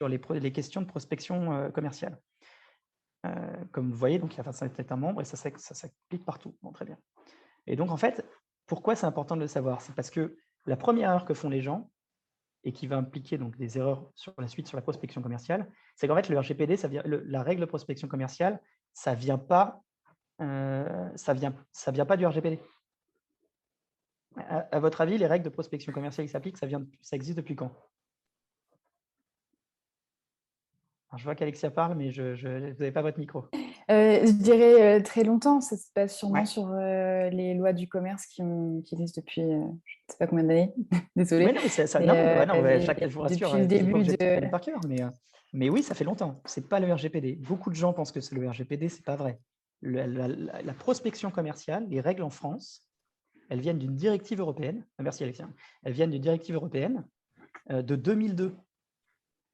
les questions de prospection commerciale. Comme vous voyez, donc, il y a 27 membres et ça s'applique partout. Bon, très bien. Et donc, en fait, pourquoi c'est important de le savoir? C'est parce que la première erreur que font les gens, et qui va impliquer donc des erreurs sur la suite sur la prospection commerciale, c'est qu'en fait, le RGPD, la règle de prospection commerciale, ça vient pas du RGPD. À votre avis, les règles de prospection commerciale qui s'appliquent, ça existe depuis quand? Alors, je vois qu'Alexia parle, mais vous n'avez pas votre micro. Je dirais très longtemps. Ça se passe sûrement Ouais. sur les lois du commerce qui existent depuis je ne sais pas combien d'années. Désolée. Oui, non, mais ça, Mais, non, je vous rassure, depuis le vous n'êtes pas début obligé de de... connaître par cœur, mais oui, ça fait longtemps. Ce n'est pas le RGPD. Beaucoup de gens pensent que c'est le RGPD, ce n'est pas vrai. La prospection commerciale, les règles en France, elles viennent d'une directive européenne. Merci Alexia. Elles viennent d'une directive européenne de 2002.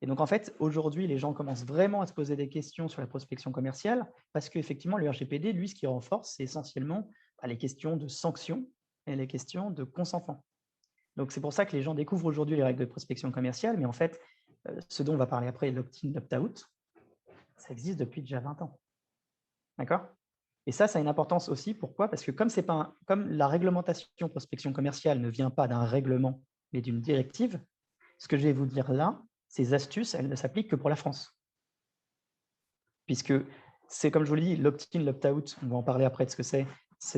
Et donc, en fait, aujourd'hui, les gens commencent vraiment à se poser des questions sur la prospection commerciale parce qu'effectivement, le RGPD, lui, ce qui renforce, c'est essentiellement les questions de sanctions et les questions de consentement. Donc, c'est pour ça que les gens découvrent aujourd'hui les règles de prospection commerciale, mais en fait, ce dont on va parler après, l'opt-in, l'opt-out, ça existe depuis déjà 20 ans. D'accord? Et ça a une importance aussi. Pourquoi? Parce que comme la réglementation prospection commerciale ne vient pas d'un règlement, mais d'une directive, ce que je vais vous dire là, ces astuces, elles ne s'appliquent que pour la France. Puisque c'est, comme je vous l'ai dit, l'opt-in, l'opt-out, on va en parler après de ce que c'est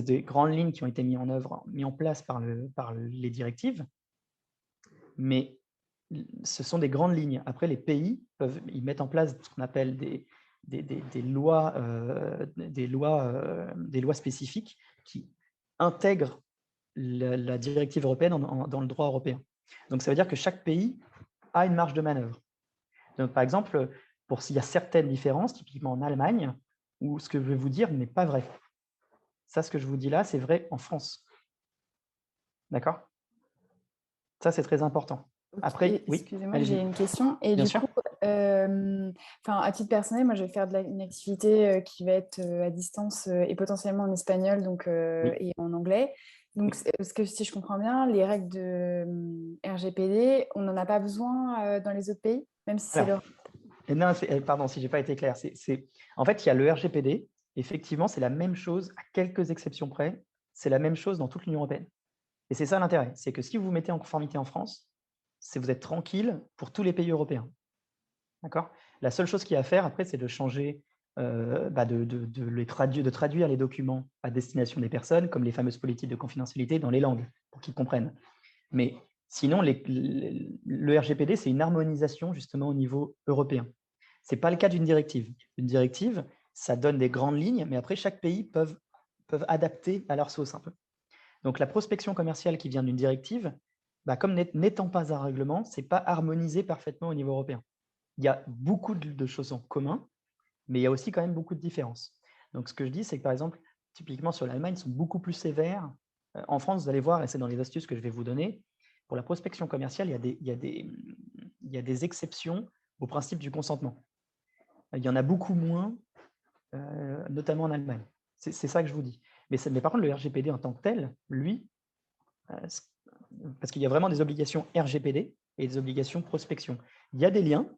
des grandes lignes qui ont été mises en place par les directives, mais ce sont des grandes lignes. Après, les pays ils mettent en place ce qu'on appelle des lois spécifiques qui intègrent la directive européenne dans le droit européen. Donc, ça veut dire que chaque pays a une marge de manœuvre. Donc, par exemple, il y a certaines différences, typiquement en Allemagne, où ce que je vais vous dire n'est pas vrai. Ça, ce que je vous dis là, c'est vrai en France. D'accord? Ça, c'est très important. Okay. Après, oui, Excusez-moi, j'ai une question. Et bien du sûr. coup, à titre personnel, moi, je vais faire une activité qui va être à distance et potentiellement en espagnol Oui. et en anglais. Donc, parce que si je comprends bien, les règles de RGPD, on n'en a pas besoin dans les autres pays, même si c'est leur... Non, pardon si je n'ai pas été clair. En fait, il y a le RGPD. Effectivement, c'est la même chose, à quelques exceptions près, c'est la même chose dans toute l'Union européenne. Et c'est ça l'intérêt, c'est que si vous vous mettez en conformité en France, vous êtes tranquille pour tous les pays européens. D'accord? La seule chose qu'il y a à faire après, c'est de changer, de traduire les documents à destination des personnes, comme les fameuses politiques de confidentialité, dans les langues, pour qu'ils comprennent. Mais sinon, le RGPD, c'est une harmonisation justement au niveau européen. Ce n'est pas le cas d'une directive. Une directive, ça donne des grandes lignes, mais après, chaque pays peuvent adapter à leur sauce un peu. Donc, la prospection commerciale qui vient d'une directive, comme n'étant pas un règlement, ce n'est pas harmonisé parfaitement au niveau européen. Il y a beaucoup de choses en commun, mais il y a aussi quand même beaucoup de différences. Donc, ce que je dis, c'est que par exemple, typiquement sur l'Allemagne, ils sont beaucoup plus sévères. En France, vous allez voir, et c'est dans les astuces que je vais vous donner, pour la prospection commerciale, il y a des exceptions au principe du consentement. Il y en a beaucoup moins, notamment en Allemagne. C'est ça que je vous dis. Mais par contre, le RGPD en tant que tel, lui, parce qu'il y a vraiment des obligations RGPD et des obligations prospection. Il y a des liens,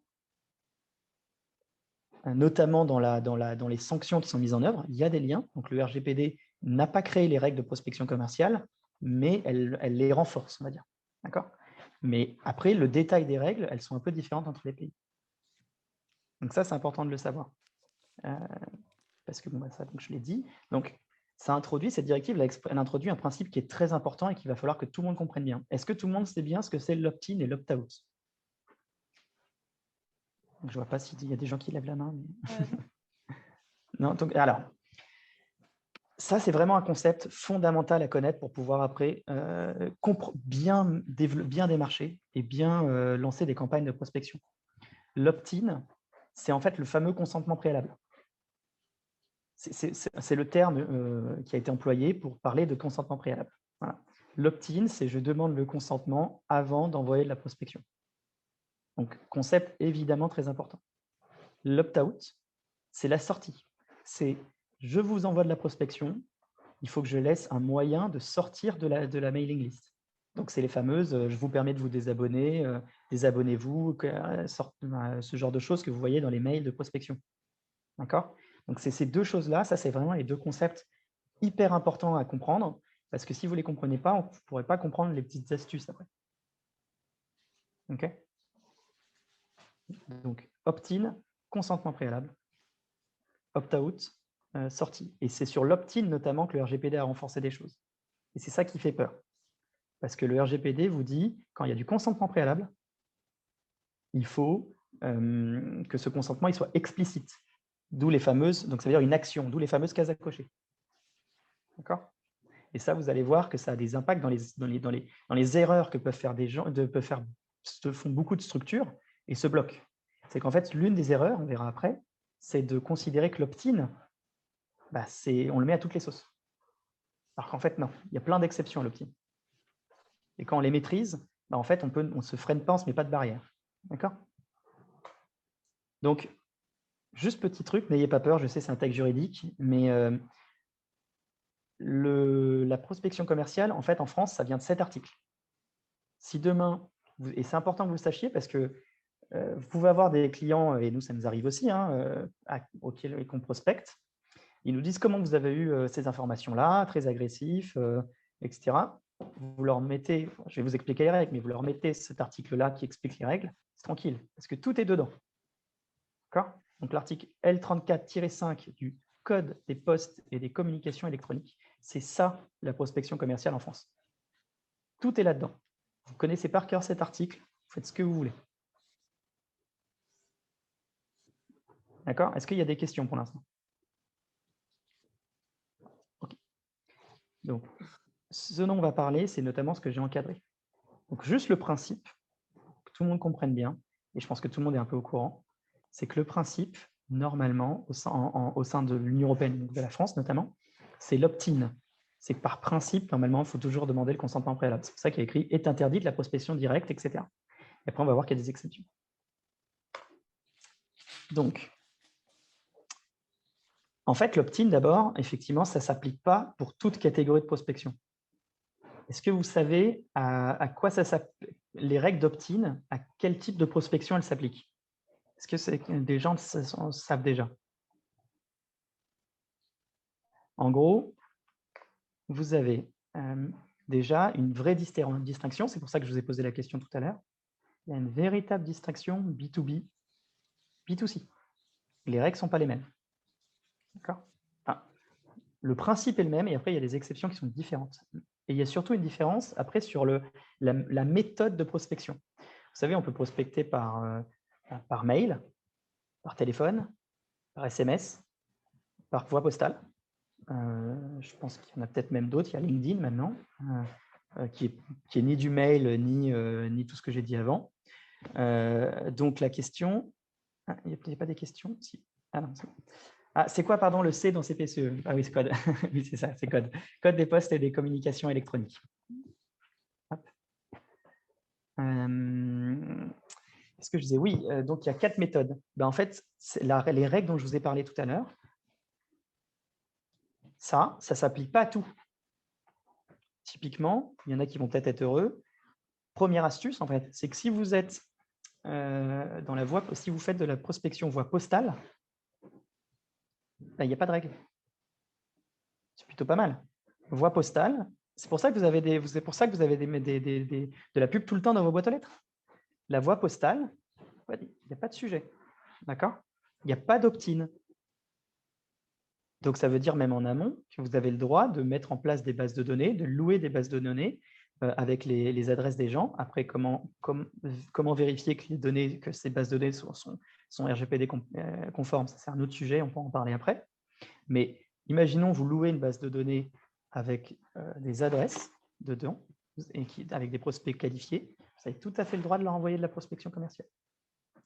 notamment dans les sanctions qui sont mises en œuvre, il y a des liens. Donc, le RGPD n'a pas créé les règles de prospection commerciale, mais elle les renforce, on va dire. D'accord? Mais après, le détail des règles, elles sont un peu différentes entre les pays. Donc ça, c'est important de le savoir. Parce que, ça, donc, je l'ai dit. Donc, ça introduit, cette directive, elle introduit un principe qui est très important et qu'il va falloir que tout le monde comprenne bien. Est-ce que tout le monde sait bien ce que c'est l'opt-in et l'opt-out? Je ne vois pas s'il y a des gens qui lèvent la main. Mais... non, donc, alors, ça, c'est vraiment un concept fondamental à connaître pour pouvoir après bien démarcher et bien lancer des campagnes de prospection. L'opt-in, c'est en fait le fameux consentement préalable. C'est le terme qui a été employé pour parler de consentement préalable. Voilà. L'opt-in, c'est je demande le consentement avant d'envoyer de la prospection. Donc, concept évidemment très important. L'opt-out, c'est la sortie. C'est je vous envoie de la prospection, il faut que je laisse un moyen de sortir de la mailing list. Donc, c'est les fameuses « je vous permets de vous désabonner, désabonnez-vous », ce genre de choses que vous voyez dans les mails de prospection. D'accord? Donc, c'est ces deux choses-là, ça, c'est vraiment les deux concepts hyper importants à comprendre, parce que si vous ne les comprenez pas, vous ne pourrez pas comprendre les petites astuces après. OK? Donc, opt-in, consentement préalable. Opt-out, sortie. Et c'est sur l'opt-in notamment que le RGPD a renforcé des choses. Et c'est ça qui fait peur. Parce que le RGPD vous dit, quand il y a du consentement préalable, il faut que ce consentement il soit explicite. D'où les fameuses, donc ça veut dire une action, d'où les fameuses cases à cocher. D'accord? Et ça, vous allez voir que ça a des impacts dans les erreurs que peuvent faire des gens, font beaucoup de structures et se bloquent. C'est qu'en fait, l'une des erreurs, on verra après, c'est de considérer que l'opt-in, bah, on le met à toutes les sauces. Alors qu'en fait, non, il y a plein d'exceptions à l'opt-in. Et quand on les maîtrise, bah, en fait, on ne se freine pas, on ne se met pas de barrière. D'accord? Donc, juste petit truc, n'ayez pas peur, je sais, c'est un texte juridique, mais la prospection commerciale, en fait, en France, ça vient de 7 articles. Si demain, et c'est important que vous le sachiez parce que vous pouvez avoir des clients, et nous, ça nous arrive aussi, auxquels on prospecte. Ils nous disent comment vous avez eu ces informations-là, très agressifs, etc. Vous leur mettez, je vais vous expliquer les règles, mais vous leur mettez cet article-là qui explique les règles, c'est tranquille, parce que tout est dedans. D'accord? Donc l'article L34-5 du Code des postes et des communications électroniques, c'est ça la prospection commerciale en France. Tout est là-dedans. Vous connaissez par cœur cet article, vous faites ce que vous voulez. D'accord? Est-ce qu'il y a des questions pour l'instant? Okay. Donc, ce dont on va parler, c'est notamment ce que j'ai encadré. Donc, juste le principe, que tout le monde comprenne bien, et je pense que tout le monde est un peu au courant, c'est que le principe, normalement, au sein de l'Union européenne, donc de la France notamment, c'est l'opt-in. C'est que par principe, normalement, il faut toujours demander le consentement préalable. C'est pour ça qu'il y a écrit « est interdite la prospection directe », etc. Et après, on va voir qu'il y a des exceptions. Donc, en fait, l'opt-in, d'abord, effectivement, ça ne s'applique pas pour toute catégorie de prospection. Est-ce que vous savez à quoi ça s'applique, les règles d'opt-in, à quel type de prospection elles s'appliquent? Est-ce que des gens savent déjà? En gros, vous avez déjà une vraie distinction, c'est pour ça que je vous ai posé la question tout à l'heure. Il y a une véritable distinction B2B, B2C. Les règles ne sont pas les mêmes. D'accord? Enfin, le principe est le même, et après, il y a des exceptions qui sont différentes. Et il y a surtout une différence après sur la méthode de prospection. Vous savez, on peut prospecter par mail, par téléphone, par SMS, par voie postale. Je pense qu'il y en a peut-être même d'autres. Il y a LinkedIn maintenant, qui est ni du mail, ni tout ce que j'ai dit avant. Donc la question... Ah, il n'y a pas des questions? Si. Ah non, c'est bon. Ah, c'est quoi, pardon, le C dans CPCE? Ah oui, c'est code. Oui, c'est ça, c'est code. Code des postes et des communications électroniques. Qu'est-ce que je disais? Oui, donc il y a 4 méthodes. Ben, en fait, les règles dont je vous ai parlé tout à l'heure, ça ne s'applique pas à tout. Typiquement, il y en a qui vont peut-être être heureux. Première astuce, en fait, c'est que si vous êtes si vous faites de la prospection voie postale, ben, il n'y a pas de règle. C'est plutôt pas mal. Voie postale, c'est pour ça que vous avez de la pub tout le temps dans vos boîtes aux lettres. La voie postale, il n'y a pas de sujet. D'accord? Il n'y a pas d'opt-in. Donc, ça veut dire même en amont que vous avez le droit de mettre en place des bases de données, de louer des bases de données avec les adresses des gens. Après, comment vérifier que les données, que ces bases de données sont RGPD conformes, c'est un autre sujet, on peut en parler après. Mais imaginons, vous louez une base de données avec des adresses dedans, et avec des prospects qualifiés, vous avez tout à fait le droit de leur envoyer de la prospection commerciale.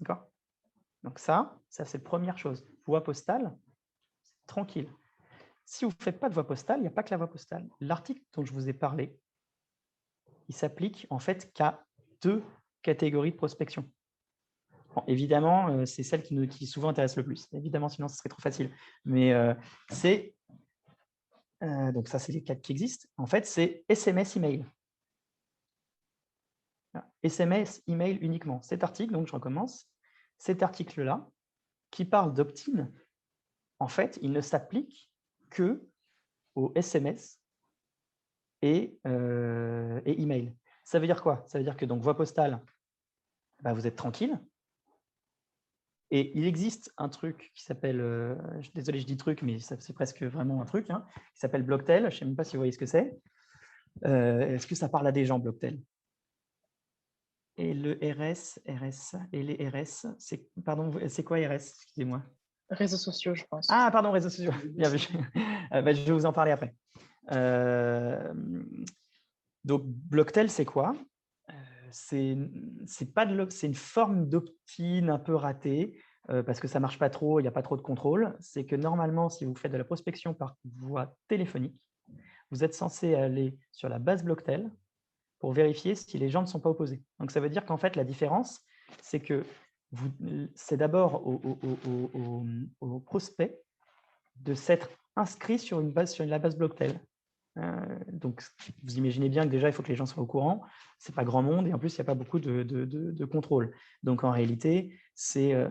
D'accord? Donc ça c'est la première chose. Voie postale, tranquille. Si vous ne faites pas de voie postale, il n'y a pas que la voie postale. L'article dont je vous ai parlé, il s'applique en fait qu'à 2 catégories de prospection. Bon, évidemment, c'est celle qui souvent intéresse le plus. Évidemment, sinon, ce serait trop facile. Mais donc ça, c'est les 4 qui existent. En fait, c'est SMS, email. SMS, email uniquement. Cet article, donc je recommence, cet article-là, qui parle d'opt-in, en fait, il ne s'applique que aux SMS et email. Ça veut dire quoi? Ça veut dire que donc voie postale, bah, vous êtes tranquille. Et il existe un truc qui s'appelle, désolé je dis truc, mais c'est presque vraiment un truc, hein, qui s'appelle Blocktel. Je ne sais même pas si vous voyez ce que c'est. Est-ce que ça parle à des gens, Blocktel? Et le RS, et les RS, pardon, c'est quoi RS? Excusez-moi. Réseaux sociaux, je pense. Ah, pardon, réseaux sociaux. Bien vu. Bah, je vais vous en parler après. Donc, Blocktel, c'est quoi? C'est une forme d'opt-in un peu ratée, parce que ça ne marche pas trop, il n'y a pas trop de contrôle. C'est que normalement, si vous faites de la prospection par voie téléphonique, vous êtes censé aller sur la base Blocktel pour vérifier si les gens ne sont pas opposés. Donc, ça veut dire qu'en fait, la différence, c'est que c'est d'abord au prospect de s'être inscrit sur la base Blocktel. Donc, vous imaginez bien que déjà, il faut que les gens soient au courant. Ce n'est pas grand monde et en plus, il n'y a pas beaucoup de contrôle. Donc, en réalité, c'est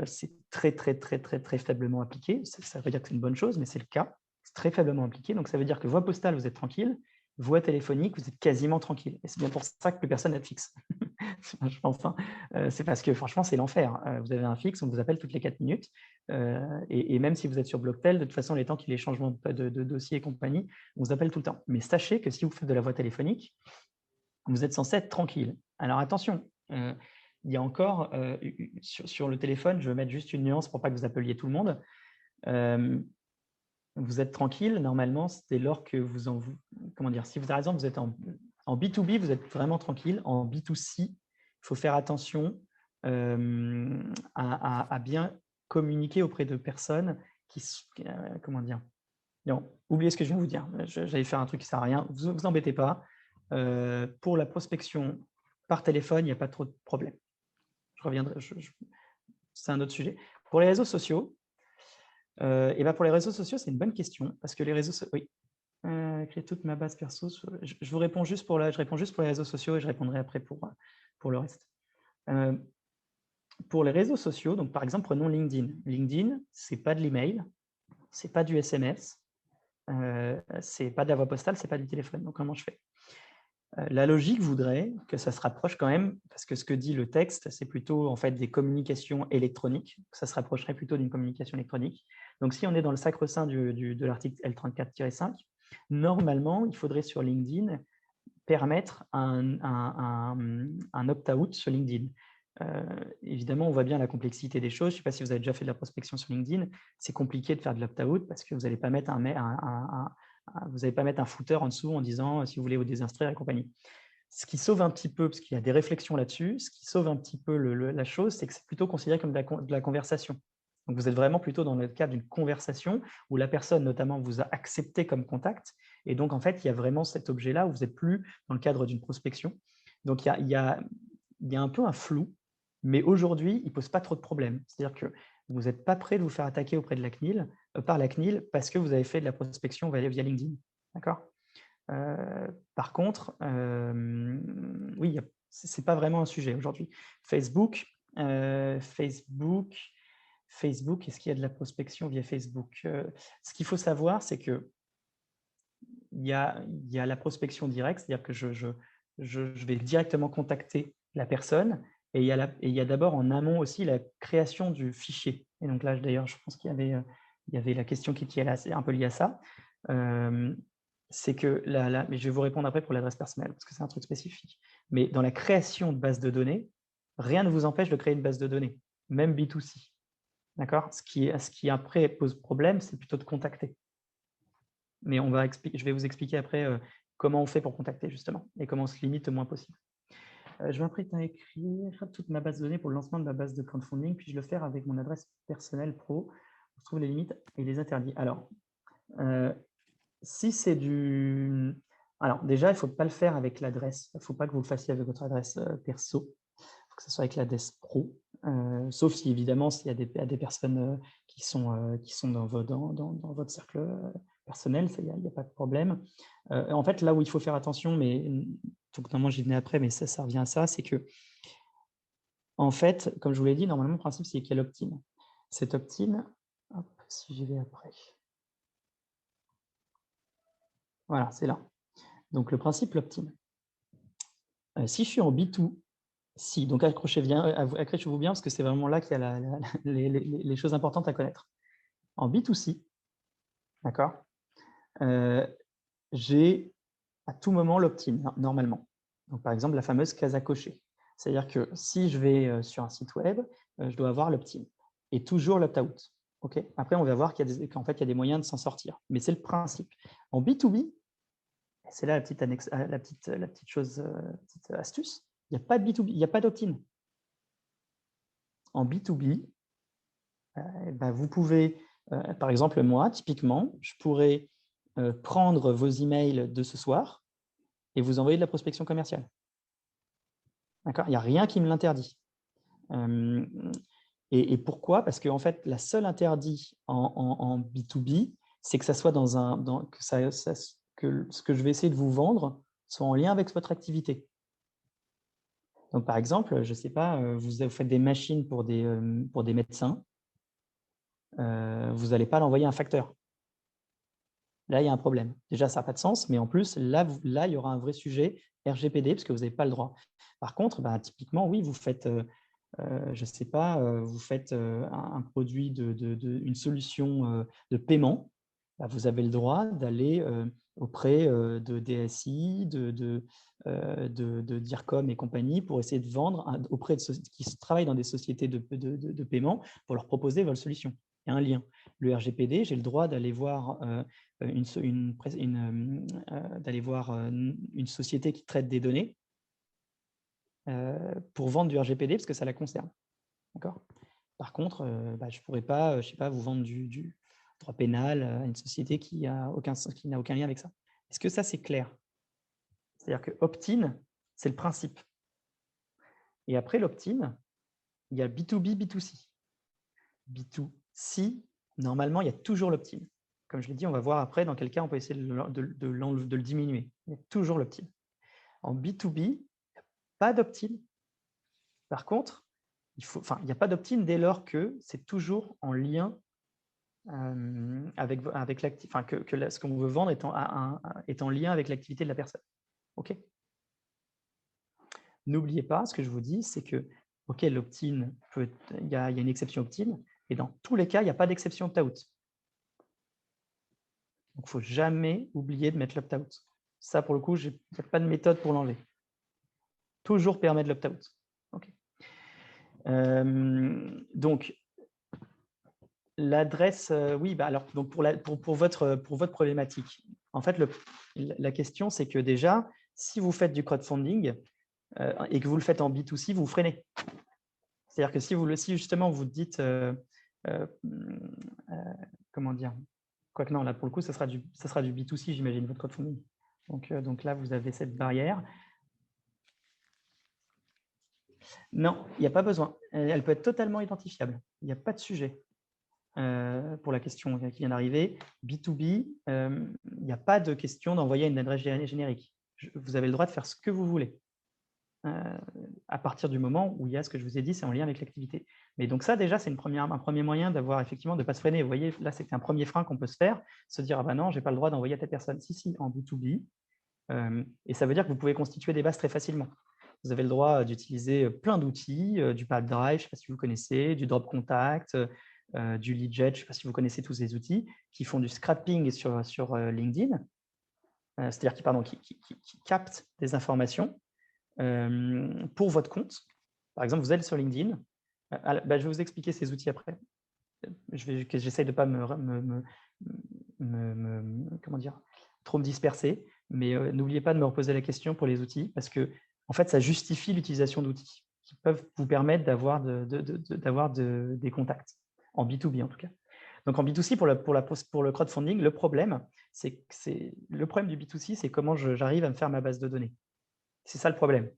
très, très, très, très, très faiblement appliqué. Ça veut dire que c'est une bonne chose, mais c'est le cas. C'est très faiblement appliqué. Donc, ça veut dire que voie postale, vous êtes tranquille. Voie téléphonique, vous êtes quasiment tranquille. Et c'est bien pour ça que plus personne n'a de fixe. Je pense, hein. C'est parce que franchement, c'est l'enfer. Vous avez un fixe, on vous appelle toutes les 4 minutes. Et même si vous êtes sur Blocktel, de toute façon, les temps qu'il y ait changement de dossier et compagnie, on vous appelle tout le temps. Mais sachez que si vous faites de la voie téléphonique, vous êtes censé être tranquille. Alors attention, il y a encore, sur le téléphone, je vais mettre juste une nuance pour pas que vous appeliez tout le monde. Vous êtes tranquille, normalement, c'est lors que comment dire, si vous, par exemple, vous êtes en B2B, vous êtes vraiment tranquille. En B2C, il faut faire attention à bien communiquer auprès de personnes qui, comment dire, non, oubliez ce que je viens de vous dire. J'allais faire un truc qui ne sert à rien. Vous embêtez pas. Pour la prospection par téléphone, il n'y a pas trop de problème. Je reviendrai. C'est un autre sujet. Pour les réseaux sociaux, et ben pour les réseaux sociaux, c'est une bonne question parce que les réseaux sociaux, oui, créer toute ma base perso. Je vous réponds juste pour je réponds juste pour les réseaux sociaux et je répondrai après pour le reste. Pour les réseaux sociaux, donc par exemple, prenons LinkedIn. LinkedIn, c'est pas de l'email, c'est pas du SMS, c'est pas de la voie postale, c'est pas du téléphone. Donc comment je fais? La logique voudrait que ça se rapproche quand même, parce que ce que dit le texte, c'est plutôt en fait des communications électroniques. Ça se rapprocherait plutôt d'une communication électronique. Donc, si on est dans le sacre-saint de l'article L34-5, normalement, il faudrait sur LinkedIn permettre un opt-out sur LinkedIn. Évidemment, on voit bien la complexité des choses. Je ne sais pas si vous avez déjà fait de la prospection sur LinkedIn. C'est compliqué de faire de l'opt-out parce que vous n'allez pas mettre un footer en dessous en disant si vous voulez vous désinstruire et compagnie. Ce qui sauve un petit peu, parce qu'il y a des réflexions là-dessus, ce qui sauve un petit peu la chose, c'est que c'est plutôt considéré comme de la conversation. Donc, vous êtes vraiment plutôt dans le cadre d'une conversation où la personne, notamment, vous a accepté comme contact. Et donc, en fait, il y a vraiment cet objet-là où vous n'êtes plus dans le cadre d'une prospection. Donc, il y a un peu un flou, mais aujourd'hui, il ne pose pas trop de problèmes. C'est-à-dire que vous n'êtes pas prêt de vous faire attaquer auprès de la CNIL, par la CNIL parce que vous avez fait de la prospection via LinkedIn. D'accord ? Par contre, oui, ce n'est pas vraiment un sujet aujourd'hui. Facebook, est-ce qu'il y a de la prospection via Facebook? Ce qu'il faut savoir, c'est qu'il y a la prospection directe, c'est-à-dire que je vais directement contacter la personne, et il y a d'abord en amont aussi la création du fichier. Et donc là, d'ailleurs, je pense qu'il y avait la question qui est un peu liée à ça. C'est que mais je vais vous répondre après pour l'adresse personnelle, parce que c'est un truc spécifique. Mais dans la création de base de données, rien ne vous empêche de créer une base de données, même B2C. D'accord ? Ce qui après pose problème, c'est plutôt de contacter. Mais je vais vous expliquer après comment on fait pour contacter, justement, et comment on se limite le moins possible. Je m'apprête à écrire toute ma base de données pour le lancement de ma base de crowdfunding, puis je le faire avec mon adresse personnelle pro. On trouve les limites et les interdits. Alors, si c'est du… Alors, déjà, il ne faut pas le faire avec l'adresse. Il ne faut pas que vous le fassiez avec votre adresse perso. Il faut que ce soit avec l'adresse pro. Sauf si, évidemment, s'il y a des personnes qui sont dans votre cercle personnel, il n'y a pas de problème. En fait, là où il faut faire attention, mais donc, normalement, j'y venais après, mais ça revient à ça, c'est que En fait, comme je vous l'ai dit, normalement, le principe, c'est qu'il y a l'opt-in. Cet opt-in, si j'y vais après. Voilà, c'est là. Donc, le principe, l'opt-in. Si je suis en B2C, donc accrochez-vous bien, parce que c'est vraiment là qu'il y a les choses importantes à connaître. En B2C, d'accord, j'ai à tout moment l'opt-in, normalement. Donc, par exemple, la fameuse case à cocher. C'est-à-dire que si je vais sur un site web, je dois avoir l'opt-in et toujours l'opt-out. Okay, après, on va voir qu'en fait, il y a des moyens de s'en sortir. Mais c'est le principe. En B2B, c'est là la petite chose, petite astuce, il n'y a pas de B2B, il n'y a pas d'opt-in. En B2B, vous pouvez, par exemple, moi, typiquement, je pourrais prendre vos emails de ce soir et vous envoyer de la prospection commerciale. D'accord ? Il n'y a rien qui me l'interdit. Et pourquoi ? Parce qu'en fait, la seule interdit en B2B, c'est que ça soit que ce que je vais essayer de vous vendre soit en lien avec votre activité. Donc, par exemple, je ne sais pas, vous faites des machines pour des médecins, vous n'allez pas l'envoyer un facteur. Là, il y a un problème. Déjà, ça n'a pas de sens, mais en plus, là, il y aura un vrai sujet RGPD, parce que vous n'avez pas le droit. Par contre, typiquement, oui, vous faites, je ne sais pas, vous faites un produit, une solution de paiement, vous avez le droit d'aller auprès de DSI, de DIRCOM et compagnie pour essayer de vendre auprès de ceux qui travaillent dans des sociétés de paiement pour leur proposer votre solution. Il y a un lien. Le RGPD, j'ai le droit d'aller voir une société qui traite des données pour vendre du RGPD parce que ça la concerne. D'accord ? Par contre, je ne pourrais pas, je sais pas, vous vendre du droit pénal à une société qui n'a aucun lien avec ça. Est-ce que ça, c'est clair ? C'est-à-dire que opt-in, c'est le principe. Et après l'opt-in, il y a B2B, B2C. B2C, normalement, il y a toujours l'opt-in. Comme je l'ai dit, on va voir après dans quel cas on peut essayer de le diminuer. Il y a toujours l'opt-in. En B2B, pas d'opt-in. Par contre, il n'y a pas d'opt-in dès lors que c'est toujours en lien avec l'activité, que ce qu'on veut vendre est en lien avec l'activité de la personne. OK ? N'oubliez pas, ce que je vous dis, c'est que l'opt-in, il y a une exception opt-in, et dans tous les cas, il n'y a pas d'exception opt-out. Donc, il ne faut jamais oublier de mettre l'opt-out. Ça, pour le coup, il n'y a pas de méthode pour l'enlever. Toujours permettre l'opt-out. OK. Donc, l'adresse, oui, alors donc pour votre problématique, en fait, la question, c'est que déjà, si vous faites du crowdfunding et que vous le faites en B2C, vous freinez. C'est-à-dire que si justement vous dites, comment dire, quoique non, là pour le coup, ça sera du B2C, j'imagine, votre crowdfunding. Donc là, vous avez cette barrière. Non, il n'y a pas besoin. Elle peut être totalement identifiable. Il n'y a pas de sujet. Pour la question qui vient d'arriver, B2B, il n'y a pas de question d'envoyer une adresse générique. Vous avez le droit de faire ce que vous voulez. À partir du moment où il y a ce que je vous ai dit, c'est en lien avec l'activité. Mais donc ça, déjà, c'est un premier moyen d'avoir effectivement de ne pas se freiner. Vous voyez, là, c'est un premier frein qu'on peut se faire, se dire, ah ben non, je n'ai pas le droit d'envoyer à telle personne. Si, en B2B. Et ça veut dire que vous pouvez constituer des bases très facilement. Vous avez le droit d'utiliser plein d'outils, du Pipedrive, je ne sais pas si vous connaissez, du Drop Contact, du Leadjet, je ne sais pas si vous connaissez tous ces outils, qui font du scrapping sur LinkedIn, c'est-à-dire qui captent des informations pour votre compte. Par exemple, vous êtes sur LinkedIn. Je vais vous expliquer ces outils après. J'essaye de ne pas comment dire, trop me disperser, mais n'oubliez pas de me reposer la question pour les outils, parce que en fait, ça justifie l'utilisation d'outils qui peuvent vous permettre d'avoir des contacts, en B2B en tout cas. Donc en B2C, pour le crowdfunding, le problème du B2C, c'est comment j'arrive à me faire ma base de données. C'est ça le problème.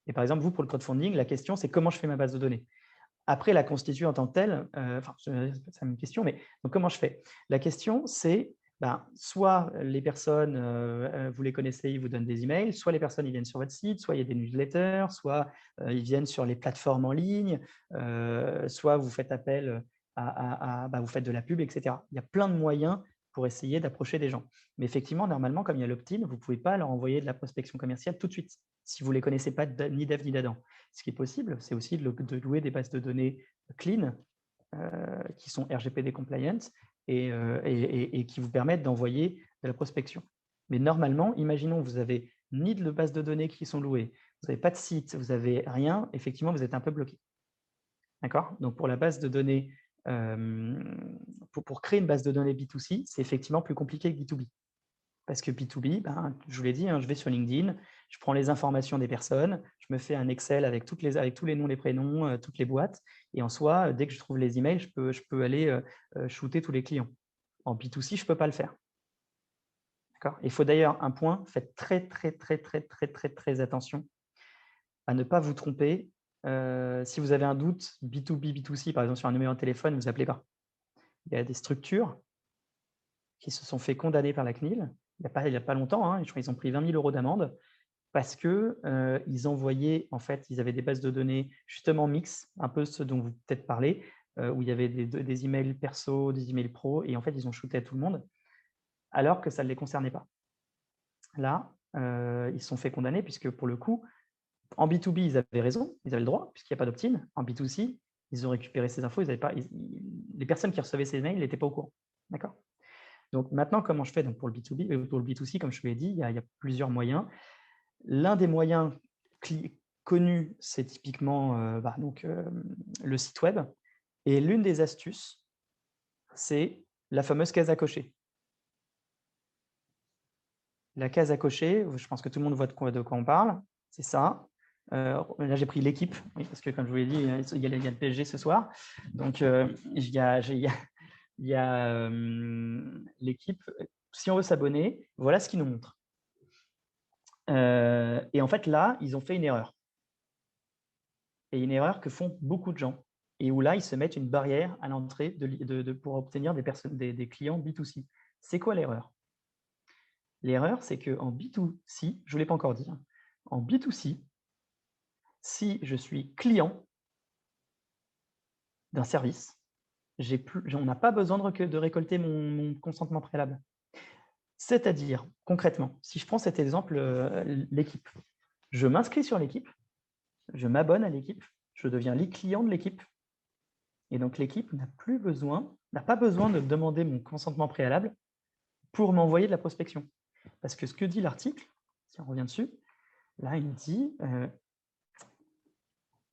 Et par exemple, vous, pour le crowdfunding, la question, c'est comment je fais ma base de données. Après, la constituer en tant que telle, c'est une question, mais donc comment je fais? La question, c'est soit les personnes, vous les connaissez, ils vous donnent des emails, soit les personnes, ils viennent sur votre site, soit il y a des newsletters, soit ils viennent sur les plateformes en ligne, soit vous faites appel vous faites de la pub, etc. Il y a plein de moyens pour essayer d'approcher des gens. Mais effectivement, normalement, comme il y a l'opt-in, vous ne pouvez pas leur envoyer de la prospection commerciale tout de suite, si vous ne les connaissez pas ni d'Ève ni d'Adam. Ce qui est possible, c'est aussi de louer des bases de données clean, qui sont RGPD compliant, et qui vous permettent d'envoyer de la prospection. Mais normalement, imaginons que vous n'avez ni de base de données qui sont louées, vous n'avez pas de site, vous n'avez rien, effectivement, vous êtes un peu bloqué. D'accord? Donc, pour la base de données, pour créer une base de données B2C, c'est effectivement plus compliqué que B2B. Parce que B2B, je vous l'ai dit, je vais sur LinkedIn, je prends les informations des personnes, je me fais un Excel avec tous les noms, les prénoms, toutes les boîtes, et en soi, dès que je trouve les emails, je peux aller shooter tous les clients. En B2C, je ne peux pas le faire. Il faut d'ailleurs un point, faites très attention à ne pas vous tromper. Si vous avez un doute, B2B, B2C, par exemple sur un numéro de téléphone, vous n'appelez pas. Il y a des structures qui se sont fait condamner par la CNIL, il n'y a pas longtemps, je crois qu'ils ont pris 20 000 € d'amende, parce qu'ils envoyaient, en fait, ils avaient des bases de données justement mixtes, un peu ce dont vous peut-être parlez, où il y avait des emails perso, des emails pro, et en fait, ils ont shooté à tout le monde, alors que ça ne les concernait pas. Là, ils se sont fait condamner, puisque pour le coup, en B2B, ils avaient raison, ils avaient le droit, puisqu'il n'y a pas d'opt-in. En B2C, ils ont récupéré ces infos, les personnes qui recevaient ces mails n'étaient pas au courant. D'accord ? Donc maintenant, comment je fais donc pour le B2B, pour le B2C, comme je vous l'ai dit, il y a plusieurs moyens. L'un des moyens connus, c'est typiquement le site web. Et l'une des astuces, c'est la fameuse case à cocher. La case à cocher, je pense que tout le monde voit de quoi on parle, c'est ça. Là, j'ai pris l'équipe, parce que comme je vous l'ai dit, il y a le PSG ce soir. Donc, il y a l'équipe. Si on veut s'abonner, voilà ce qu'ils nous montrent. Et en fait, là, ils ont fait une erreur. Et une erreur que font beaucoup de gens. Et où là, ils se mettent une barrière à l'entrée pour obtenir des clients B2C. C'est quoi l'erreur? L'erreur, c'est qu'en B2C, je ne vous l'ai pas encore dit, en B2C, si je suis client d'un service, on n'a pas besoin de récolter mon consentement préalable. C'est-à-dire, concrètement, si je prends cet exemple, l'équipe, je m'inscris sur l'équipe, je m'abonne à l'équipe, je deviens client de l'équipe, et donc l'équipe n'a pas besoin de demander mon consentement préalable pour m'envoyer de la prospection. Parce que ce que dit l'article, si on revient dessus, là, il dit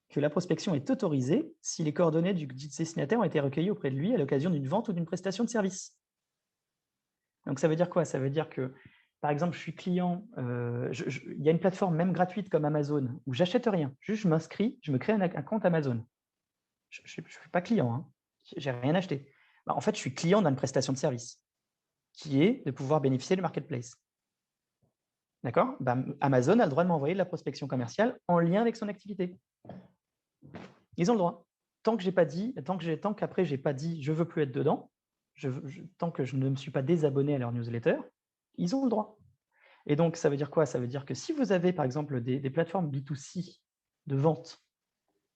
que la prospection est autorisée si les coordonnées du destinataire ont été recueillies auprès de lui à l'occasion d'une vente ou d'une prestation de service. Donc, ça veut dire quoi? Ça veut dire que, par exemple, je suis client, il y a une plateforme même gratuite comme Amazon où j'achète rien, juste je m'inscris, je me crée un compte Amazon. Je ne suis pas client, je n'ai rien acheté. En fait, je suis client d'une prestation de service qui est de pouvoir bénéficier du marketplace. D'accord? Amazon a le droit de m'envoyer de la prospection commerciale en lien avec son activité. Ils ont le droit. Tant qu'après, je n'ai pas dit je ne veux plus être dedans, tant que je ne me suis pas désabonné à leur newsletter, ils ont le droit. Et donc, ça veut dire quoi? Ça veut dire que si vous avez, par exemple, des plateformes B2C de vente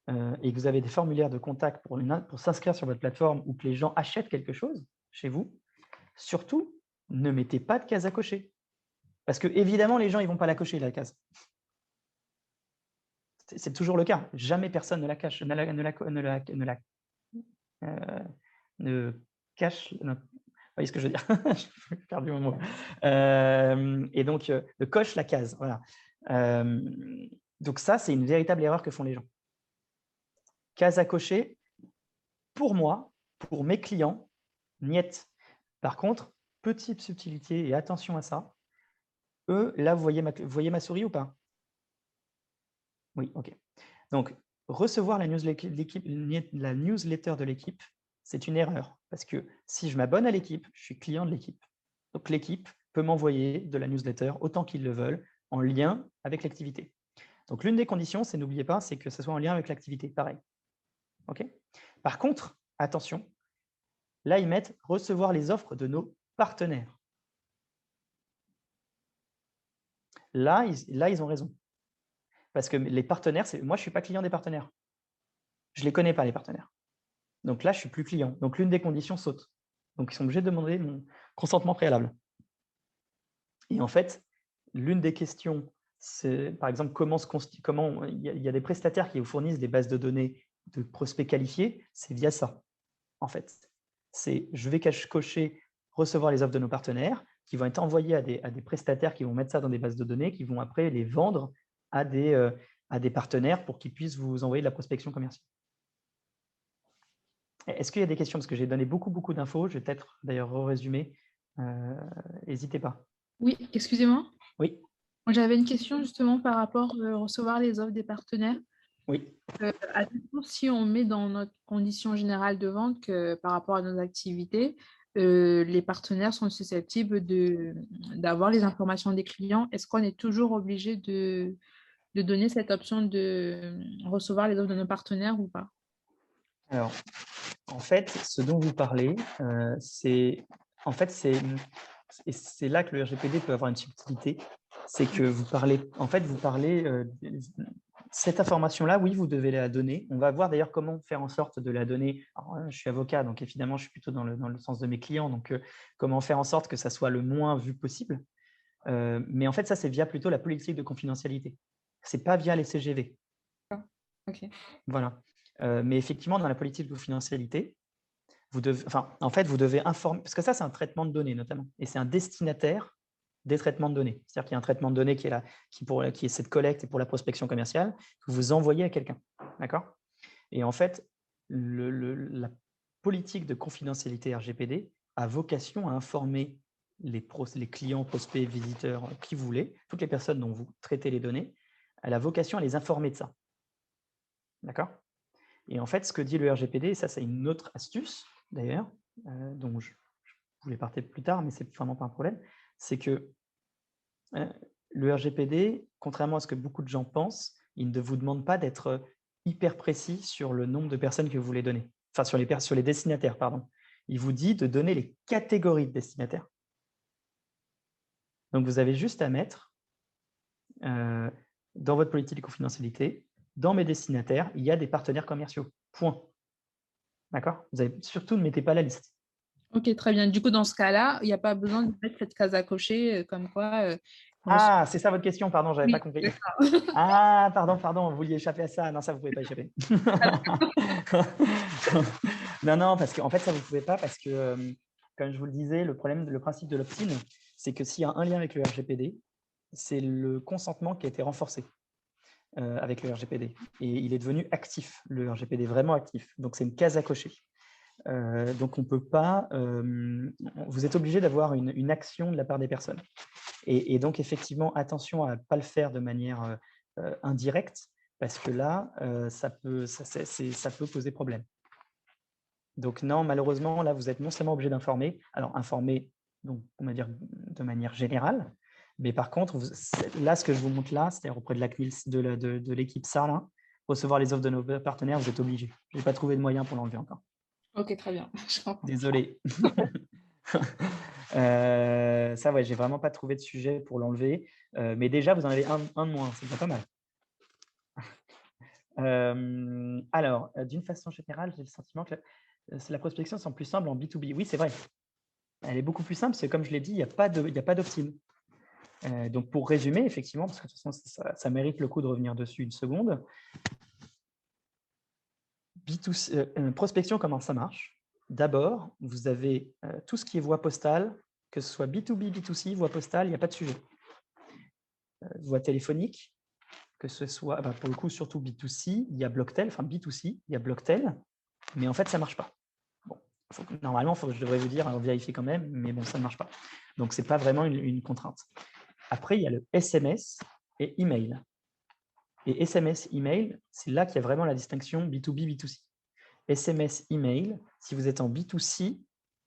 et que vous avez des formulaires de contact pour s'inscrire sur votre plateforme ou que les gens achètent quelque chose chez vous, surtout, ne mettez pas de case à cocher. Parce que, évidemment, les gens, ils ne vont pas la cocher, la case. C'est toujours le cas. Jamais personne ne la cache, ne cache. Vous voyez ce que je veux dire? J'ai perdu mon mot. Et donc, coche la case. Voilà. Donc ça, c'est une véritable erreur que font les gens. Case à cocher, pour moi, pour mes clients, niet. Par contre, petite subtilité et attention à ça. Eux, là, vous voyez ma souris ou pas? Oui, OK. Donc, recevoir la newsletter de l'équipe, c'est une erreur. Parce que si je m'abonne à l'équipe, je suis client de l'équipe. Donc, l'équipe peut m'envoyer de la newsletter autant qu'ils le veulent, en lien avec l'activité. Donc, l'une des conditions, c'est, n'oubliez pas, c'est que ce soit en lien avec l'activité. Pareil. OK? Par contre, attention, là, ils mettent recevoir les offres de nos partenaires. là, ils ont raison. Parce que les partenaires, moi, je ne suis pas client des partenaires. Je ne les connais pas, les partenaires. Donc là, je ne suis plus client. Donc, l'une des conditions saute. Donc, ils sont obligés de demander mon consentement préalable. Et en fait, l'une des questions, c'est, par exemple, comment il y a des prestataires qui vous fournissent des bases de données de prospects qualifiés, c'est via ça, en fait. C'est, je vais cocher recevoir les offres de nos partenaires, qui vont être envoyés à des prestataires qui vont mettre ça dans des bases de données, qui vont après les vendre à des partenaires pour qu'ils puissent vous envoyer de la prospection commerciale. Est-ce qu'il y a des questions? Parce que j'ai donné beaucoup d'infos. Je vais peut-être d'ailleurs résumer. N'hésitez pas. Oui, excusez-moi. Oui. J'avais une question justement par rapport à recevoir les offres des partenaires. Oui. Admettons, si on met dans notre condition générale de vente que par rapport à nos activités, les partenaires sont susceptibles d'avoir les informations des clients, est-ce qu'on est toujours obligé de donner cette option de recevoir les offres de nos partenaires ou pas? Alors, en fait, ce dont vous parlez, c'est là que le RGPD peut avoir une subtilité. C'est que vous parlez, cette information-là, oui, vous devez la donner. On va voir d'ailleurs comment faire en sorte de la donner. Alors, je suis avocat, donc évidemment, je suis plutôt dans le sens de mes clients. Donc, comment faire en sorte que ça soit le moins vu possible. Mais en fait, ça, c'est via plutôt la politique de confidentialité. Ce n'est pas via les CGV. Ok. Voilà. Mais effectivement, dans la politique de confidentialité, vous devez informer, parce que ça, c'est un traitement de données notamment, et c'est un destinataire des traitements de données. C'est-à-dire qu'il y a un traitement de données qui est cette collecte et pour la prospection commerciale que vous envoyez à quelqu'un. D'accord? Et en fait, la politique de confidentialité RGPD a vocation à informer les clients, prospects, visiteurs, qui vous voulez, toutes les personnes dont vous traitez les données, elle a vocation à les informer de ça. D'accord? Et en fait, ce que dit le RGPD, et ça c'est une autre astuce d'ailleurs, dont je voulais parler plus tard, mais c'est vraiment pas un problème, c'est que le RGPD, contrairement à ce que beaucoup de gens pensent, il ne vous demande pas d'être hyper précis sur le nombre de personnes que vous voulez donner, enfin sur les destinataires, pardon. Il vous dit de donner les catégories de destinataires. Donc vous avez juste à mettre dans votre politique de confidentialité, dans mes destinataires, il y a des partenaires commerciaux. Point. D'accord? Surtout, ne mettez pas la liste. Ok, très bien. Du coup, dans ce cas-là, il n'y a pas besoin de mettre cette case à cocher comme quoi. Ah, c'est ça votre question, pardon, je n'avais pas compris. Ah, pardon, vous vouliez échapper à ça. Non, ça, vous ne pouvez pas échapper. Non, parce qu'en fait, ça, vous ne pouvez pas parce que, comme je vous le disais, le principe de l'opt-in, c'est que s'il y a un lien avec le RGPD, c'est le consentement qui a été renforcé avec le RGPD. Et il est devenu actif, le RGPD, vraiment actif. Donc, c'est une case à cocher. Donc, on peut pas. Vous êtes obligé d'avoir une action de la part des personnes. Et donc, effectivement, attention à ne pas le faire de manière indirecte, parce que là, ça peut poser problème. Donc, non, malheureusement, là, vous êtes non seulement obligé d'informer, alors informer, donc, on va dire de manière générale, mais par contre, là, ce que je vous montre là, c'est-à-dire auprès de la CNILS, de l'équipe SAR, là, recevoir les offres de nos partenaires, vous êtes obligé. Je n'ai pas trouvé de moyen pour l'enlever encore. Ok, très bien. Je comprends. Désolé. Ça, ouais, j'ai vraiment pas trouvé de sujet pour l'enlever. Mais déjà, vous en avez un de moins, c'est pas mal. Alors, d'une façon générale, j'ai le sentiment que la prospection semble plus simple en B2B. Oui, c'est vrai. Elle est beaucoup plus simple, parce que comme je l'ai dit, il n'y a pas d'opt-in. Donc, pour résumer, effectivement, parce que de toute façon, ça mérite le coup de revenir dessus une seconde. Prospection, comment ça marche? D'abord, vous avez tout ce qui est voie postale, que ce soit B2B, B2C, voie postale, il n'y a pas de sujet. Voie téléphonique, que ce soit, pour le coup, surtout B2C, il y a Blocktel, enfin B2C, il y a Blocktel, mais en fait, ça ne marche pas. Bon, normalement, je devrais vous dire, on vérifie quand même, mais bon, ça ne marche pas. Donc, ce n'est pas vraiment une contrainte. Après, il y a le SMS et email. Et SMS, email, c'est là qu'il y a vraiment la distinction B2B, B2C. SMS, email, si vous êtes en B2C,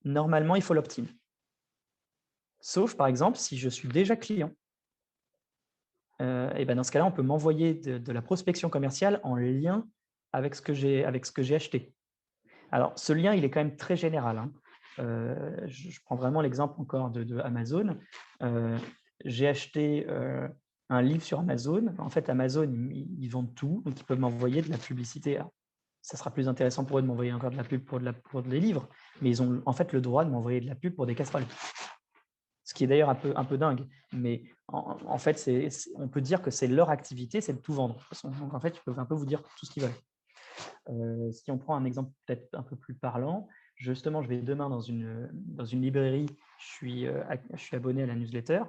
normalement, il faut l'opt-in. Sauf, par exemple, si je suis déjà client. Et dans ce cas-là, on peut m'envoyer de la prospection commerciale en lien avec ce que j'ai acheté. Alors, ce lien, il est quand même très général. Hein. Je prends vraiment l'exemple encore de Amazon. J'ai acheté un livre sur Amazon. En fait, Amazon, ils vendent tout, donc ils peuvent m'envoyer de la publicité. Alors, ça sera plus intéressant pour eux de m'envoyer encore de la pub pour des livres, mais ils ont en fait le droit de m'envoyer de la pub pour des casseroles. Ce qui est d'ailleurs un peu dingue, mais en fait, on peut dire que c'est leur activité, c'est de tout vendre. Donc en fait, ils peuvent un peu vous dire tout ce qu'ils veulent. Si on prend un exemple peut-être un peu plus parlant, justement, je vais demain dans une librairie, je suis abonné à la newsletter.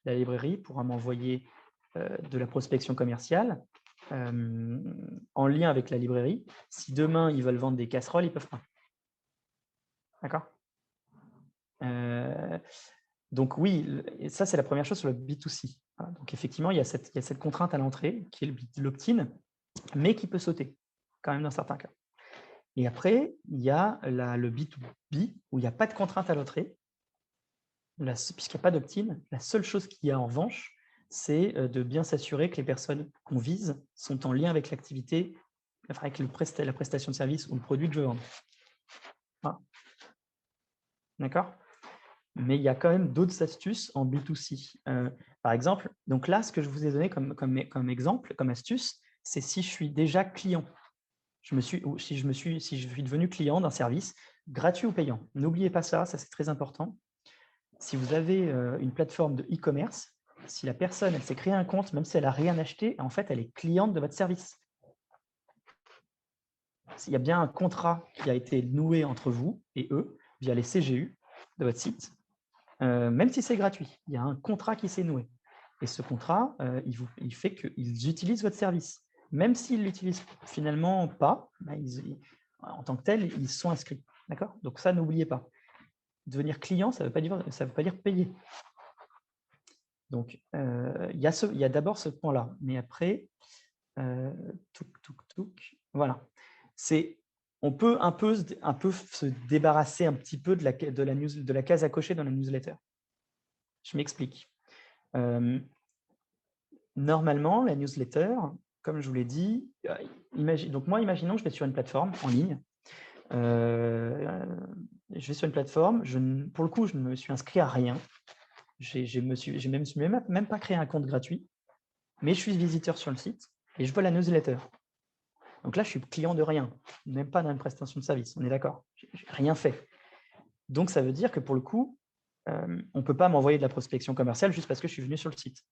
La librairie pourra m'envoyer de la prospection commerciale en lien avec la librairie. Si demain, ils veulent vendre des casseroles, ils ne peuvent pas. D'accord ? Donc oui, ça c'est la première chose sur le B2C. Voilà. Donc effectivement, il y a cette contrainte à l'entrée qui est l'opt-in, mais qui peut sauter quand même dans certains cas. Et après, il y a le B2B où il n'y a pas de contrainte à l'entrée, puisqu'il n'y a pas d'opt-in. La seule chose qu'il y a en revanche, c'est de bien s'assurer que les personnes qu'on vise sont en lien avec l'activité, avec la prestation de service ou le produit que je vends. Voilà. D'accord ? Mais il y a quand même d'autres astuces en B2C. Par exemple, donc là, ce que je vous ai donné comme exemple, comme astuce, c'est si je suis déjà client. Si je suis devenu client d'un service, gratuit ou payant. N'oubliez pas ça, c'est très important. Si vous avez une plateforme de e-commerce, si la personne elle s'est créé un compte, même si elle n'a rien acheté, en fait, elle est cliente de votre service. Il y a bien un contrat qui a été noué entre vous et eux via les CGU de votre site. Même si c'est gratuit, il y a un contrat qui s'est noué. Et ce contrat, il fait qu'ils utilisent votre service. Même s'ils ne l'utilisent finalement pas, en tant que tel, ils sont inscrits. D'accord ? Donc ça, n'oubliez pas. Devenir client, ça ne veut pas dire payer. Donc, il y a d'abord ce point-là. Mais après, voilà. On peut un peu se débarrasser un petit peu de la case à cocher dans la newsletter. Je m'explique. Normalement, la newsletter, comme je vous l'ai dit, imaginons que je vais sur une plateforme en ligne. Je vais sur une plateforme, pour le coup, je ne me suis inscrit à rien. Je ne me suis même pas créé un compte gratuit, mais je suis visiteur sur le site et je vois la newsletter. Donc là, je suis client de rien, même pas dans une prestation de service, on est d'accord. Je n'ai rien fait. Donc, ça veut dire que pour le coup, on ne peut pas m'envoyer de la prospection commerciale juste parce que je suis venu sur le site.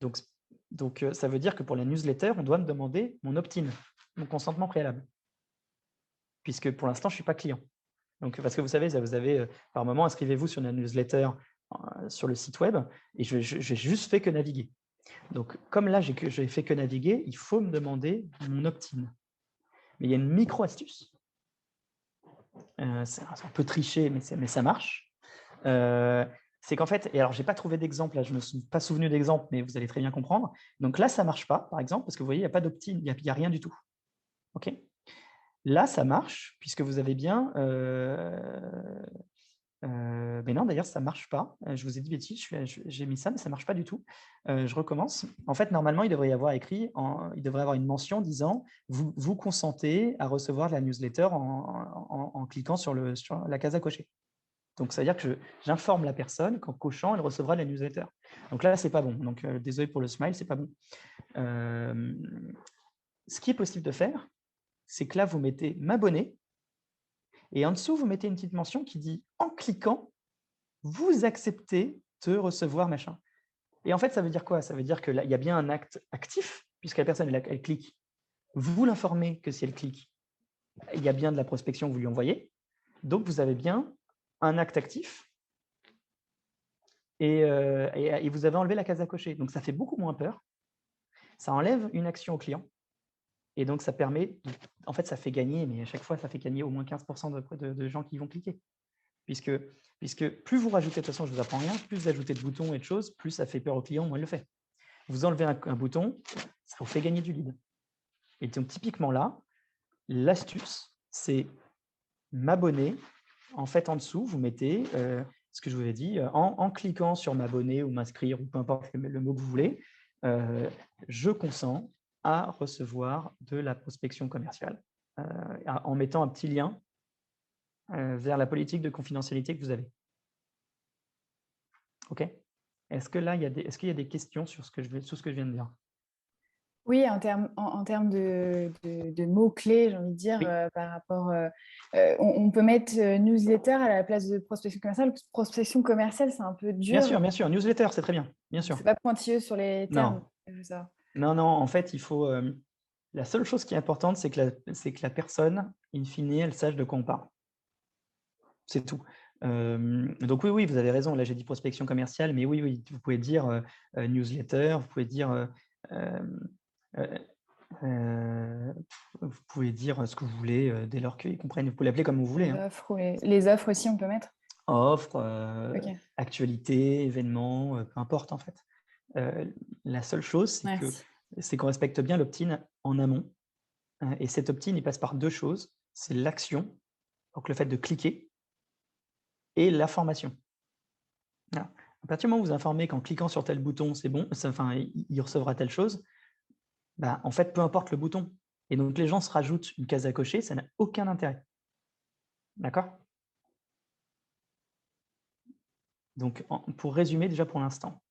Donc, ça veut dire que pour la newsletter, on doit me demander mon opt-in, mon consentement préalable, puisque pour l'instant, je ne suis pas client. Donc, parce que vous savez, vous avez par moment, inscrivez-vous sur la newsletter sur le site web, et je n'ai juste fait que naviguer. Donc, comme là, j'ai fait que naviguer, il faut me demander mon opt-in. Mais il y a une micro-astuce. C'est un peu triché, mais ça marche. C'est qu'en fait, et alors je n'ai pas trouvé d'exemple, là je ne me suis pas souvenu d'exemple, mais vous allez très bien comprendre. Donc là, ça ne marche pas, par exemple, parce que vous voyez, il n'y a pas d'opt-in, il n'y a rien du tout. OK ? Là, ça marche, puisque vous avez bien… mais non, d'ailleurs, ça ne marche pas. Je vous ai dit bêtise, j'ai mis ça, mais ça ne marche pas du tout. Je recommence. En fait, normalement, il devrait y avoir il devrait y avoir une mention disant « Vous consentez à recevoir la newsletter en cliquant sur la case à cocher ». Donc, ça veut dire que j'informe la personne qu'en cochant, elle recevra la newsletter. Donc là, ce n'est pas bon. Donc, désolé pour le smile, ce n'est pas bon. Ce qui est possible de faire, c'est que là, vous mettez « m'abonner » et en dessous, vous mettez une petite mention qui dit « en cliquant, vous acceptez de recevoir machin ». Et en fait, ça veut dire quoi? Ça veut dire qu'il y a bien un acte actif, puisque la personne, elle clique. Vous l'informez que si elle clique, il y a bien de la prospection que vous lui envoyez. Donc, vous avez bien un acte actif et vous avez enlevé la case à cocher. Donc, ça fait beaucoup moins peur. Ça enlève une action au client. Et donc, ça permet… En fait, ça fait gagner, mais à chaque fois, ça fait gagner au moins 15% de gens qui vont cliquer. Puisque plus vous rajoutez, de toute façon, je ne vous apprends rien, plus vous ajoutez de boutons et de choses, plus ça fait peur au client, moins il le fait. Vous enlevez un bouton, ça vous fait gagner du lead. Et donc, typiquement là, l'astuce, c'est m'abonner. En fait, en dessous, vous mettez ce que je vous ai dit, en cliquant sur m'abonner ou m'inscrire, ou peu importe le mot que vous voulez, je consens à recevoir de la prospection commerciale en mettant un petit lien vers la politique de confidentialité que vous avez. OK ? Est-ce que là, est-ce qu'il y a des questions sur tout ce que je viens de dire? Oui, en termes de mots-clés, j'ai envie de dire, Oui. par rapport. On peut mettre newsletter à la place de prospection commerciale. Prospection commerciale, c'est un peu dur. Bien sûr. Newsletter, c'est très bien. Bien sûr. C'est pas pointilleux sur les termes. Non. Je veux savoir. Non. En fait, il faut. La seule chose qui est importante, c'est que la personne, in fine, elle sache de quoi on parle. C'est tout. Donc oui, vous avez raison. Là, j'ai dit prospection commerciale, mais oui, vous pouvez dire newsletter, vous pouvez dire vous pouvez dire ce que vous voulez dès lors qu'ils comprennent. Vous pouvez l'appeler comme vous voulez. Les offres, les offres aussi, on peut mettre. Offre, Ok. actualité, événement, peu importe en fait. La seule chose, Merci. c'est qu'on respecte bien l'opt-in en amont. Et cet opt-in, il passe par deux choses. C'est l'action, donc le fait de cliquer, et la formation. Voilà. À partir du moment où vous informez qu'en cliquant sur tel bouton, c'est bon, il recevra telle chose, bah, en fait, peu importe le bouton. Et donc, les gens se rajoutent une case à cocher, ça n'a aucun intérêt. D'accord? Donc, pour résumer déjà pour l'instant,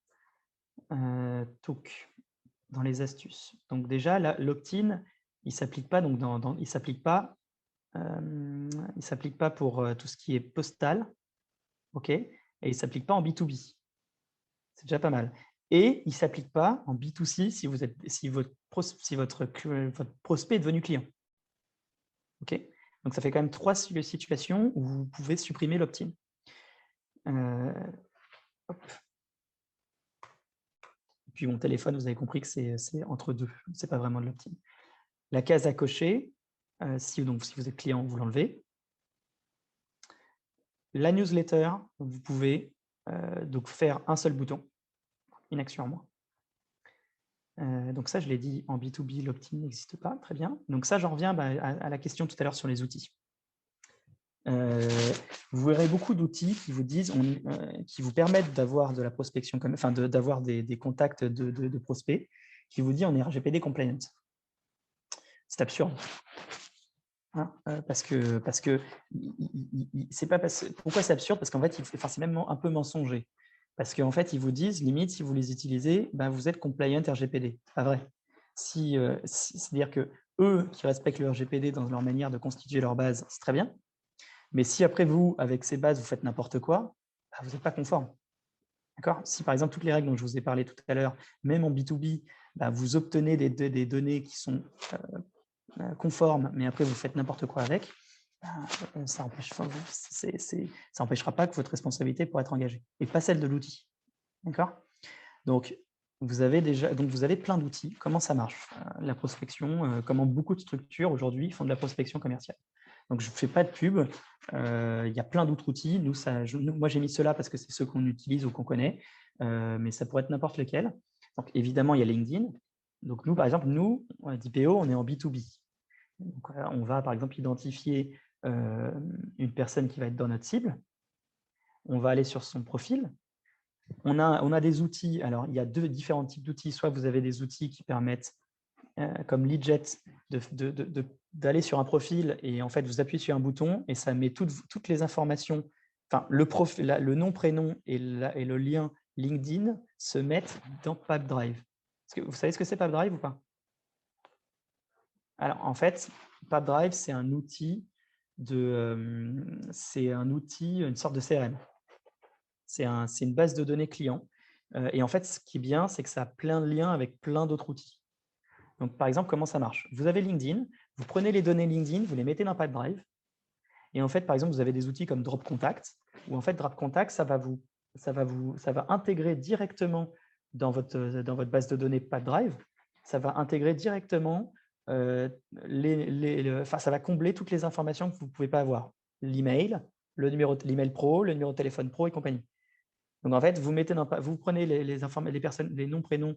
dans les astuces. Donc déjà, l'opt-in, il ne s'applique pas, donc il s'applique pas pour tout ce qui est postal, ok, et il ne s'applique pas en B2B. C'est déjà pas mal. Et il ne s'applique pas en B2C si votre prospect est devenu client. Ok, donc ça fait quand même 3 situations où vous pouvez supprimer l'opt-in. Puis mon téléphone, vous avez compris que c'est entre deux, c'est pas vraiment de l'opt-in. La case à cocher, si vous êtes client, vous l'enlevez. La newsletter, vous pouvez donc faire un seul bouton, une action en moins. Donc ça, je l'ai dit, en B2B, l'opt-in n'existe pas, très bien. Donc ça, j'en reviens à la question tout à l'heure sur les outils. Vous verrez beaucoup d'outils qui vous disent, qui vous permettent d'avoir de la prospection, enfin d'avoir des contacts de prospects, qui vous dit on est RGPD compliant. C'est absurde. Hein, parce que c'est pas pourquoi c'est absurde? Parce qu'en fait, c'est même un peu mensonger. Parce qu'en fait, ils vous disent, limite, si vous les utilisez, ben, vous êtes compliant RGPD. C'est pas vrai. C'est-à-dire que eux qui respectent le RGPD dans leur manière de constituer leur base, c'est très bien. Mais si après vous, avec ces bases, vous faites n'importe quoi, ben, vous n'êtes pas conforme. D'accord? Si par exemple, toutes les règles dont je vous ai parlé tout à l'heure, même en B2B, ben, vous obtenez des données qui sont conformes, mais après vous faites n'importe quoi avec, ça n'empêchera pas que votre responsabilité pourra être engagée, et pas celle de l'outil. D'accord? Donc, vous avez plein d'outils. Comment ça marche? La prospection, comment beaucoup de structures aujourd'hui font de la prospection commerciale. Donc, je ne fais pas de pub. Il y a plein d'autres outils. Moi, j'ai mis ceux-là parce que c'est ceux qu'on utilise ou qu'on connaît, mais ça pourrait être n'importe lequel. Donc, évidemment, il y a LinkedIn. Donc, nous, par exemple, d'IPO, on est en B2B. Donc, on va, par exemple, identifier une personne qui va être dans notre cible. On va aller sur son profil. On a des outils. Alors, il y a différents types d'outils. Soit vous avez des outils qui permettent, comme Leadjet, d'aller sur un profil et en fait, vous appuyez sur un bouton et ça met toutes les informations, enfin, le nom, prénom et le lien LinkedIn se mettent dans Pipedrive. Vous savez ce que c'est Pipedrive ou pas? Alors, en fait, Pipedrive, c'est un outil, une sorte de CRM. C'est une base de données client. Et en fait, ce qui est bien, c'est que ça a plein de liens avec plein d'autres outils. Donc, par exemple, comment ça marche? Vous avez LinkedIn, vous prenez les données LinkedIn, vous les mettez dans Pipedrive. Et en fait, par exemple, vous avez des outils comme Drop Contact, où en fait, Drop Contact, ça va intégrer directement dans votre base de données Pipedrive. Ça va intégrer directement, ça va combler toutes les informations que vous ne pouvez pas avoir. L'email, l'email pro, le numéro de téléphone pro et compagnie. Donc, en fait, vous prenez les noms, prénoms,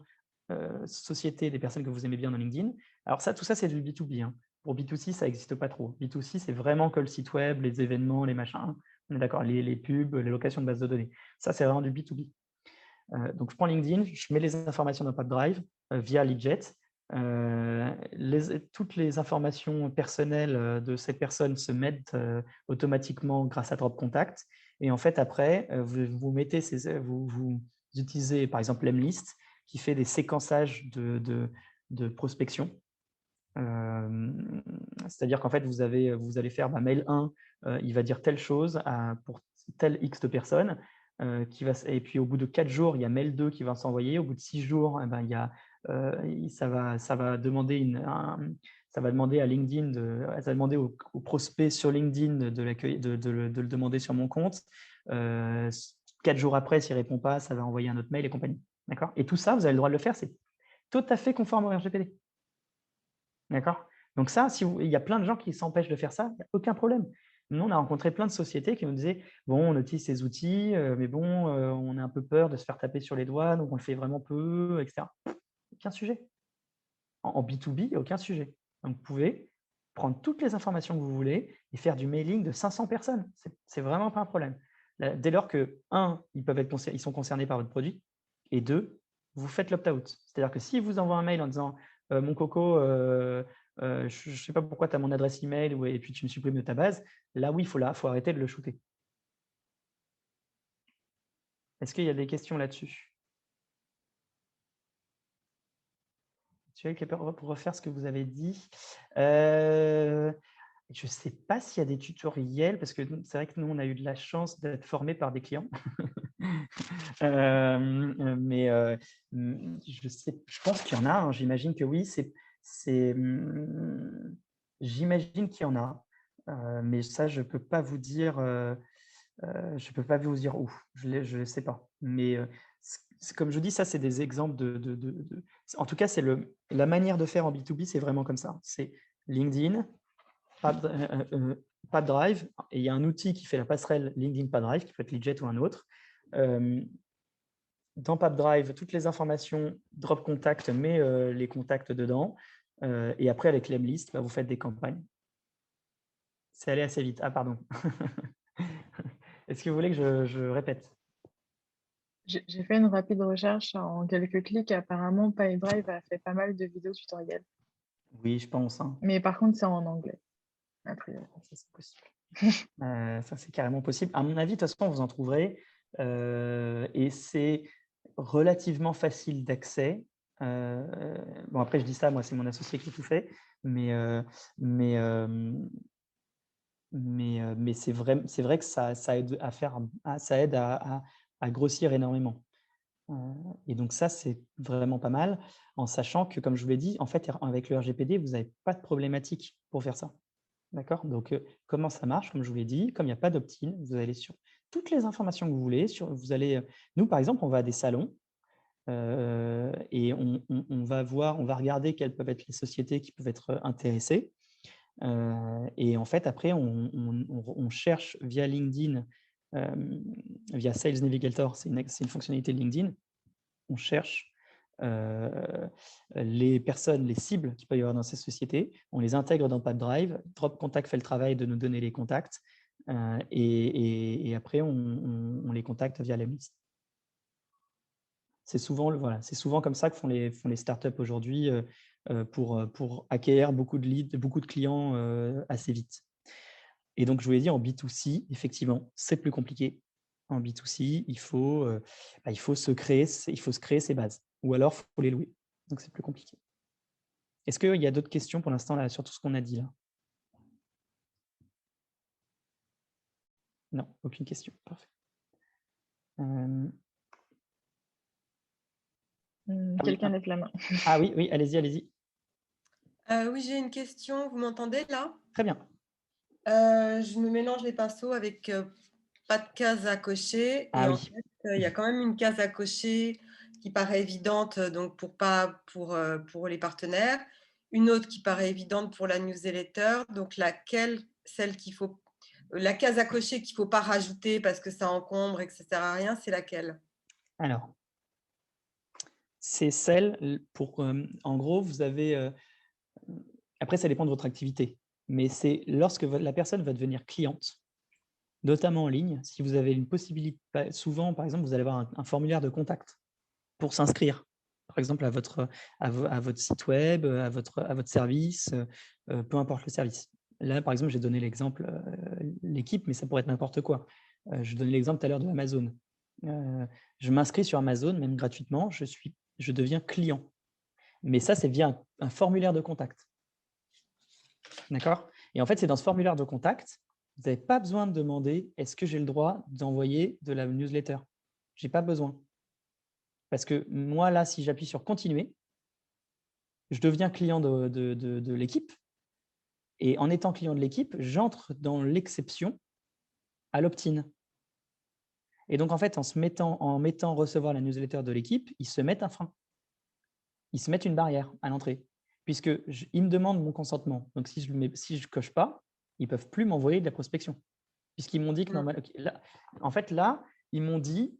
sociétés des personnes que vous aimez bien dans LinkedIn. Alors, tout ça, c'est du B2B. Hein. Pour B2C, ça n'existe pas trop. B2C, c'est vraiment que le site web, les événements, les machins. On est d'accord, les pubs, les locations de bases de données. Ça, c'est vraiment du B2B. Donc, je prends LinkedIn, je mets les informations dans Pipedrive via Leadjet. Toutes les informations personnelles de cette personne se mettent automatiquement grâce à Drop Contact. Et en fait, après, vous utilisez par exemple Lemlist qui fait des séquençages de prospection. C'est-à-dire qu'en fait, vous allez faire mail 1, il va dire telle chose pour tel X de personnes, et puis au bout de 4 jours, il y a mail 2 qui va s'envoyer. Au bout de 6 jours, ça va demander ça va demander à LinkedIn, ça va demander au prospect sur LinkedIn de le demander sur mon compte. 4 jours après, s'il ne répond pas, ça va envoyer un autre mail et compagnie. D'accord ? Et tout ça, vous avez le droit de le faire, c'est tout à fait conforme au RGPD. D'accord ? Donc ça, il y a plein de gens qui s'empêchent de faire ça, il n'y a aucun problème. Nous, on a rencontré plein de sociétés qui nous disaient « Bon, on utilise ces outils, mais bon, on a un peu peur de se faire taper sur les doigts, donc on le fait vraiment peu, etc. » Aucun sujet. En B2B, il n'y a aucun sujet. Donc, vous pouvez prendre toutes les informations que vous voulez et faire du mailing de 500 personnes. C'est vraiment pas un problème. Dès lors que, 1, ils sont concernés par votre produit, et 2, vous faites l'opt-out. C'est-à-dire que si vous envoie un mail en disant mon coco, je ne sais pas pourquoi tu as mon adresse email et puis tu me supprimes de ta base, là oui, il faut arrêter de le shooter. Est-ce qu'il y a des questions là-dessus? Tu es capable pour refaire ce que vous avez dit. Je ne sais pas s'il y a des tutoriels, parce que c'est vrai que nous, on a eu de la chance d'être formés par des clients. Mais je pense qu'il y en a, hein, j'imagine que oui. J'imagine qu'il y en a, mais ça, je ne peux pas vous dire. Je peux pas vous dire où, je ne sais pas. Mais comme je vous dis, ça, c'est des exemples En tout cas, la manière de faire en B2B, c'est vraiment comme ça. C'est LinkedIn, PubDrive, et il y a un outil qui fait la passerelle LinkedIn PubDrive, qui peut être Leadjet ou un autre. Dans PubDrive, toutes les informations, drop contact, met les contacts dedans. Et après, avec Lemlist, vous faites des campagnes. C'est allé assez vite. Ah, pardon. Est-ce que vous voulez que je répète? J'ai fait une rapide recherche en quelques clics. Apparemment, PyDrive a fait pas mal de vidéos tutoriels. Oui, je pense. Hein. Mais par contre, c'est en anglais. Après, ça, c'est possible. Ça, c'est carrément possible. À mon avis, de toute façon, vous en trouverez. Et c'est relativement facile d'accès. Bon, après, je dis ça, moi, c'est mon associé qui tout fait. Mais c'est vrai que ça aide à grossir énormément. Et donc ça, c'est vraiment pas mal, en sachant que, comme je vous l'ai dit, en fait, avec le RGPD, vous n'avez pas de problématique pour faire ça. D'accord ? Donc, comment ça marche ? Comme je vous l'ai dit, comme il n'y a pas d'opt-in, vous allez sur toutes les informations que vous voulez. Nous, par exemple, on va à des salons et on va regarder quelles peuvent être les sociétés qui peuvent être intéressées. Et en fait, après, on cherche via LinkedIn, via Sales Navigator, c'est une fonctionnalité de LinkedIn, on cherche les personnes, les cibles qu'il peut y avoir dans ces sociétés, on les intègre dans PubDrive, Drop Contact fait le travail de nous donner les contacts, et après, on les contacte via Lemlist. C'est souvent comme ça que font les startups aujourd'hui pour acquérir beaucoup de leads, beaucoup de clients assez vite. Et donc, je vous l'ai dit, en B2C, effectivement, c'est plus compliqué. En B2C, il faut se créer ses bases. Ou alors, il faut les louer. Donc, c'est plus compliqué. Est-ce qu'il y a d'autres questions pour l'instant là, sur tout ce qu'on a dit là? Non, aucune question. Parfait. Quelqu'un lève la main. Ah oui, allez-y. Oui, j'ai une question. Vous m'entendez là? Très bien. Je me mélange les pinceaux avec pas de case à cocher. Ah et oui. en fait, il y a quand même une case à cocher qui paraît évidente donc pour les partenaires. Une autre qui paraît évidente pour la newsletter. Donc la case à cocher qu'il ne faut pas rajouter parce que ça encombre et que ça ne sert à rien, c'est laquelle? Alors, c'est celle en gros, vous avez... après, ça dépend de votre activité. Mais c'est lorsque la personne va devenir cliente, notamment en ligne, si vous avez une possibilité, souvent, par exemple, vous allez avoir un formulaire de contact pour s'inscrire, par exemple, à votre site web, à votre service, peu importe le service. Là, par exemple, j'ai donné l'exemple l'équipe, mais ça pourrait être n'importe quoi. Je donnais l'exemple tout à l'heure de Amazon. je m'inscris sur Amazon, même gratuitement, je deviens client. Mais ça, c'est via un formulaire de contact. D'accord? Et en fait, c'est dans ce formulaire de contact, vous n'avez pas besoin de demander « Est-ce que j'ai le droit d'envoyer de la newsletter ?» Je n'ai pas besoin. Parce que moi, là, si j'appuie sur « Continuer », je deviens client de l'équipe. Et en étant client de l'équipe, j'entre dans l'exception à l'opt-in. Et donc, en fait, en mettant recevoir la newsletter de l'équipe, ils se mettent un frein. Ils se mettent une barrière à l'entrée, puisqu'ils me demandent mon consentement. Donc, si je ne coche pas, ils ne peuvent plus m'envoyer de la prospection. Puisqu'ils m'ont dit que normalement… En fait, là, ils m'ont dit,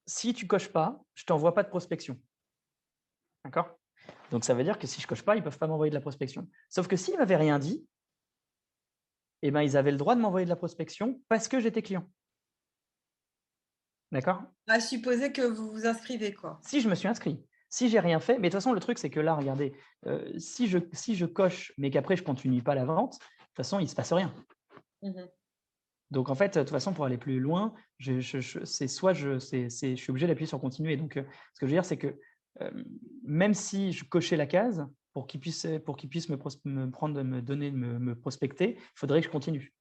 si tu ne coches pas, je ne t'envoie pas de prospection. D'accord? Donc, ça veut dire que si je ne coche pas, ils ne peuvent pas m'envoyer de la prospection. Sauf que s'ils ne m'avaient rien dit, eh ben, ils avaient le droit de m'envoyer de la prospection parce que j'étais client. D'accord? À supposer que vous vous inscrivez, quoi. Si je me suis inscrit, si j'ai rien fait, mais de toute façon, le truc, c'est que là, regardez, si je coche, mais qu'après, je ne continue pas la vente, de toute façon, il ne se passe rien. Donc, en fait, de toute façon, pour aller plus loin, je suis obligé d'appuyer sur continuer. Donc, ce que je veux dire, c'est que même si je cochais la case, pour qu'il puisse me prospecter, il faudrait que je continue.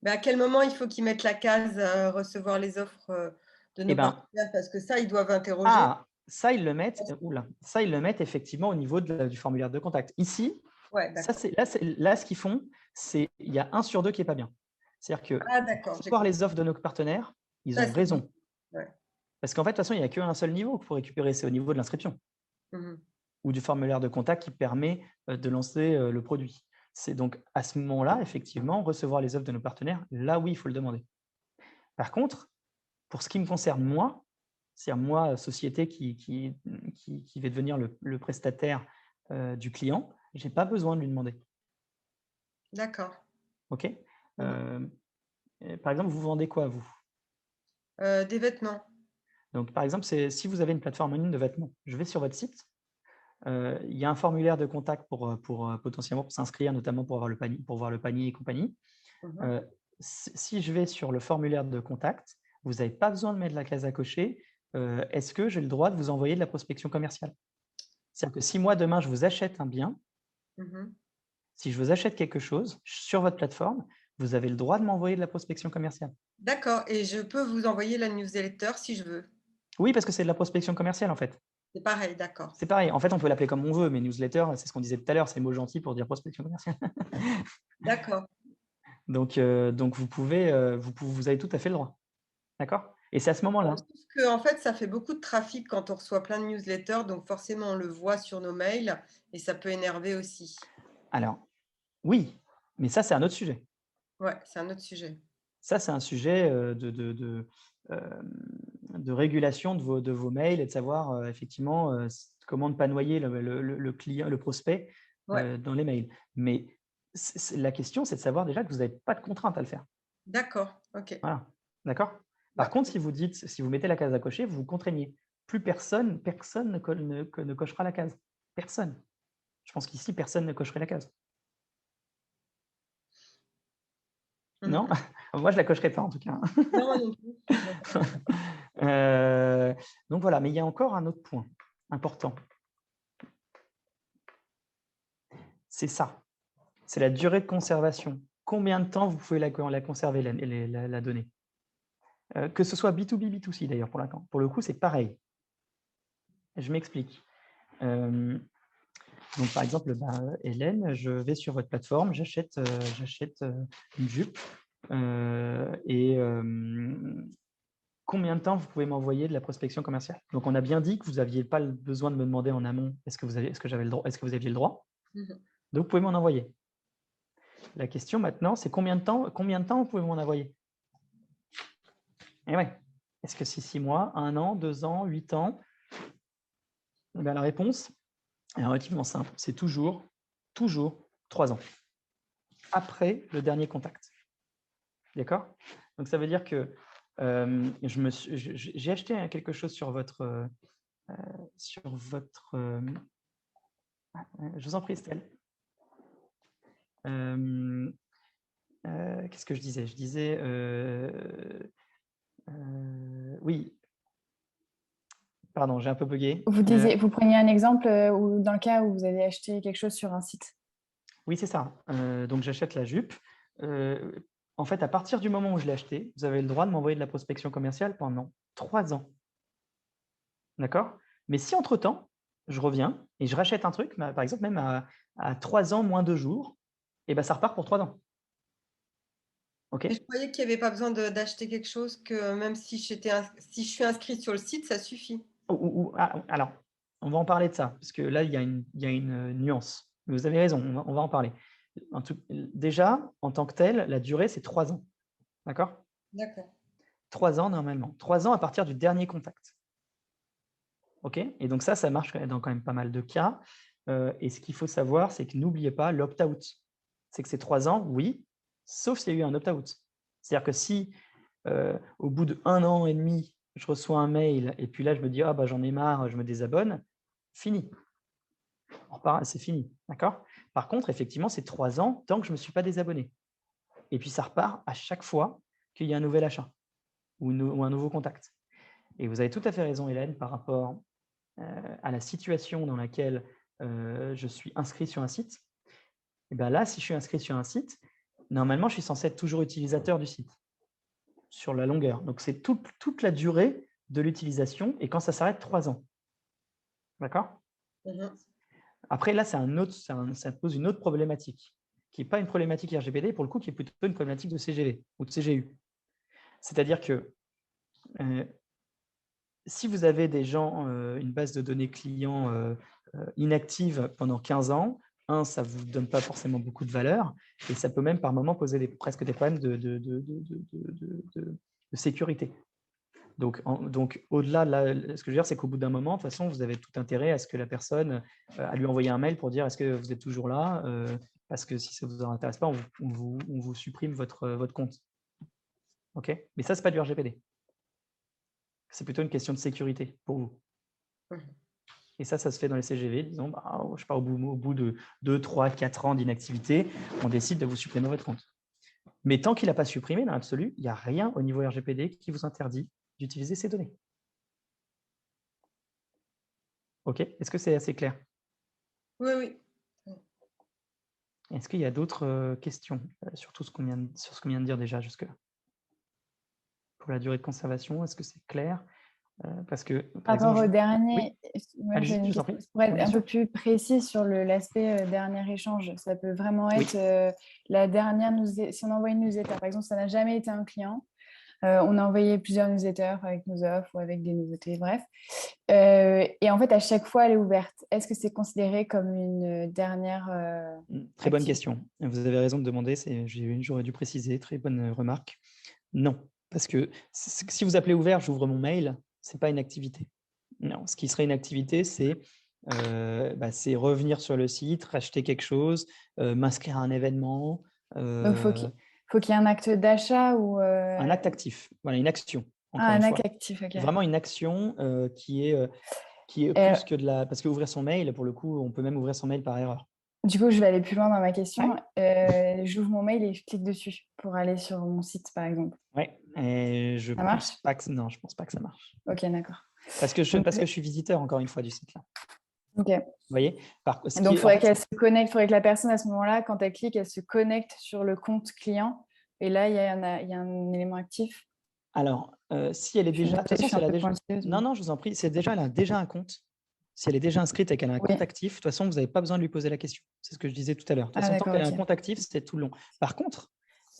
Mais à quel moment il faut qu'ils mettent la case recevoir les offres de nos partenaires? Parce que ça, ils doivent interroger. Ah, ça, ils le mettent, ils le mettent effectivement au niveau du formulaire de contact. Ici, là, ce qu'ils font, c'est il y a 1 sur 2 qui n'est pas bien. C'est-à-dire que recevoir les offres de nos partenaires, ils ont raison. Parce qu'en fait, de toute façon, il n'y a qu'un seul niveau qu'il faut récupérer, c'est au niveau de l'inscription ou du formulaire de contact qui permet de lancer le produit. C'est donc à ce moment-là, effectivement, recevoir les offres de nos partenaires, là, oui, il faut le demander. Par contre, pour ce qui me concerne, moi, c'est-à-dire moi, société qui va devenir le prestataire du client, je n'ai pas besoin de lui demander. D'accord. OK. Par exemple, vous vendez quoi, vous? Des vêtements. Donc, par exemple, si vous avez une plateforme en ligne de vêtements, je vais sur votre site. Il y a un formulaire de contact pour potentiellement pour s'inscrire, notamment pour voir le panier et compagnie. Si je vais sur le formulaire de contact, vous n'avez pas besoin de mettre la case à cocher. Est-ce que j'ai le droit de vous envoyer de la prospection commerciale? C'est-à-dire que si moi, demain, je vous achète un bien, si je vous achète quelque chose sur votre plateforme, vous avez le droit de m'envoyer de la prospection commerciale. D'accord. Et je peux vous envoyer la newsletter si je veux? Oui, parce que c'est de la prospection commerciale, en fait. C'est pareil, d'accord. C'est pareil. En fait, on peut l'appeler comme on veut, mais newsletter, c'est ce qu'on disait tout à l'heure, c'est le mot gentil pour dire prospection commerciale. D'accord. Donc vous avez tout à fait le droit. D'accord? Et c'est à ce moment-là. En fait, ça fait beaucoup de trafic quand on reçoit plein de newsletters, donc forcément, on le voit sur nos mails et ça peut énerver aussi. Alors, oui, mais ça, c'est un autre sujet. Ouais, c'est un autre sujet. Ça, c'est un sujet de régulation de vos mails et de savoir effectivement comment ne pas noyer le client, le prospect dans les mails. Mais la question, c'est de savoir déjà que vous n'avez pas de contrainte à le faire. D'accord, ok. Voilà, d'accord? Par contre, si vous mettez la case à cocher, vous vous contraignez. Plus personne ne cochera la case. Personne. Je pense qu'ici, personne ne cocherait la case. Non? Moi, je ne la cocherai pas, en tout cas. Non, non plus. Donc voilà, mais il y a encore un autre point important. C'est ça. C'est la durée de conservation. Combien de temps vous pouvez la conserver, la donnée? Que ce soit B2B, B2C d'ailleurs, pour le coup, c'est pareil. Je m'explique. Donc, par exemple, Hélène, je vais sur votre plateforme, j'achète une jupe et combien de temps vous pouvez m'envoyer de la prospection commerciale? Donc, on a bien dit que vous n'aviez pas besoin de me demander en amont est-ce que vous aviez le droit. Donc, vous pouvez m'en envoyer. La question maintenant, c'est combien de temps vous pouvez m'en envoyer? Et ouais. Est-ce que c'est 6 mois, 1 an, 2 ans, 8 ans? La réponse est relativement simple. C'est toujours 3 ans. Après le dernier contact. D'accord? Donc, ça veut dire que j'ai acheté quelque chose sur votre… je vous en prie, Estelle. Qu'est-ce que je disais? Je disais Oui, pardon, j'ai un peu bugué. Vous preniez un exemple dans le cas où vous avez acheté quelque chose sur un site. Oui, c'est ça. Donc, j'achète la jupe. En fait, à partir du moment où je l'ai acheté, vous avez le droit de m'envoyer de la prospection commerciale pendant 3 ans. D'accord? Mais si entre-temps, je reviens et je rachète un truc, par exemple, même à 3 ans moins 2 jours, et ben, ça repart pour 3 ans. OK? Mais je croyais qu'il n'y avait pas besoin d'acheter quelque chose, que même si si je suis inscrite sur le site, ça suffit. Alors, on va en parler de ça, parce que là, il y a une nuance. Mais vous avez raison, on va en parler. Déjà, en tant que tel, la durée, c'est 3 ans. D'accord? D'accord. 3 ans normalement. 3 ans à partir du dernier contact. OK? Et donc ça marche dans quand même pas mal de cas. Et ce qu'il faut savoir, c'est que n'oubliez pas l'opt-out. C'est que c'est 3 ans, oui, sauf s'il y a eu un opt-out. C'est-à-dire que si, au bout d'1 an et demi, je reçois un mail et puis là, je me dis: «Ah bah, j'en ai marre, je me désabonne», fini. C'est fini, d'accord? Par contre, effectivement, c'est 3 ans tant que je ne me suis pas désabonné. Et puis ça repart à chaque fois qu'il y a un nouvel achat ou un nouveau contact. Et vous avez tout à fait raison, Hélène, par rapport à la situation dans laquelle je suis inscrit sur un site. Et bien là, si je suis inscrit sur un site, normalement, je suis censé être toujours utilisateur du site sur la longueur. Donc, c'est toute la durée de l'utilisation et quand ça s'arrête, 3 ans. D'accord? Mhm. Après, là, ça pose une autre problématique qui n'est pas une problématique RGPD, pour le coup, qui est plutôt une problématique de CGV ou de CGU. C'est-à-dire que si vous avez des gens, une base de données clients inactive pendant 15 ans, ça ne vous donne pas forcément beaucoup de valeur et ça peut même par moment poser presque des problèmes de sécurité. Donc, au-delà, ce que je veux dire, c'est qu'au bout d'un moment, de toute façon, vous avez tout intérêt à ce que la personne, à lui envoyer un mail pour dire est-ce que vous êtes toujours là, parce que si ça ne vous intéresse pas, on vous supprime votre compte. OK? Mais ça, ce n'est pas du RGPD. C'est plutôt une question de sécurité pour vous. Et ça se fait dans les CGV, disons, je sais pas, au bout de 2, 3, 4 ans d'inactivité, on décide de vous supprimer votre compte. Mais tant qu'il n'a pas supprimé, dans l'absolu, il n'y a rien au niveau RGPD qui vous interdit d'utiliser ces données. OK? Est-ce que c'est assez clair? Oui, oui. Est-ce qu'il y a d'autres questions sur ce qu'on vient de dire déjà jusque-là? Pour la durée de conservation, est-ce que c'est clair? Parce que, par Par rapport au exemple, dernier, oui, moi j'ai allez-y, une je vous en question prie. pour être Bien un peu sûr. plus précis sur l'aspect dernier échange. Ça peut vraiment Oui. être la dernière si on envoie une newsletter, par exemple, ça n'a jamais été un client. On a envoyé plusieurs newsletters avec nos offres ou avec des nouveautés, bref. Et en fait, à chaque fois, elle est ouverte. Est-ce que c'est considéré comme une dernière Très bonne activité? question. Vous avez raison de demander, j'aurais dû préciser, très bonne remarque. Non, parce que si vous appelez ouvert, j'ouvre mon mail, ce n'est pas une activité. Non, ce qui serait une activité, c'est revenir sur le site, racheter quelque chose, m'inscrire à un événement. Donc, faut qu'il y ait un acte d'achat ou Un acte actif, voilà, une action, encore un une acte fois. actif, ok. Vraiment une action qui est plus que de la… Parce qu'ouvrir son mail, pour le coup, on peut même ouvrir son mail par erreur. Du coup, je vais aller plus loin dans ma question. Ouais. J'ouvre mon mail et je clique dessus pour aller sur mon site, par exemple. Oui, et Ça marche? non, je pense pas que ça marche. Ok, d'accord. Parce que Donc, je suis visiteur, encore une fois, du site là. ok. Vous voyez? Donc, il faudrait qu'elle se connecte, il faudrait que la personne, à ce moment-là, quand elle clique, elle se connecte sur le compte client. Et là, il y a un élément actif. Alors, si elle est déjà… De toute façon, si elle a déjà… Non, non, je vous en prie, si elle a déjà un compte, si elle est déjà inscrite et qu'elle a un compte actif, de toute façon, vous n'avez pas besoin de lui poser la question. C'est ce que je disais tout à l'heure. De toute façon, tant qu'elle a un compte actif, c'est tout le long. Par contre,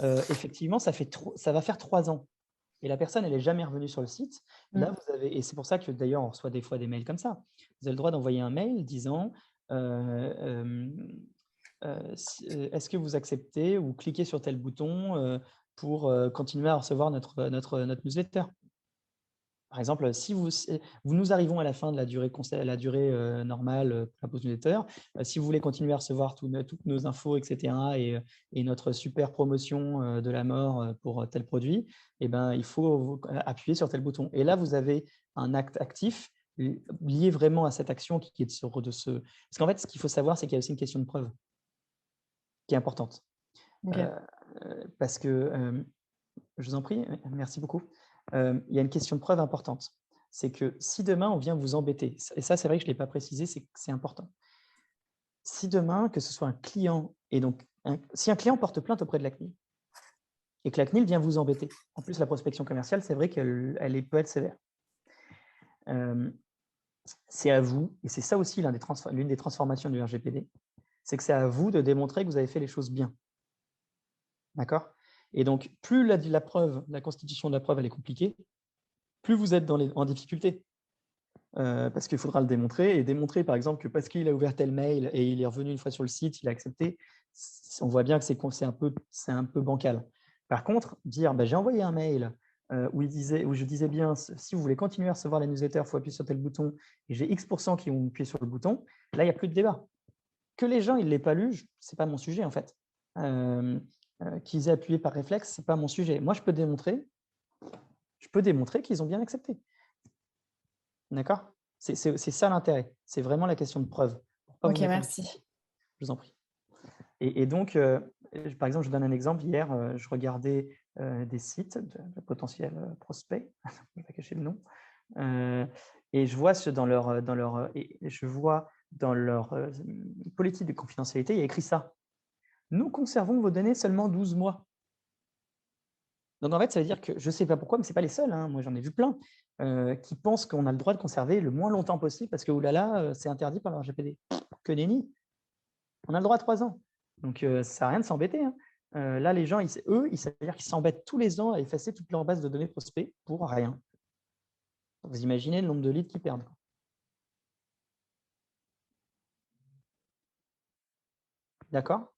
effectivement, ça va faire 3 ans. Et la personne, elle n'est jamais revenue sur le site. Là, vous avez… Et c'est pour ça que, d'ailleurs, on reçoit des fois des mails comme ça. Vous avez le droit d'envoyer un mail disant… est-ce que vous acceptez ou cliquez sur tel bouton pour continuer à recevoir notre newsletter? Par exemple, si nous arrivons à la fin de la durée normale pour la pause newsletter, si vous voulez continuer à recevoir toutes nos infos, etc., et notre super promotion de la mort pour tel produit, eh ben, il faut appuyer sur tel bouton. Et là, vous avez un acte actif lié vraiment à cette action qui est Parce qu'en fait, ce qu'il faut savoir, c'est qu'il y a aussi une question de preuve qui est importante. Okay. Parce que, je vous en prie, merci beaucoup. il y a une question de preuve importante. C'est que si demain, on vient vous embêter, et ça, c'est vrai que je ne l'ai pas précisé, c'est important. Si demain, que ce soit un client, et donc, si un client porte plainte auprès de la CNIL, et que la CNIL vient vous embêter, en plus, la prospection commerciale, c'est vrai qu'elle peut être sévère. C'est à vous, et c'est ça aussi l'une des transformations du RGPD, c'est que c'est à vous de démontrer que vous avez fait les choses bien. D'accord? Et donc, plus la preuve, la constitution de la preuve, elle est compliquée, plus vous êtes en difficulté. Parce qu'il faudra le démontrer, et démontrer, par exemple, que parce qu'il a ouvert tel mail et il est revenu une fois sur le site, il a accepté, on voit bien que c'est un peu bancal. Par contre, dire j'ai envoyé un mail où je disais bien, si vous voulez continuer à recevoir la newsletter, il faut appuyer sur tel bouton, et j'ai X% qui ont appuyé sur le bouton, là, il n'y a plus de débat. Que les gens, ils ne l'aient pas lu, ce n'est pas mon sujet, en fait. Qu'ils aient appuyé par réflexe, ce n'est pas mon sujet. Moi, je peux démontrer qu'ils ont bien accepté. D'accord? C'est ça l'intérêt. C'est vraiment la question de preuve. Ok, merci. Je vous en prie. Et donc, par exemple, je vous donne un exemple. Hier, je regardais des sites de potentiels prospects, je ne vais pas cacher le nom, et je vois dans leur politique de confidentialité, il y a écrit ça. Nous conservons vos données seulement 12 mois. Donc, en fait, ça veut dire que, je ne sais pas pourquoi, mais ce n'est pas les seuls, hein, moi j'en ai vu plein, qui pensent qu'on a le droit de conserver le moins longtemps possible parce que, oulala, c'est interdit par le RGPD. Que nenni. On a le droit à 3 ans. Donc, ça ne sert à rien de s'embêter. Hein. Là, les gens, c'est-à-dire qu'ils s'embêtent tous les ans à effacer toute leur base de données prospects pour rien. Vous imaginez le nombre de leads qu'ils perdent. D'accord?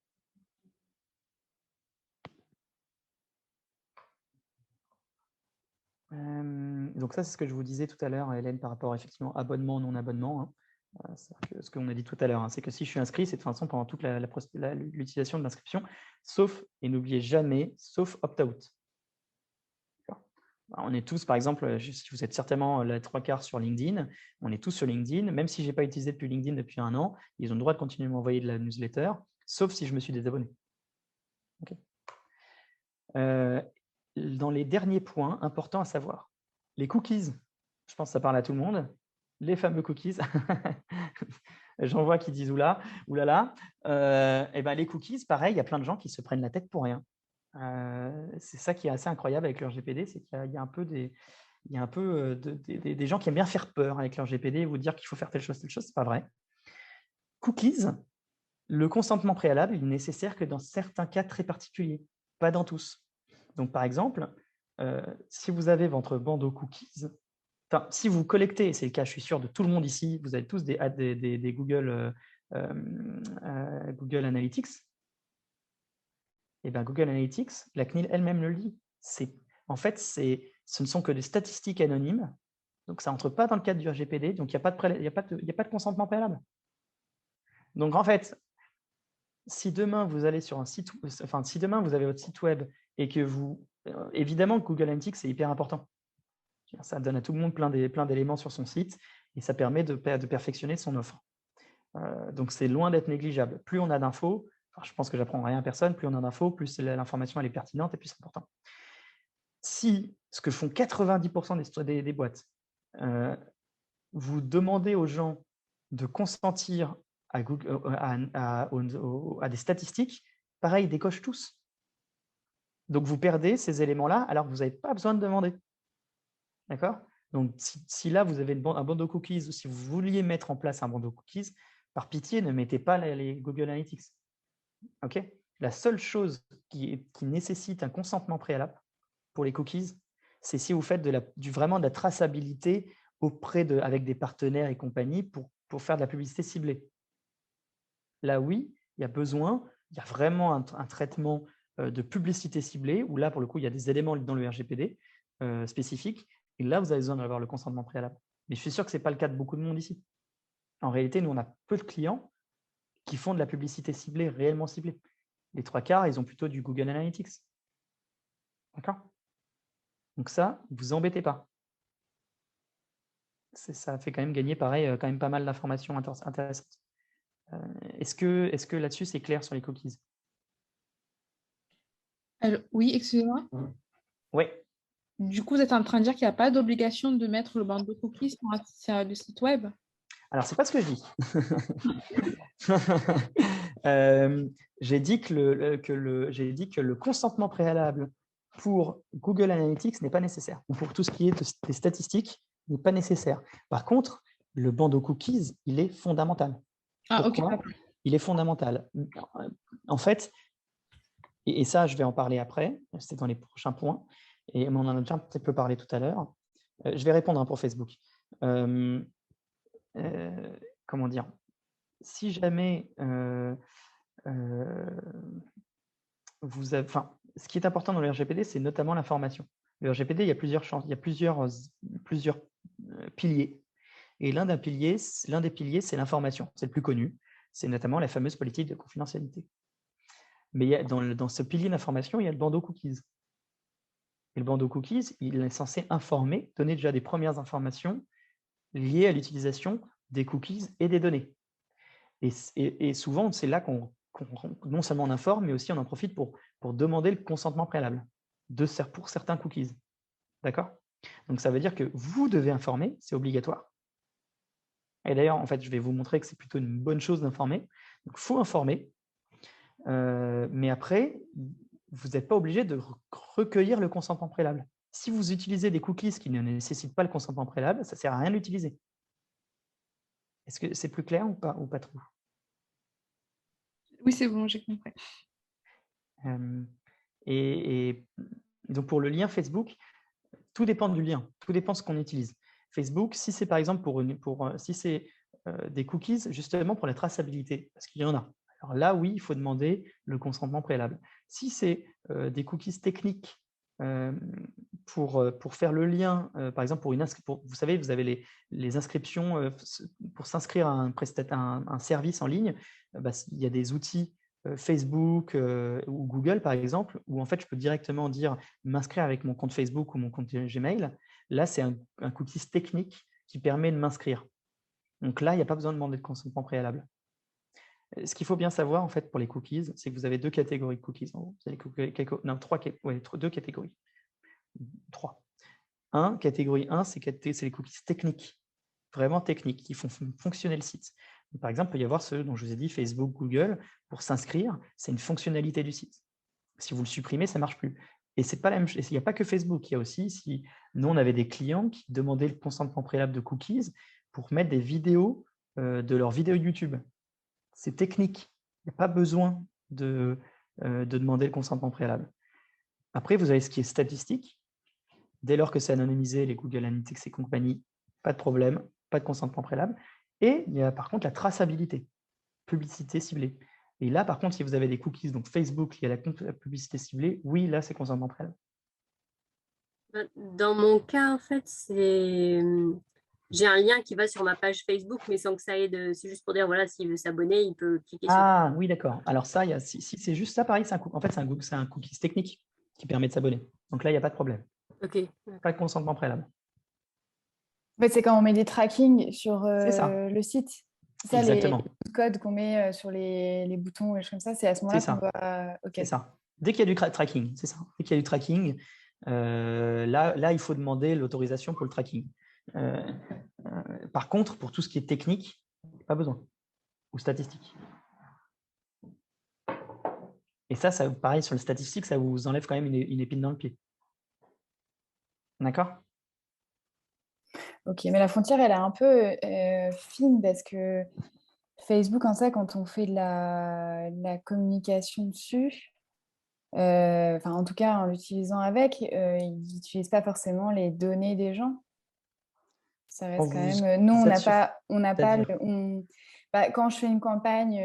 Donc ça, c'est ce que je vous disais tout à l'heure, Hélène, par rapport effectivement abonnement, non-abonnement. Hein. Ce qu'on a dit tout à l'heure, hein, c'est que si je suis inscrit, c'est de toute façon pendant toute l'utilisation de l'inscription, sauf, et n'oubliez jamais, sauf opt-out. On est tous, par exemple, si vous êtes certainement les 3/4 sur LinkedIn, on est tous sur LinkedIn, même si je n'ai pas utilisé depuis LinkedIn depuis 1 an, ils ont le droit de continuer à m'envoyer de la newsletter, sauf si je me suis désabonné. Okay. Dans les derniers points importants à savoir, les cookies, je pense que ça parle à tout le monde, les fameux cookies, j'en vois qui disent oulala, et ben les cookies, pareil, il y a plein de gens qui se prennent la tête pour rien. C'est ça qui est assez incroyable avec le RGPD, c'est qu'il y a un peu des gens qui aiment bien faire peur avec le RGPD et vous dire qu'il faut faire telle chose, c'est pas vrai. Cookies, le consentement préalable, il est nécessaire que dans certains cas très particuliers, pas dans tous. Donc, par exemple, si vous avez votre bandeau cookies, si vous collectez, c'est le cas, je suis sûr, de tout le monde ici, vous avez tous des Google, Google Analytics, et bien Google Analytics, la CNIL elle-même le dit. En fait, ce ne sont que des statistiques anonymes, donc ça n'entre pas dans le cadre du RGPD, donc il n'y a pas de consentement préalable. Donc, en fait, si demain vous allez sur un site, si demain vous avez votre site web et que évidemment, Google Analytics, c'est hyper important. Ça donne à tout le monde plein d'éléments sur son site et ça permet de perfectionner son offre. Donc, c'est loin d'être négligeable. Plus on a d'infos, je pense que j'apprends rien à personne, plus on a d'infos, plus l'information elle est pertinente et plus c'est important. Si ce que font 90% des boîtes, vous demandez aux gens de consentir à des statistiques, pareil, ils décochent tous. Donc, vous perdez ces éléments-là alors que vous n'avez pas besoin de demander. D'accord? Donc, si là, vous avez un bandeau cookies ou si vous vouliez mettre en place un bandeau cookies, par pitié, ne mettez pas les Google Analytics. Okay? La seule chose qui nécessite un consentement préalable pour les cookies, c'est si vous faites vraiment de la traçabilité avec des partenaires et compagnie pour faire de la publicité ciblée. Là, oui, il y a vraiment un traitement de publicité ciblée, où là, pour le coup, il y a des éléments dans le RGPD spécifiques, et là, vous avez besoin d'avoir le consentement préalable. Mais je suis sûr que ce n'est pas le cas de beaucoup de monde ici. En réalité, nous, on a peu de clients qui font de la publicité ciblée, réellement ciblée. Les 3/4, ils ont plutôt du Google Analytics. D'accord? Donc ça, ne vous embêtez pas. Ça fait quand même gagner, pareil, quand même pas mal d'informations intéressantes. Est-ce que là-dessus, c'est clair sur les cookies? Alors, oui, excusez-moi. Oui. Du coup, vous êtes en train de dire qu'il n'y a pas d'obligation de mettre le bandeau cookies sur le site web? Alors, ce n'est pas ce que je dis. J'ai dit j'ai dit que le consentement préalable pour Google Analytics n'est pas nécessaire, ou pour tout ce qui est des statistiques n'est pas nécessaire. Par contre, le bandeau cookies, il est fondamental. Ah, ok, Pourquoi? d'accord. Il est fondamental. En fait, et ça, je vais en parler après, c'est dans les prochains points, et on en a déjà un petit peu parlé tout à l'heure. Je vais répondre pour Facebook. Comment dire? Si jamais vous avez, ce qui est important dans le RGPD, c'est notamment l'information. Le RGPD, il y a plusieurs piliers. Et l'un des piliers, c'est l'information. C'est le plus connu. C'est notamment la fameuse politique de confidentialité. Mais dans ce pilier d'information, il y a le bandeau cookies. Et le bandeau cookies, il est censé informer, donner déjà des premières informations liées à l'utilisation des cookies et des données. Et souvent, c'est là qu'on non seulement on informe, mais aussi on en profite pour demander le consentement préalable pour certains cookies. D'accord? Donc, ça veut dire que vous devez informer, c'est obligatoire. Et d'ailleurs, en fait, je vais vous montrer que c'est plutôt une bonne chose d'informer. Donc, il faut informer. Mais après, vous n'êtes pas obligé de recueillir le consentement préalable. Si vous utilisez des cookies qui ne nécessitent pas le consentement préalable, ça ne sert à rien de l'utiliser. Est-ce que c'est plus clair ou pas trop? Oui, c'est bon, j'ai compris. Et donc, pour le lien Facebook, tout dépend du lien, tout dépend de ce qu'on utilise. Facebook, si c'est par exemple si c'est des cookies, justement pour la traçabilité, parce qu'il y en a. Alors là, oui, il faut demander le consentement préalable. Si c'est des cookies techniques pour faire le lien, par exemple, vous savez, vous avez les inscriptions pour s'inscrire à un service en ligne, il y a des outils Facebook ou Google, par exemple, où en fait, je peux directement dire m'inscrire avec mon compte Facebook ou mon compte Gmail. Là, c'est un cookies technique qui permet de m'inscrire. Donc là, il n'y a pas besoin de demander de consentement préalable. Ce qu'il faut bien savoir, en fait, pour les cookies, c'est que vous avez deux catégories de cookies. Vous avez deux catégories. 3. Catégorie 1, c'est les cookies techniques, vraiment techniques, qui font fonctionner le site. Par exemple, il peut y avoir ceux dont je vous ai dit, Facebook, Google, pour s'inscrire, c'est une fonctionnalité du site. Si vous le supprimez, ça ne marche plus. Et c'est pas la même chose. Il n'y a pas que Facebook, il y a aussi, si nous, on avait des clients qui demandaient le consentement préalable de cookies pour mettre des vidéos de leurs vidéos YouTube. C'est technique. Il n'y a pas besoin de demander le consentement préalable. Après, vous avez ce qui est statistique. Dès lors que c'est anonymisé, les Google Analytics et compagnie, pas de problème, pas de consentement préalable. Et il y a par contre la traçabilité, publicité ciblée. Et là, par contre, si vous avez des cookies, donc Facebook, il y a la publicité ciblée, oui, là, c'est consentement préalable. Dans mon cas, en fait, j'ai un lien qui va sur ma page Facebook, mais sans que ça aide. C'est juste pour dire, voilà, s'il veut s'abonner, il peut cliquer sur. Ah oui, d'accord. Alors ça, si c'est juste ça, pareil, en fait, c'est un cookies technique qui permet de s'abonner. Donc là, il n'y a pas de problème. Ok. Pas de consentement préalable. En fait, c'est quand on met des trackings sur le site. C'est ça, exactement. les codes qu'on met sur les boutons et comme ça, c'est à ce moment-là qu'on doit… C'est ça. Dès qu'il y a du tracking, c'est ça. Dès qu'il y a du tracking, là, il faut demander l'autorisation pour le tracking. Par contre, pour tout ce qui est technique, pas besoin. Ou statistique. Et ça, pareil, sur le statistique, ça vous enlève quand même une épine dans le pied. D'accord? Ok, mais la frontière, elle est un peu fine parce que Facebook, en ça, quand on fait de la communication dessus, en tout cas, en l'utilisant avec, ils n'utilisent pas forcément les données des gens. Ça reste quand même… Nous, on n'a pas… quand je fais une campagne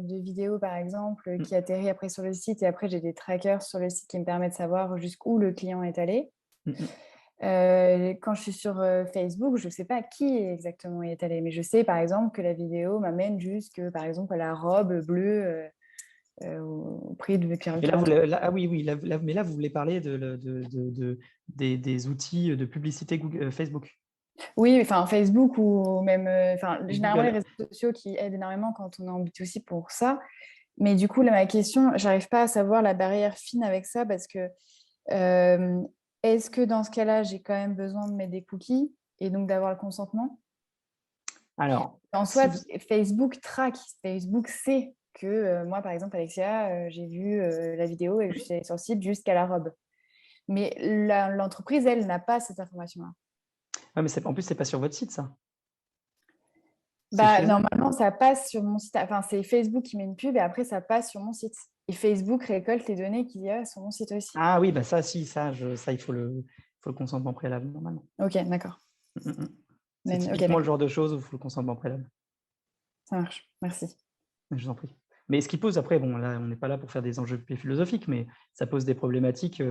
de vidéo, par exemple, qui atterrit après sur le site, et après, j'ai des trackers sur le site qui me permettent de savoir jusqu'où le client est allé. Quand je suis sur Facebook, je ne sais pas qui exactement y est allé, mais je sais, par exemple, que la vidéo m'amène jusque, par exemple, à la robe bleue au prix de Pierre. Mais là, vous voulez parler des outils de publicité Facebook. Oui, enfin Facebook ou même généralement les réseaux sociaux qui aident énormément quand on est en B2C pour ça. Mais du coup, là, ma question, j'arrive pas à savoir la barrière fine avec ça parce que est-ce que dans ce cas-là, j'ai quand même besoin de mettre des cookies et donc d'avoir le consentement? Alors, En si soi, vous- Facebook traque. Facebook sait que moi, par exemple, Alexia, j'ai vu la vidéo et que je suis allée sur le site jusqu'à la robe. Mais l'entreprise, elle, n'a pas cette information-là. Ouais, mais en plus, c'est pas sur votre site, ça. C'est Bah, chez eux. normalement, ça passe sur mon site. Enfin, c'est Facebook qui met une pub et après, ça passe sur mon site. Et Facebook récolte les données qu'il y a sur mon site aussi. Ah oui, bah ça, si, ça, il faut le consentement préalable, normalement. Ok, d'accord. Mm, mm. C'est Mais- ok, typiquement le d'accord. genre de choses où il faut le consentement préalable. Ça marche. Merci. Je vous en prie. Mais ce qui pose après, bon, là, on n'est pas là pour faire des enjeux philosophiques, mais ça pose des problématiques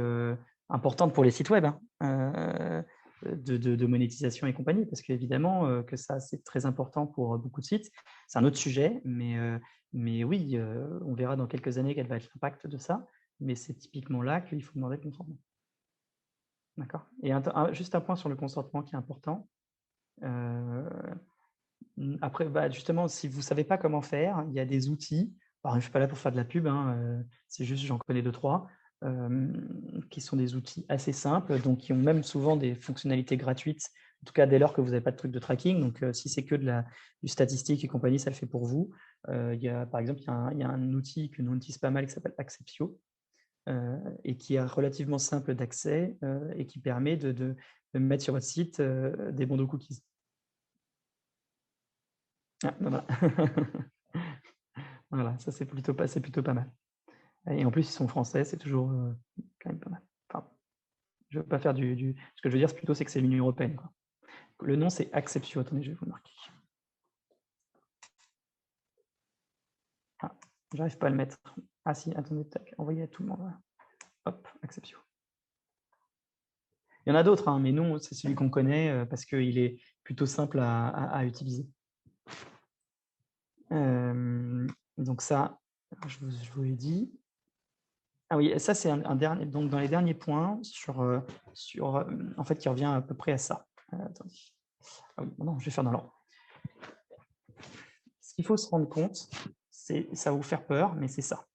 importantes pour les sites web, hein, de monétisation et compagnie, parce qu'évidemment, que ça, c'est très important pour beaucoup de sites. C'est un autre sujet, mais oui, on verra dans quelques années quel va être l'impact de ça, mais c'est typiquement là qu'il faut demander le consentement. D'accord. Et juste un point sur le consentement qui est important. Après, bah, justement, si vous ne savez pas comment faire, il y a des outils. Alors, je ne suis pas là pour faire de la pub, hein, c'est juste j'en connais 2-3, qui sont des outils assez simples, donc qui ont même souvent des fonctionnalités gratuites, en tout cas dès lors que vous n'avez pas de truc de tracking. Donc, si c'est que du statistique et compagnie, ça le fait pour vous. Par exemple, il y a un outil que nous on utilise pas mal qui s'appelle Acceptio, et qui est relativement simple d'accès et qui permet de mettre sur votre site des bandeaux cookies. Ah, ben voilà. Voilà, ça c'est plutôt pas mal. Et en plus, ils sont français, c'est toujours quand même pas mal. Enfin, je ne veux pas faire Ce que je veux dire, plutôt, c'est que c'est l'Union européenne, quoi. Le nom, c'est Acceptio. Attendez, je vais vous le marquer. Ah, j'arrive pas à le mettre. Ah si, attendez, tac, envoyez à tout le monde. Voilà. Hop, Acceptio. Il y en a d'autres, hein, mais non, c'est celui qu'on connaît parce qu'il est plutôt simple à utiliser. Donc ça, je vous l'ai dit. Ah oui, ça c'est un dernier. Donc dans les derniers points en fait, qui revient à peu près à ça. Attendez. Ah oui, non, je vais faire dans l'ordre. Ce qu'il faut se rendre compte, ça va vous faire peur, mais c'est ça.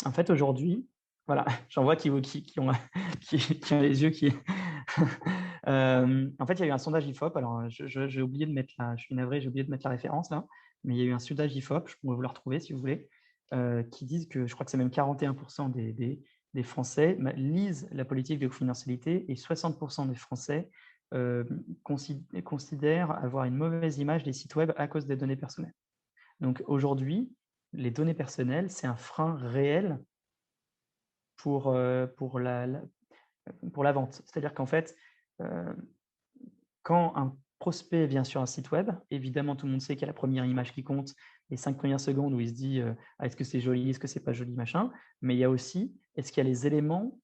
En fait, aujourd'hui, voilà, j'en vois qui ont les yeux qui. En fait, il y a eu un sondage IFOP. Alors, j'ai oublié de mettre je suis navré, j'ai oublié de mettre la référence là, mais il y a eu un sondage IFOP, je pourrais vous le retrouver si vous voulez, qui disent que je crois que c'est même 41% des Français lisent la politique de confidentialité et 60% des Français considèrent avoir une mauvaise image des sites web à cause des données personnelles. Donc aujourd'hui, les données personnelles, c'est un frein réel pour la vente. C'est-à-dire qu'en fait, quand un prospect vient sur un site web, évidemment, tout le monde sait qu'il y a la première image qui compte, les 5 premières secondes où il se dit est-ce que c'est joli, est-ce que c'est pas joli, machin. Mais il y a aussi, est-ce qu'il y a les éléments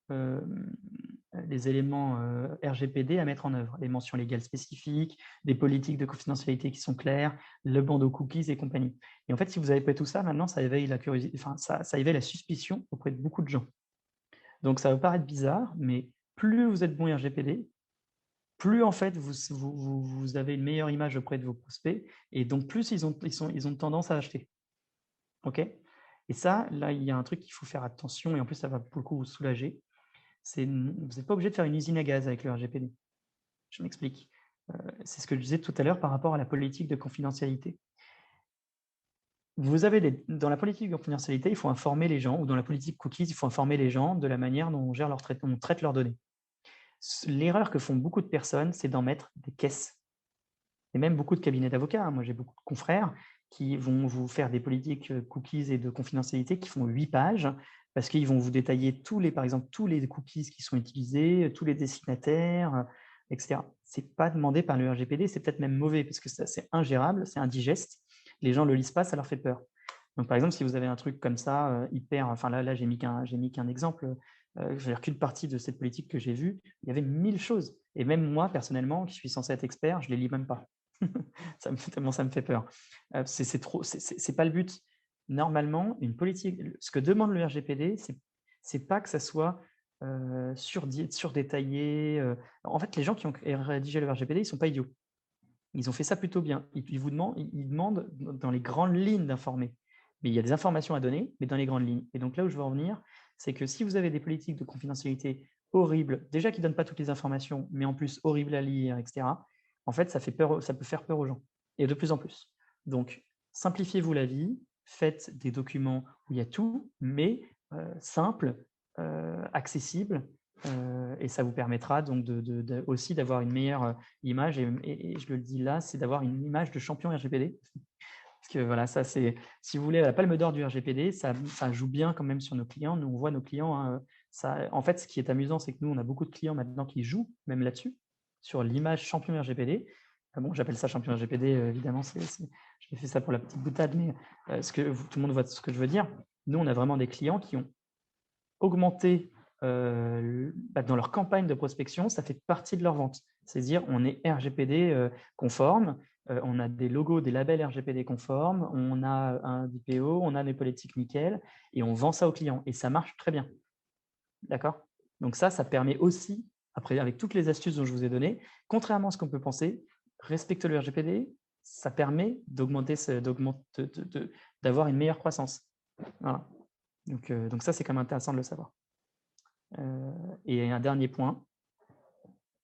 RGPD à mettre en œuvre, les mentions légales spécifiques, des politiques de confidentialité qui sont claires, le bandeau cookies et compagnie. Et en fait, si vous avez pas tout ça, maintenant, ça éveille la curiosité, enfin, ça éveille la suspicion auprès de beaucoup de gens. Donc, ça va paraître bizarre, mais plus vous êtes bon RGPD, plus en fait vous avez une meilleure image auprès de vos prospects, et donc plus ils ont tendance à acheter. Ok. Et ça, là, il y a un truc qu'il faut faire attention, et en plus, ça va pour le coup vous soulager. Vous n'êtes pas obligé de faire une usine à gaz avec le RGPD. Je m'explique. C'est ce que je disais tout à l'heure par rapport à la politique de confidentialité. Dans la politique de confidentialité, il faut informer les gens, ou dans la politique cookies, il faut informer les gens de la manière dont on traite leurs données. L'erreur que font beaucoup de personnes, c'est d'en mettre des caisses. Et même beaucoup de cabinets d'avocats. Hein. Moi, j'ai beaucoup de confrères qui vont vous faire des politiques cookies et de confidentialité qui font 8 pages parce qu'ils vont vous détailler par exemple, tous les cookies qui sont utilisés, tous les destinataires, etc. Ce n'est pas demandé par le RGPD, c'est peut-être même mauvais parce que c'est ingérable, c'est indigeste. Les gens ne le lisent pas, ça leur fait peur. Donc, par exemple, si vous avez un truc comme ça, enfin là j'ai mis qu'un exemple, je veux dire qu'une partie de cette politique que j'ai vue, il y avait 1000 choses. Et même moi, personnellement, qui suis censé être expert, je ne les lis même pas. Tellement ça me fait peur. C'est pas le but. Normalement, une politique, ce que demande le RGPD, c'est pas que ça soit surdétaillé. En fait, les gens qui ont rédigé le RGPD, ils sont pas idiots. Ils ont fait ça plutôt bien. Ils demandent dans les grandes lignes d'informer. Mais il y a des informations à donner, mais dans les grandes lignes. Et donc là où je veux en venir, c'est que si vous avez des politiques de confidentialité horribles, déjà qui ne donnent pas toutes les informations, mais en plus horribles à lire, etc., en fait, ça peut faire peur aux gens, et de plus en plus. Donc, simplifiez-vous la vie, faites des documents où il y a tout, mais simples, accessibles, et ça vous permettra donc aussi d'avoir une meilleure image, et je le dis là, c'est d'avoir une image de champion RGPD. Parce que voilà, ça c'est, si vous voulez, la palme d'or du RGPD, ça joue bien quand même sur nos clients. Nous, on voit nos clients, hein, en fait, ce qui est amusant, c'est que nous, on a beaucoup de clients maintenant qui jouent même là-dessus, sur l'image champion RGPD. Bon, j'appelle ça champion RGPD, évidemment, j'ai fait ça pour la petite boutade, mais tout le monde voit ce que je veux dire. Nous, on a vraiment des clients qui ont augmenté dans leur campagne de prospection, ça fait partie de leur vente. C'est-à-dire, on est RGPD conforme, on a des logos, des labels RGPD conformes, on a un DPO, on a des politiques nickel, et on vend ça aux clients. Et ça marche très bien. D'accord? Donc ça permet aussi, après, avec toutes les astuces dont je vous ai données, contrairement à ce qu'on peut penser, respecter le RGPD, ça permet d'avoir une meilleure croissance. Voilà. Donc ça, c'est quand même intéressant de le savoir. Et un dernier point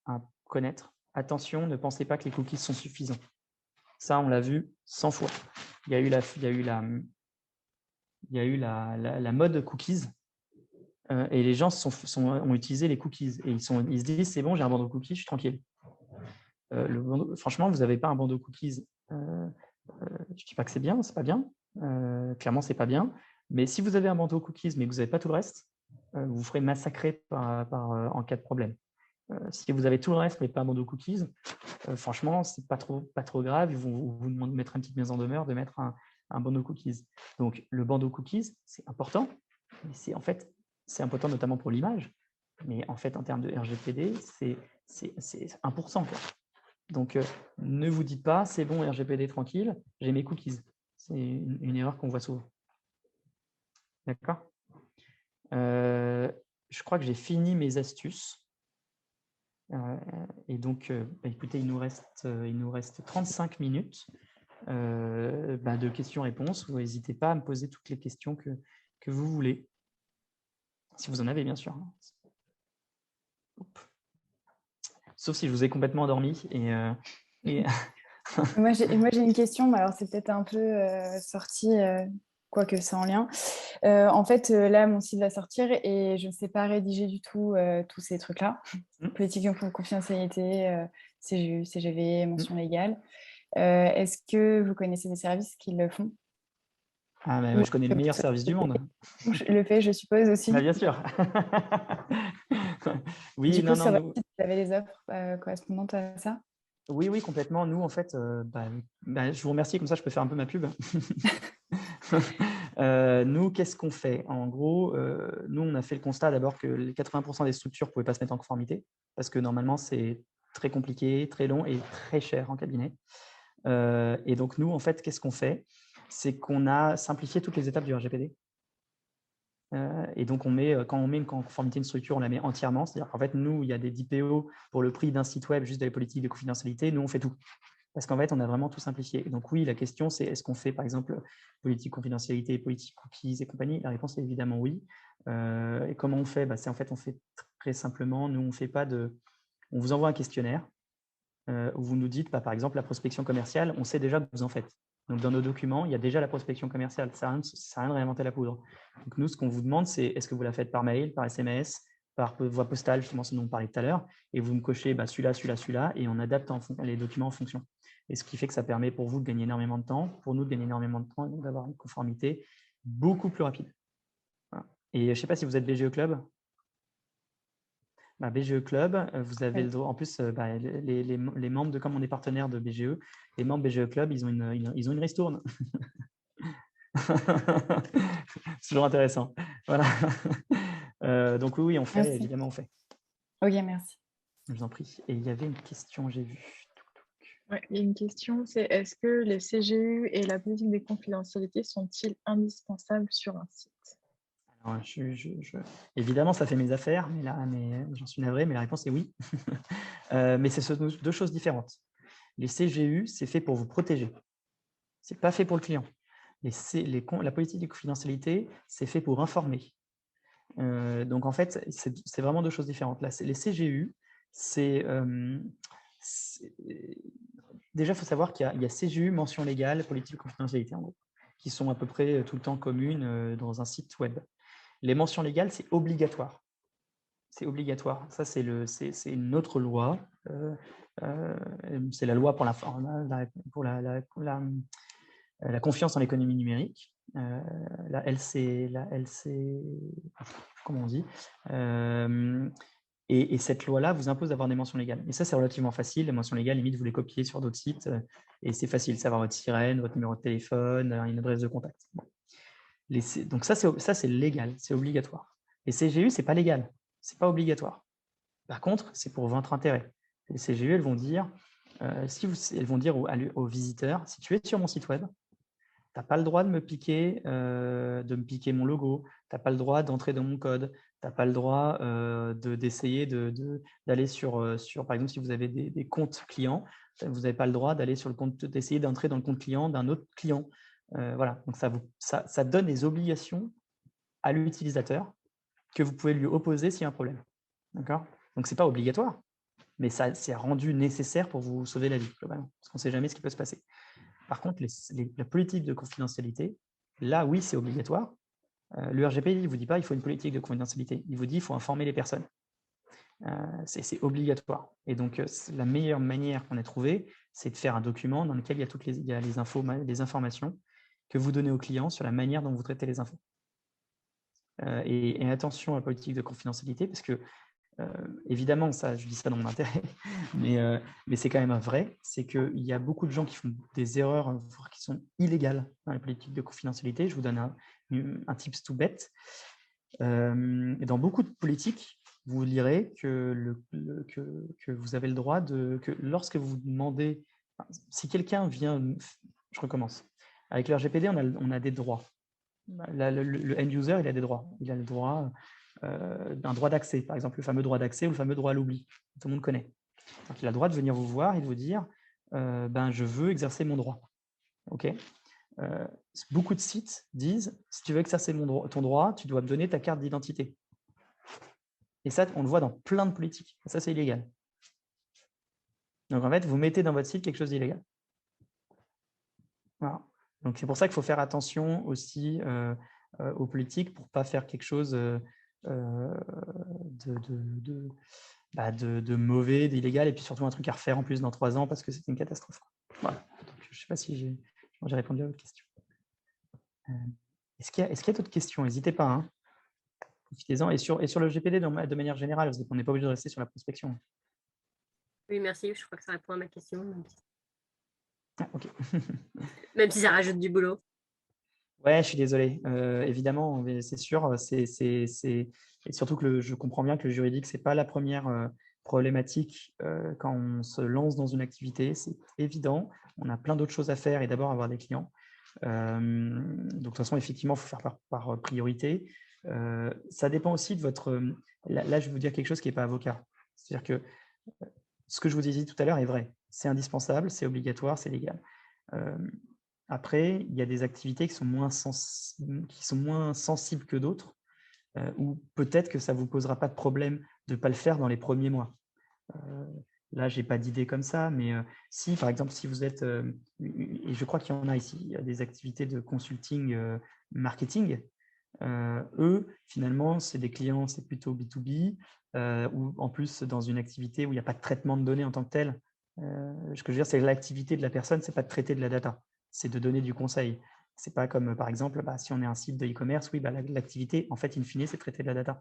à connaître, attention, ne pensez pas que les cookies sont suffisants. Ça, on l'a vu 100 fois. Il y a eu la mode cookies, et les gens ont utilisé les cookies, et ils se disent, c'est bon, j'ai un bandeau cookies, je suis tranquille. Franchement, vous n'avez pas un bandeau cookies, je ne dis pas que c'est bien, c'est pas bien, clairement, c'est pas bien, mais si vous avez un bandeau cookies, mais que vous n'avez pas tout le reste, vous ferez massacrer en cas de problème. Si vous avez tout le reste, mais pas un bandeau cookies, franchement, c'est pas trop grave. Ils vont vous mettre une petite mise en demeure de mettre un bandeau cookies. Donc, le bandeau cookies, c'est important. Mais c'est important notamment pour l'image. Mais en fait, en termes de RGPD, c'est 1%. Quoi. Donc, ne vous dites pas, c'est bon, RGPD tranquille, j'ai mes cookies. C'est une erreur qu'on voit souvent. D'accord ? Je crois que j'ai fini mes astuces. Et donc, écoutez, il nous reste 35 minutes de questions-réponses. Vous n'hésitez pas à me poser toutes les questions que vous voulez, si vous en avez, bien sûr. Sauf si je vous ai complètement endormi. Moi, j'ai une question, mais alors c'est peut-être un peu sorti, quoique c'est en lien. En fait, là, mon site va sortir et je ne sais pas rédiger du tout tous ces trucs-là. Politique de confidentialité, CGU, CGV, mention légale. Est-ce que vous connaissez des services qui le font? Ah, mais je connais le meilleur service du monde. Le fait, je suppose aussi. Bien sûr. Oui, du coup, sur votre site, vous avez des offres correspondantes à ça? Oui, complètement. Nous, en fait, je vous remercie, comme ça, je peux faire un peu ma pub. Nous, qu'est-ce qu'on fait? En gros, nous, on a fait le constat d'abord que les 80% des structures ne pouvaient pas se mettre en conformité parce que normalement, c'est très compliqué, très long et très cher en cabinet. Et donc, nous, en fait, qu'est-ce qu'on fait? C'est qu'on a simplifié toutes les étapes du RGPD. Et donc, quand on met en conformité une structure, on la met entièrement. C'est-à-dire qu'en fait, nous, il y a des DPO pour le prix d'un site web, juste des politiques de confidentialité. Nous, on fait tout. Parce qu'en fait, on a vraiment tout simplifié. Et donc, oui, la question, c'est est-ce qu'on fait, par exemple, politique confidentialité, politique cookies et compagnie? La réponse est évidemment oui. Et comment on fait? En fait, on fait très simplement. Nous, on vous envoie un questionnaire où vous nous dites, par exemple, la prospection commerciale, on sait déjà que vous en faites. Donc, dans nos documents, il y a déjà la prospection commerciale. Ça ne sert à rien de réinventer la poudre. Donc, nous, ce qu'on vous demande, c'est est-ce que vous la faites par mail, par SMS, par voie postale, justement, ce dont on parlait tout à l'heure, et vous me cochez celui-là, et on adapte les documents en fonction. Et ce qui fait que ça permet pour vous de gagner énormément de temps, pour nous de gagner énormément de temps, et d'avoir une conformité beaucoup plus rapide. Voilà. Et je ne sais pas si vous êtes BGE Club. BGE Club, vous avez le droit, en plus, les membres, comme on est partenaire de BGE, les membres BGE Club, ils ont une ristourne. C'est toujours intéressant. Voilà. Donc oui, on fait, merci. Évidemment, on fait. Ok, merci. Je vous en prie. Et il y avait une question, j'ai vu. Ouais, il y a une question, c'est est-ce que les CGU et la politique de confidentialité sont-ils indispensables sur un site? Alors, évidemment, ça fait mes affaires, mais j'en suis navré, mais la réponse est oui. Mais c'est deux choses différentes. Les CGU, c'est fait pour vous protéger. Ce n'est pas fait pour le client. La politique de confidentialité, c'est fait pour informer. Donc, en fait, c'est vraiment deux choses différentes. Là, les CGU, déjà, il faut savoir qu'il y a CGU, mention légale, politique de confidentialité, en gros, qui sont à peu près tout le temps communes dans un site web. Les mentions légales, c'est obligatoire. C'est obligatoire. Ça, c'est une autre loi. C'est la loi pour la confiance en l'économie numérique. La LC, comment on dit, et cette loi-là vous impose d'avoir des mentions légales. Et ça, c'est relativement facile. Les mentions légales, limite, vous les copiez sur d'autres sites et c'est facile. Savoir votre sirène, votre numéro de téléphone, une adresse de contact. Bon. Donc ça, c'est légal, c'est obligatoire. Les CGU, c'est pas légal, c'est pas obligatoire. Par contre, c'est pour votre intérêt. Les CGU, elles vont dire, elles vont dire aux visiteurs, si tu es sur mon site web, tu n'as pas le droit de me piquer mon logo, tu n'as pas le droit d'entrer dans mon code, tu n'as pas le droit d'essayer d'aller sur, par exemple, si vous avez des comptes clients, vous n'avez pas le droit d'aller sur le compte, d'essayer d'entrer dans le compte client d'un autre client. Voilà, donc ça donne des obligations à l'utilisateur que vous pouvez lui opposer s'il y a un problème. D'accord ? Donc, ce n'est pas obligatoire, mais c'est rendu nécessaire pour vous sauver la vie, globalement, parce qu'on ne sait jamais ce qui peut se passer. Par contre, la politique de confidentialité, là, oui, c'est obligatoire. Le RGPD ne vous dit pas qu'il faut une politique de confidentialité. Il vous dit qu'il faut informer les personnes. C'est obligatoire. Et donc, la meilleure manière qu'on ait trouvée, c'est de faire un document dans lequel il y a les informations que vous donnez aux clients sur la manière dont vous traitez les infos. Et attention à la politique de confidentialité, parce que évidemment, ça, je dis ça dans mon intérêt, mais c'est quand même vrai, c'est qu'il y a beaucoup de gens qui font des erreurs qui sont illégales dans la politique de confidentialité. Je vous donne un tips tout bête. Et dans beaucoup de politiques, vous lirez que vous avez le droit que lorsque vous demandez, si quelqu'un vient, je recommence, avec le RGPD, on a des droits. Le end user, il a des droits. Il a le droit d'un droit d'accès, par exemple le fameux droit d'accès ou le fameux droit à l'oubli, tout le monde connaît. Donc il a le droit de venir vous voir et de vous dire je veux exercer mon droit. Okay, beaucoup de sites disent si tu veux exercer ton droit, tu dois me donner ta carte d'identité. Et ça, on le voit dans plein de politiques. Et ça, c'est illégal. Donc en fait, vous mettez dans votre site quelque chose d'illégal. Voilà. Donc c'est pour ça qu'il faut faire attention aussi aux politiques pour ne pas faire quelque chose de mauvais, d'illégal, et puis surtout un truc à refaire en plus dans 3 ans parce que c'est une catastrophe. Voilà. Donc, je ne sais pas si j'ai répondu à votre question. Est-ce qu'il y a d'autres questions? N'hésitez pas. Hein. Profitez-en. Et sur le GPD de manière générale, parce qu'on n'est pas obligé de rester sur la prospection. Oui, merci. Je crois que ça répond à ma question. Ah, ok. Même si ça rajoute du boulot. Ouais, je suis désolé. Évidemment, c'est sûr. Et surtout que je comprends bien que le juridique, ce n'est pas la première problématique quand on se lance dans une activité. C'est évident. On a plein d'autres choses à faire et d'abord avoir des clients. Donc, de toute façon, effectivement, il faut faire par priorité. Ça dépend aussi de votre… Là, je vais vous dire quelque chose qui n'est pas avocat. C'est-à-dire que ce que je vous ai dit tout à l'heure est vrai. C'est indispensable, c'est obligatoire, c'est légal. Après, il y a des activités qui sont moins sensibles que d'autres, ou peut-être que ça ne vous posera pas de problème de ne pas le faire dans les premiers mois. Là, je n'ai pas d'idée comme ça, mais si, par exemple, si vous êtes, et je crois qu'il y en a ici, il y a des activités de consulting marketing, eux, finalement, c'est des clients, c'est plutôt B2B, ou en plus, dans une activité où il n'y a pas de traitement de données en tant que tel. Ce que je veux dire, c'est l'activité de la personne, ce n'est pas de traiter de la data, c'est de donner du conseil. Ce n'est pas comme, par exemple, si on est un site de e-commerce, oui, l'activité, en fait, in fine, c'est de traiter de la data.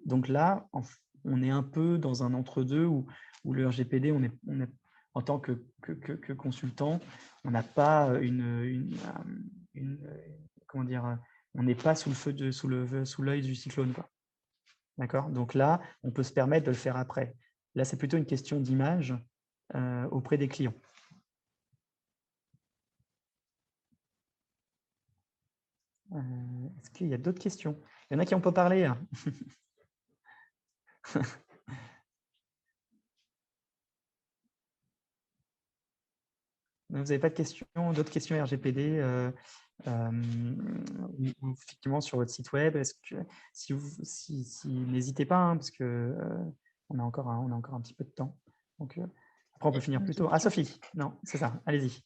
Donc là, on est un peu dans un entre-deux où le RGPD, on est, en tant que consultant, on n'a pas comment dire, on n'est pas sous l'œil du cyclone. D'accord ? Donc là, on peut se permettre de le faire après. Là, c'est plutôt une question d'image auprès des clients. Est-ce qu'il y a d'autres questions? Il y en a qui ont pas parlé. Hein. Vous n'avez pas de questions, d'autres questions RGPD ou effectivement sur votre site web. Est-ce que n'hésitez pas, hein, parce que on a encore un petit peu de temps. Donc après on peut finir plus tôt. Ah, Sophie, non, c'est ça. Allez-y.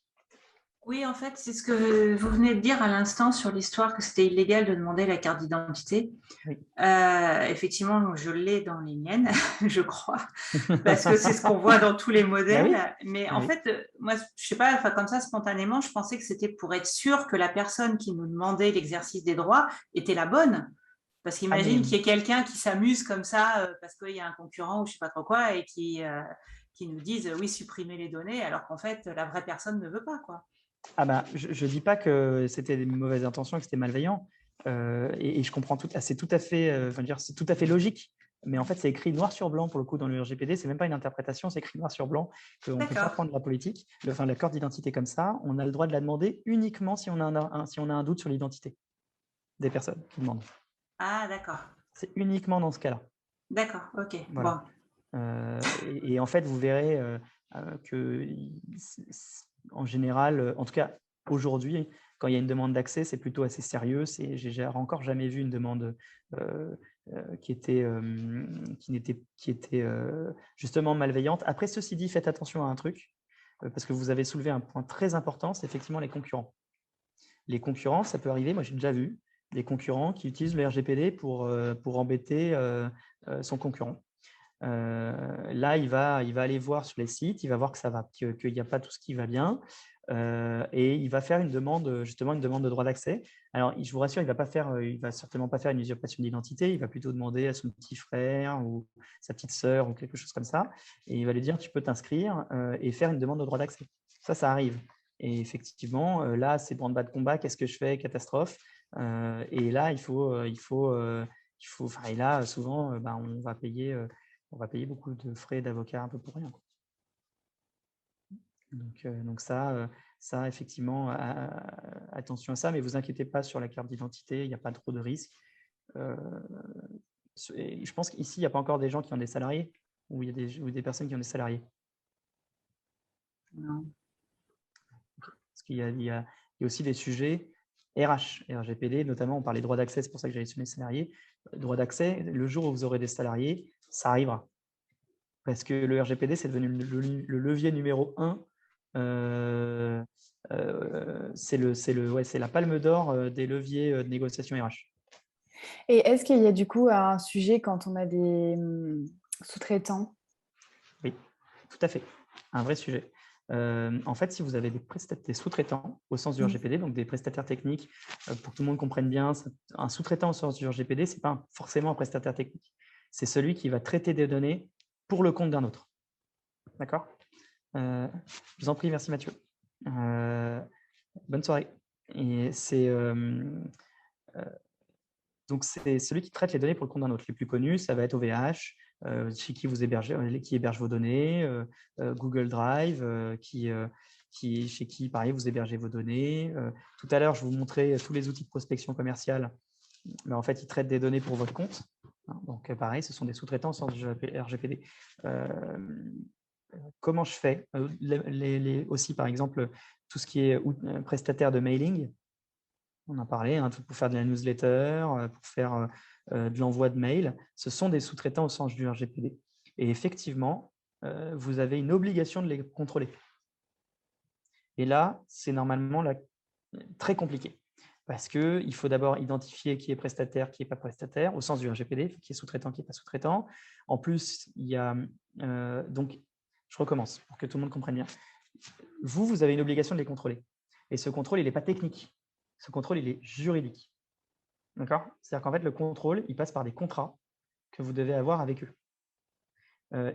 Oui, en fait, c'est ce que vous venez de dire à l'instant sur l'histoire que c'était illégal de demander la carte d'identité. Oui. Effectivement, je l'ai dans les miennes, je crois, parce que c'est ce qu'on voit dans tous les modèles. Ah oui. Mais Ah en oui. fait, moi, je sais pas, comme ça, spontanément, je pensais que c'était pour être sûr que la personne qui nous demandait l'exercice des droits était la bonne. Parce qu'imagine qu'il y ait quelqu'un qui s'amuse comme ça parce qu'il y a un concurrent ou je sais pas trop quoi et qui nous dise oui, supprimez les données, alors qu'en fait, la vraie personne ne veut pas, quoi. Ah bah, je dis pas que c'était des mauvaises intentions et que c'était malveillant. Et je comprends c'est tout à fait, c'est tout à fait logique. Mais en fait, c'est écrit noir sur blanc pour le coup dans le RGPD. C'est même pas une interprétation, c'est écrit noir sur blanc qu'on ne peut pas prendre la politique, la carte d'identité comme ça. On a le droit de la demander uniquement si on a un doute sur l'identité des personnes qui demandent. Ah, d'accord. C'est uniquement dans ce cas-là. D'accord, ok. Voilà. Bon. Et en fait, vous verrez que en général, en tout cas aujourd'hui, quand il y a une demande d'accès, c'est plutôt assez sérieux. J'ai encore jamais vu une demande qui était justement malveillante. Après, ceci dit, faites attention à un truc, parce que vous avez soulevé un point très important, c'est effectivement les concurrents. Les concurrents, ça peut arriver, moi j'ai déjà vu, des concurrents qui utilisent le RGPD pour embêter son concurrent. Là, il va aller voir sur les sites, il va voir que ça va, qu'il n'y a pas tout ce qui va bien, et il va faire une demande de droit d'accès. Alors, je vous rassure, il va certainement pas faire une usurpation d'identité, il va plutôt demander à son petit frère ou sa petite sœur ou quelque chose comme ça, et il va lui dire tu peux t'inscrire et faire une demande de droit d'accès. Ça arrive. Et effectivement, là, c'est branle-bas de combat, qu'est-ce que je fais? Catastrophe. Et là, et là, souvent, on va payer beaucoup de frais d'avocat un peu pour rien. Donc ça, effectivement, attention à ça, mais vous inquiétez pas sur la carte d'identité, il n'y a pas trop de risques. Je pense qu'ici, il n'y a pas encore des gens qui ont des salariés, ou il y a des personnes qui ont des salariés. Non. Parce qu'il y a aussi des sujets RH et RGPD, notamment on parlait droit d'accès, c'est pour ça que j'avais mentionné salariés. Droit d'accès, le jour où vous aurez des salariés, ça arrivera. Parce que le RGPD, c'est devenu le levier numéro 1. C'est la palme d'or des leviers de négociation RH. Et est-ce qu'il y a du coup un sujet quand on a des sous-traitants? Oui, tout à fait. Un vrai sujet. En fait, si vous avez des sous-traitants au sens du RGPD, donc des prestataires techniques, pour que tout le monde comprenne bien, un sous-traitant au sens du RGPD, ce n'est pas forcément un prestataire technique. C'est celui qui va traiter des données pour le compte d'un autre. D'accord ? Je vous en prie, merci Mathieu. Bonne soirée. Et donc c'est celui qui traite les données pour le compte d'un autre. Les plus connus, ça va être OVH, chez qui vous hébergez, qui héberge vos données, Google Drive, chez qui, pareil, vous hébergez vos données. Tout à l'heure, je vous montrais tous les outils de prospection commerciale. Mais en fait, ils traitent des données pour votre compte. Donc, pareil, ce sont des sous-traitants au sens du RGPD. Comment je fais aussi, par exemple, tout ce qui est prestataire de mailing. On en a parlé, pour faire de la newsletter, pour faire de l'envoi de mail. Ce sont des sous-traitants au sens du RGPD. Et effectivement, vous avez une obligation de les contrôler. Et là, c'est normalement très compliqué. Parce qu'il faut d'abord identifier qui est prestataire, qui n'est pas prestataire, au sens du RGPD, qui est sous-traitant, qui n'est pas sous-traitant. En plus, il y a… donc, je recommence pour que tout le monde comprenne bien. Vous avez une obligation de les contrôler. Et ce contrôle, il n'est pas technique. Ce contrôle, il est juridique. D'accord ? C'est-à-dire qu'en fait, le contrôle, il passe par des contrats que vous devez avoir avec eux.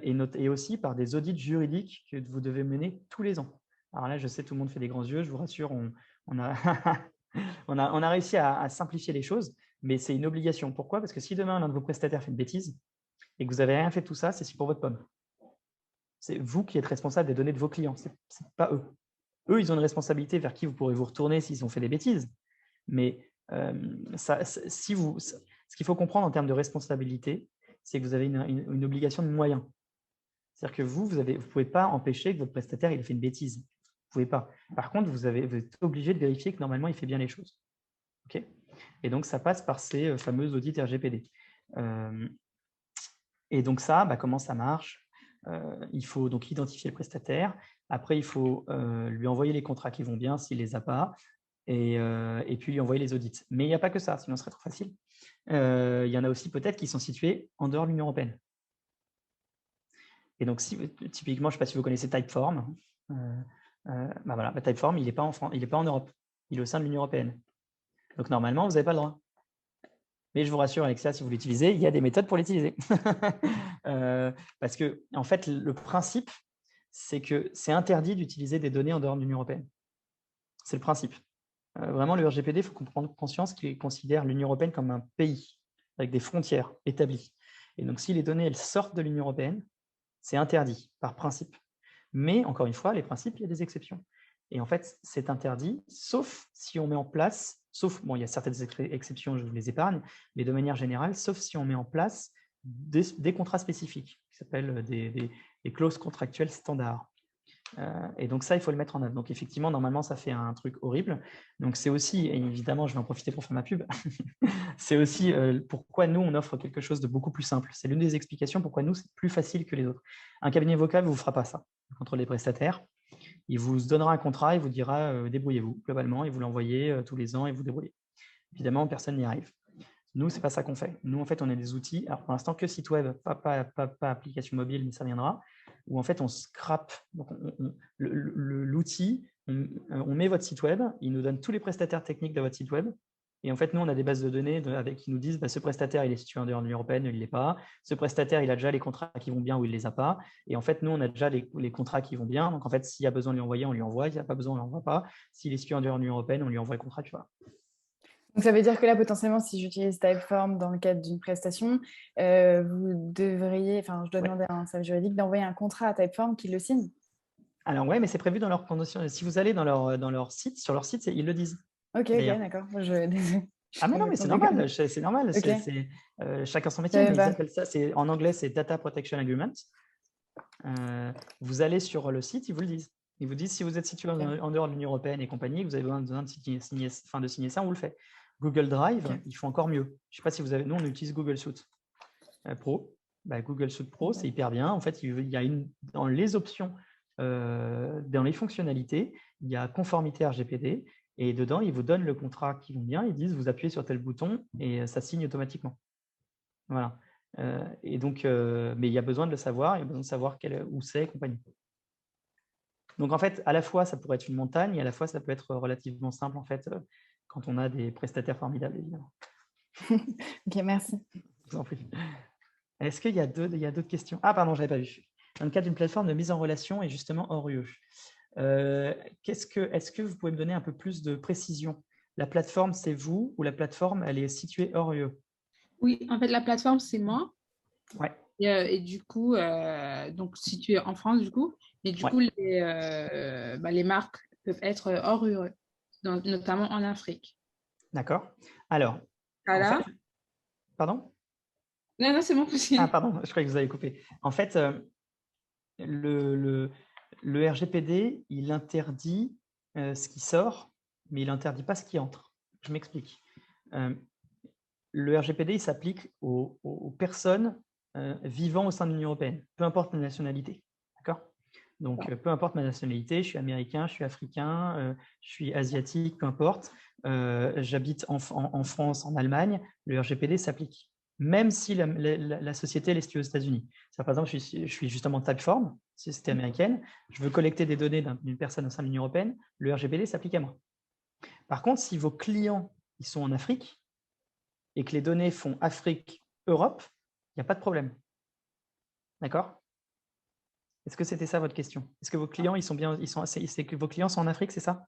Et aussi par des audits juridiques que vous devez mener tous les ans. Alors là, je sais, tout le monde fait des grands yeux, je vous rassure, on a réussi à simplifier les choses, mais c'est une obligation. Pourquoi ? Parce que si demain, l'un de vos prestataires fait une bêtise et que vous n'avez rien fait de tout ça, c'est pour votre pomme. C'est vous qui êtes responsable des données de vos clients, ce n'est pas eux. Eux, ils ont une responsabilité vers qui vous pourrez vous retourner s'ils ont fait des bêtises. Mais ce qu'il faut comprendre en termes de responsabilité, c'est que vous avez une obligation de moyens. C'est-à-dire que vous ne pouvez pas empêcher que votre prestataire il ait fait une bêtise. pouvez pas. Par contre, vous êtes obligé de vérifier que normalement, il fait bien les choses. Okay, et donc, ça passe par ces fameux audits RGPD. Et donc ça, comment ça marche? Il faut donc identifier le prestataire. Après, il faut lui envoyer les contrats qui vont bien s'il ne les a pas. Et puis lui envoyer les audits. Mais il n'y a pas que ça, sinon ce serait trop facile. Il y en a aussi peut-être qui sont situés en dehors de l'Union européenne. Et donc, typiquement, je ne sais pas si vous connaissez Typeform. Voilà, Typeform, il n'est pas en Europe. Il est au sein de l'Union européenne. Donc, normalement, vous n'avez pas le droit. Mais je vous rassure, Alexia, si vous l'utilisez, il y a des méthodes pour l'utiliser. Parce que, en fait, le principe, c'est que c'est interdit d'utiliser des données en dehors de l'Union européenne. C'est le principe. Vraiment, le RGPD, il faut prendre conscience qu'il considère l'Union européenne comme un pays avec des frontières établies. Et donc, si les données elles sortent de l'Union européenne, c'est interdit par principe. Mais encore une fois, les principes, il y a des exceptions. Et en fait, c'est interdit, sauf si on met en place, il y a certaines exceptions, je vous les épargne, mais de manière générale, sauf si on met en place des contrats spécifiques, qui s'appellent des clauses contractuelles standards. Et donc ça, il faut le mettre en œuvre. Donc effectivement, normalement, ça fait un truc horrible. Donc c'est aussi, et évidemment, je vais en profiter pour faire ma pub, c'est aussi pourquoi nous, on offre quelque chose de beaucoup plus simple. C'est l'une des explications pourquoi nous, c'est plus facile que les autres. Un cabinet avocat ne vous fera pas ça contre les prestataires. Il vous donnera un contrat, il vous dira débrouillez-vous globalement, et vous l'envoyez tous les ans et vous débrouillez. Évidemment, personne n'y arrive. Nous, ce n'est pas ça qu'on fait. Nous, en fait, on a des outils. Alors, pour l'instant, que site web, pas application mobile, mais ça viendra, où en fait, on scrape l'outil, on met votre site web, il nous donne tous les prestataires techniques de votre site web. Et en fait, nous, on a des bases de données qui nous disent ce prestataire, il est situé en dehors de l'Union européenne, il ne l'est pas. Ce prestataire, il a déjà les contrats qui vont bien ou il ne les a pas. Et en fait, nous, on a déjà les contrats qui vont bien. Donc, en fait, s'il y a besoin de lui envoyer, on lui envoie. S'il n'y a pas besoin, on ne lui envoie pas. S'il est situé en dehors de l'Union européenne, on lui envoie le contrat, tu vois. Donc, ça veut dire que là, potentiellement, si j'utilise Typeform dans le cadre d'une prestation, vous devriez, je dois demander à un service juridique d'envoyer un contrat à Typeform qui le signe. Alors, ouais, mais c'est prévu dans leurs conditions. Si vous allez dans leur site, sur leur site, ils le disent. Ok, d'accord. Ah, mais non, mais c'est normal. C'est normal. Okay. Chacun son métier. Mais ils appellent ça, en anglais, c'est Data Protection Agreement. Vous allez sur le site, ils vous le disent. Ils vous disent si vous êtes situé en dehors de l'Union européenne et compagnie, que vous avez besoin de signer ça, on vous le fait. Google Drive, ils font encore mieux. Je ne sais pas si vous avez. Nous, on utilise Google Suite Pro. Google Suite Pro, c'est hyper bien. En fait, il y a dans les options, dans les fonctionnalités, il y a conformité RGPD. Et dedans, ils vous donnent le contrat qui vont bien. Ils disent vous appuyez sur tel bouton et ça signe automatiquement. Voilà. Et donc, mais il y a besoin de le savoir. Il y a besoin de savoir où c'est et compagnie. Donc, en fait, à la fois, ça pourrait être une montagne et à la fois, ça peut être relativement simple, en fait, quand on a des prestataires formidables, évidemment. Ok, merci. Je vous en prie. Est-ce qu'il y a d'autres questions? Ah, pardon, je n'avais pas vu. Dans le cadre d'une plateforme de mise en relation et justement hors UE. Est-ce que vous pouvez me donner un peu plus de précision? La plateforme, c'est vous ou la plateforme, elle est située hors UE? Oui, en fait, la plateforme, c'est moi. Ouais. Et du coup, donc située en France, du coup. Et du coup, les marques peuvent être hors UE, notamment en Afrique. D'accord. Alors, voilà. En fait, pardon? Non, c'est bon. Ah, pardon, je croyais que vous avez coupé. En fait, le RGPD, il interdit ce qui sort, mais il n'interdit pas ce qui entre. Je m'explique. Le RGPD, il s'applique aux personnes vivant au sein de l'Union européenne, peu importe la nationalité. D'accord? Donc, peu importe ma nationalité, je suis américain, je suis africain, je suis asiatique, peu importe. J'habite en France, en Allemagne, le RGPD s'applique. Même si la société elle est située aux États-Unis. Par exemple, je suis justement Typeform, société américaine, je veux collecter des données d'une personne au sein de l'Union européenne, le RGPD s'applique à moi. Par contre, si vos clients ils sont en Afrique et que les données font Afrique-Europe, il n'y a pas de problème. D'accord? Est-ce que c'était ça votre question? Est-ce que vos clients c'est que vos clients sont en Afrique, c'est ça?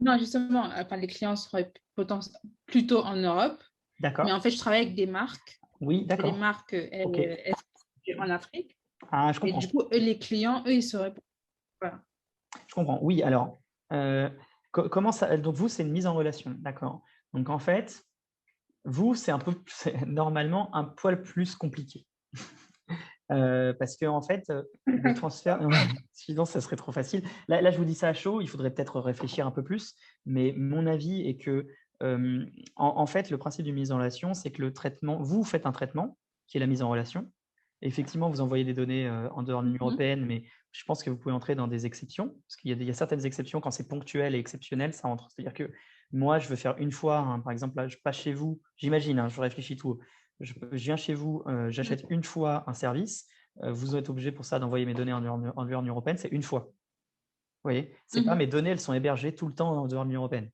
Non, justement, les clients seraient plutôt en Europe. D'accord. Mais en fait, je travaille avec des marques. Oui, d'accord. Les marques, elles sont en Afrique. Ah, je comprends. Et du coup, les clients, ils seraient. Voilà. Je comprends. Oui, alors, comment ça. Donc, vous, c'est une mise en relation. D'accord. Donc, en fait, vous, c'est normalement un poil plus compliqué. Parce que en fait, le transfert, sinon ça serait trop facile. Là, je vous dis ça à chaud, il faudrait peut-être réfléchir un peu plus, mais mon avis est que, en fait, le principe d'une mise en relation, c'est que le traitement, vous faites un traitement, qui est la mise en relation. Effectivement, vous envoyez des données en dehors de l'Union européenne, mais je pense que vous pouvez entrer dans des exceptions, parce qu'il y a certaines exceptions, quand c'est ponctuel et exceptionnel, ça entre. C'est-à-dire que moi, je veux faire une fois, par exemple, là, je passe chez vous, j'imagine, je réfléchis tout, je viens chez vous, j'achète une fois un service, vous êtes obligé pour ça d'envoyer mes données en dehors de l'Union européenne, c'est une fois. Vous voyez, c'est pas mes données, elles sont hébergées tout le temps en dehors de l'Union européenne.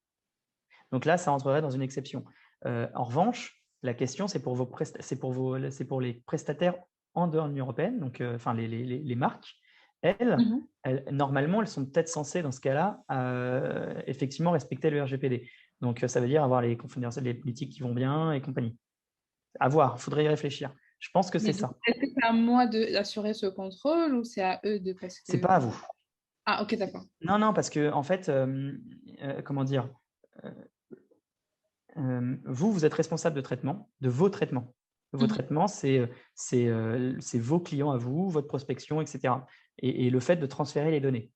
Donc là, ça entrerait dans une exception. En revanche, la question, c'est pour les prestataires en dehors de l'Union européenne, donc les marques. Elles, normalement, elles sont peut-être censées, dans ce cas-là, effectivement respecter le RGPD. Donc, ça veut dire avoir les politiques qui vont bien et compagnie. À voir, il faudrait y réfléchir. Je pense que c'est ça. Est-ce que c'est à moi d'assurer ce contrôle ou c'est à eux de parce que... C'est pas à vous. Ah, ok, d'accord. Non, parce que en fait, comment dire, vous êtes responsable de traitement, de vos traitements. Vos traitements, c'est vos clients à vous, votre prospection, etc. Et le fait de transférer les données.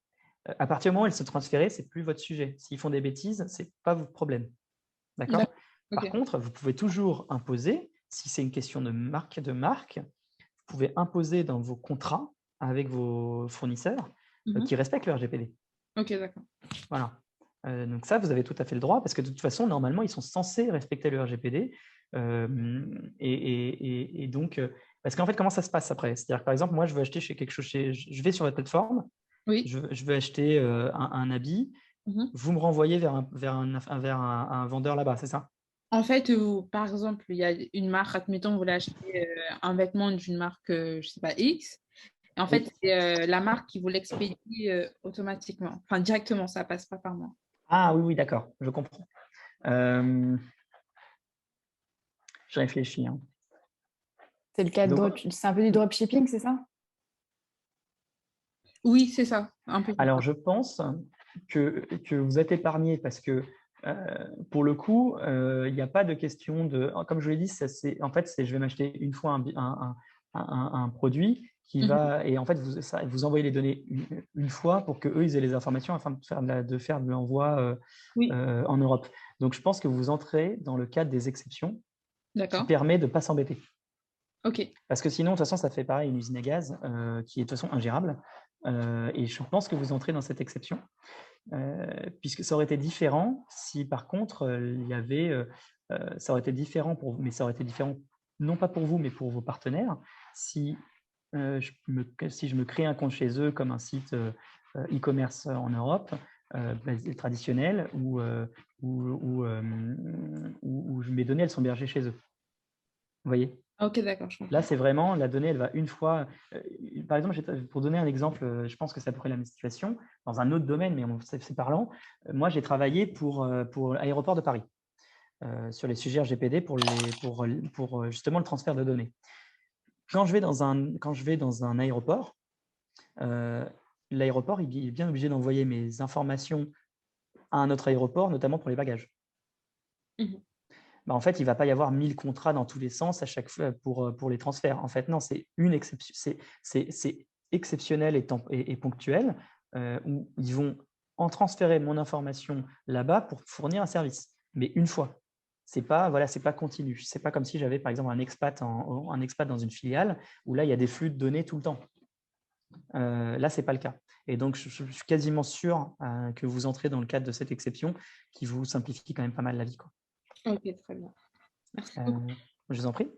À partir du moment où elles sont transférées, c'est plus votre sujet. S'ils font des bêtises, c'est pas votre problème. D'accord ? Par contre, vous pouvez toujours imposer, si c'est une question de marque, vous pouvez imposer dans vos contrats avec vos fournisseurs qui respectent le RGPD. Ok, d'accord. Voilà. Donc ça, vous avez tout à fait le droit, parce que de toute façon, normalement, ils sont censés respecter le RGPD. Et donc, parce qu'en fait, comment ça se passe après? C'est-à-dire que, par exemple, moi, je veux acheter je vais sur votre plateforme, je veux acheter un habit, vous me renvoyez vers un vendeur là-bas, c'est ça? En fait, par exemple, il y a une marque, admettons, vous voulez acheter un vêtement d'une marque, je ne sais pas, X. Et en fait, c'est la marque qui vous l'expédie automatiquement. Enfin, directement, ça ne passe pas par moi. Ah oui, d'accord, je comprends. Je réfléchis. C'est le cas c'est un peu du dropshipping, c'est ça? Oui, c'est ça. Un peu. Alors, je pense que vous êtes épargné parce que, pour le coup, il n'y a pas de question de… Comme je l'ai dit, en fait, je vais m'acheter une fois un produit qui va… Et en fait, vous envoyez les données une fois pour qu'eux, ils aient les informations afin de faire de l'envoi en Europe. Donc, je pense que vous entrez dans le cadre des exceptions qui permet de ne pas s'embêter. Parce que sinon, de toute façon, ça fait pareil une usine à gaz qui est de toute façon ingérable. Et je pense que vous entrez dans cette exception. Puisque ça aurait été différent si, par contre, il y avait… ça aurait été différent pour vous, mais ça aurait été différent non pas pour vous, mais pour vos partenaires. Si je me crée un compte chez eux comme un site e-commerce en Europe, traditionnel, où mes données, elles sont hébergées chez eux. Vous voyez? Ok, d'accord. Là, c'est vraiment, la donnée, elle va une fois… par exemple, pour donner un exemple, je pense que c'est à peu près la même situation, dans un autre domaine, mais c'est parlant. Moi, j'ai travaillé pour l'Aéroport de Paris, sur les sujets RGPD pour justement le transfert de données. Quand je vais dans un aéroport, l'aéroport, il est bien obligé d'envoyer mes informations à un autre aéroport, notamment pour les bagages. En fait, il ne va pas y avoir 1000 contrats dans tous les sens à chaque fois pour les transferts. En fait, non, c'est une exception, c'est exceptionnel et ponctuel, où ils vont en transférer mon information là-bas pour fournir un service, mais une fois. C'est pas continu. C'est pas comme si j'avais par exemple un expat dans une filiale où là il y a des flux de données tout le temps. Là, c'est pas le cas. Et donc, je suis quasiment sûr que vous entrez dans le cadre de cette exception qui vous simplifie quand même pas mal la vie, quoi. Ok, très bien. Merci beaucoup. Je vous en prie.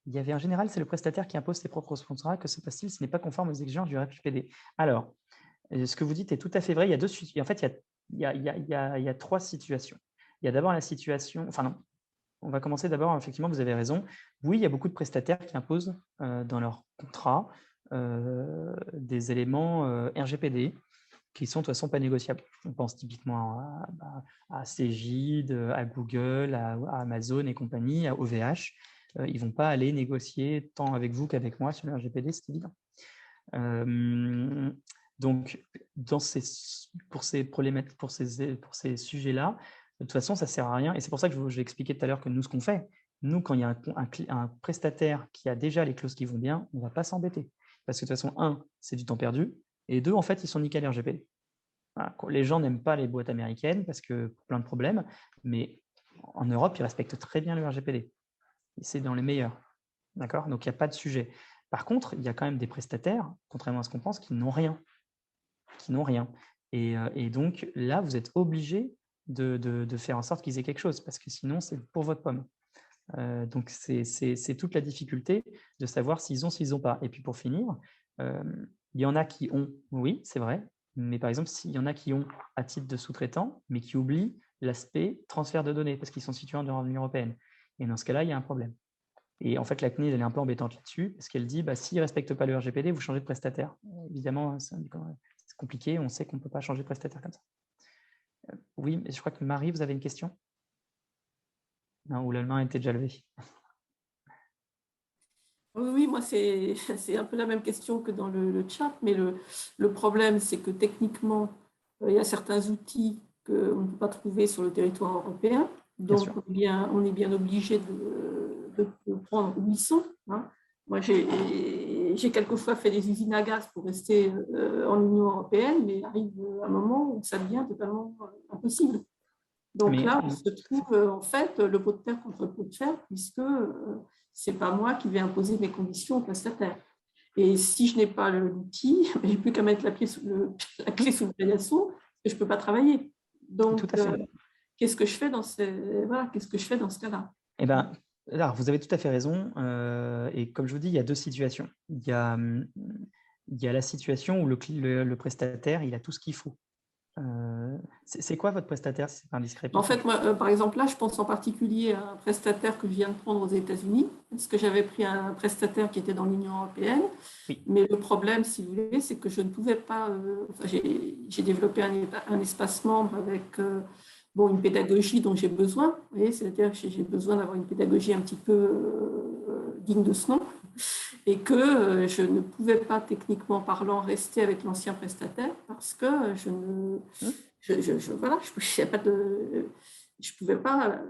Il y avait en général, c'est le prestataire qui impose ses propres contrats. Que se passe-t-il? Ce n'est pas conforme aux exigences du RGPD. Alors, ce que vous dites est tout à fait vrai. En fait, il y a trois situations. Il y a d'abord la situation… Enfin non, on va commencer d'abord, effectivement, vous avez raison. Oui, il y a beaucoup de prestataires qui imposent dans leur contrat des éléments RGPD qui sont de toute façon pas négociables. On pense typiquement à Cegid, à Google, à Amazon et compagnie, à OVH. Ils ne vont pas aller négocier tant avec vous qu'avec moi sur le RGPD, c'est évident. Donc, pour ces sujets-là, de toute façon, ça ne sert à rien. Et c'est pour ça que j'ai expliqué tout à l'heure que nous, ce qu'on fait, nous, quand il y a un prestataire qui a déjà les clauses qui vont bien, on ne va pas s'embêter. parce que de toute façon, un, c'est du temps perdu, et deux, en fait, ils sont nickel RGPD. Voilà. Les gens n'aiment pas les boîtes américaines parce que plein de problèmes, mais en Europe, ils respectent très bien le RGPD. Et c'est dans les meilleurs. D'accord ? Donc, il n'y a pas de sujet. Par contre, il y a quand même des prestataires, contrairement à ce qu'on pense, qui n'ont rien. Et donc, là, vous êtes obligé de faire en sorte qu'ils aient quelque chose, parce que sinon, c'est pour votre pomme. Donc, c'est toute la difficulté de savoir s'ils n'ont pas. Et puis, pour finir, il y en a qui ont, oui, c'est vrai, mais par exemple, s'il y en a qui ont à titre de sous-traitant, mais qui oublient l'aspect transfert de données, parce qu'ils sont situés en l'Union européenne. Et dans ce cas-là, il y a un problème. Et en fait, la CNIL, elle est un peu embêtante là-dessus, parce qu'elle dit, s'ils ne respectent pas le RGPD, vous changez de prestataire. Évidemment, c'est compliqué, on sait qu'on ne peut pas changer de prestataire comme ça. Oui, mais je crois que Marie, vous avez une question ? Non, ou la main était déjà levée. Oui, moi, c'est un peu la même question que dans le chat, mais le problème, c'est que techniquement, il y a certains outils qu'on ne peut pas trouver sur le territoire européen. Donc, on est bien obligé de prendre où ils sont. Hein. Moi, j'ai quelquefois fait des usines à gaz pour rester en Union européenne, mais il arrive un moment où ça devient totalement impossible. Donc là, on se trouve en fait le pot de terre contre le pot de fer, puisque ce n'est pas moi qui vais imposer mes conditions au prestataire. Et si je n'ai pas l'outil, je n'ai plus qu'à mettre la clé sous le paillasson, et je ne peux pas travailler. Donc, qu'est-ce que je fais dans ce cas-là ? Eh bien, alors, vous avez tout à fait raison. Et comme je vous dis, il y a deux situations. Il y a la situation où le prestataire, il a tout ce qu'il faut. C'est quoi votre prestataire, si c'est pas indiscret? En fait, moi, par exemple, là, je pense en particulier à un prestataire que je viens de prendre aux États-Unis, parce que j'avais pris un prestataire qui était dans l'Union européenne. Oui. Mais le problème, si vous voulez, c'est que je ne pouvais pas. J'ai développé un espace membre avec une pédagogie dont j'ai besoin. Vous voyez, c'est-à-dire que j'ai besoin d'avoir une pédagogie un petit peu digne de ce nom. Et que je ne pouvais pas, techniquement parlant, rester avec l'ancien prestataire parce que je ne pouvais pas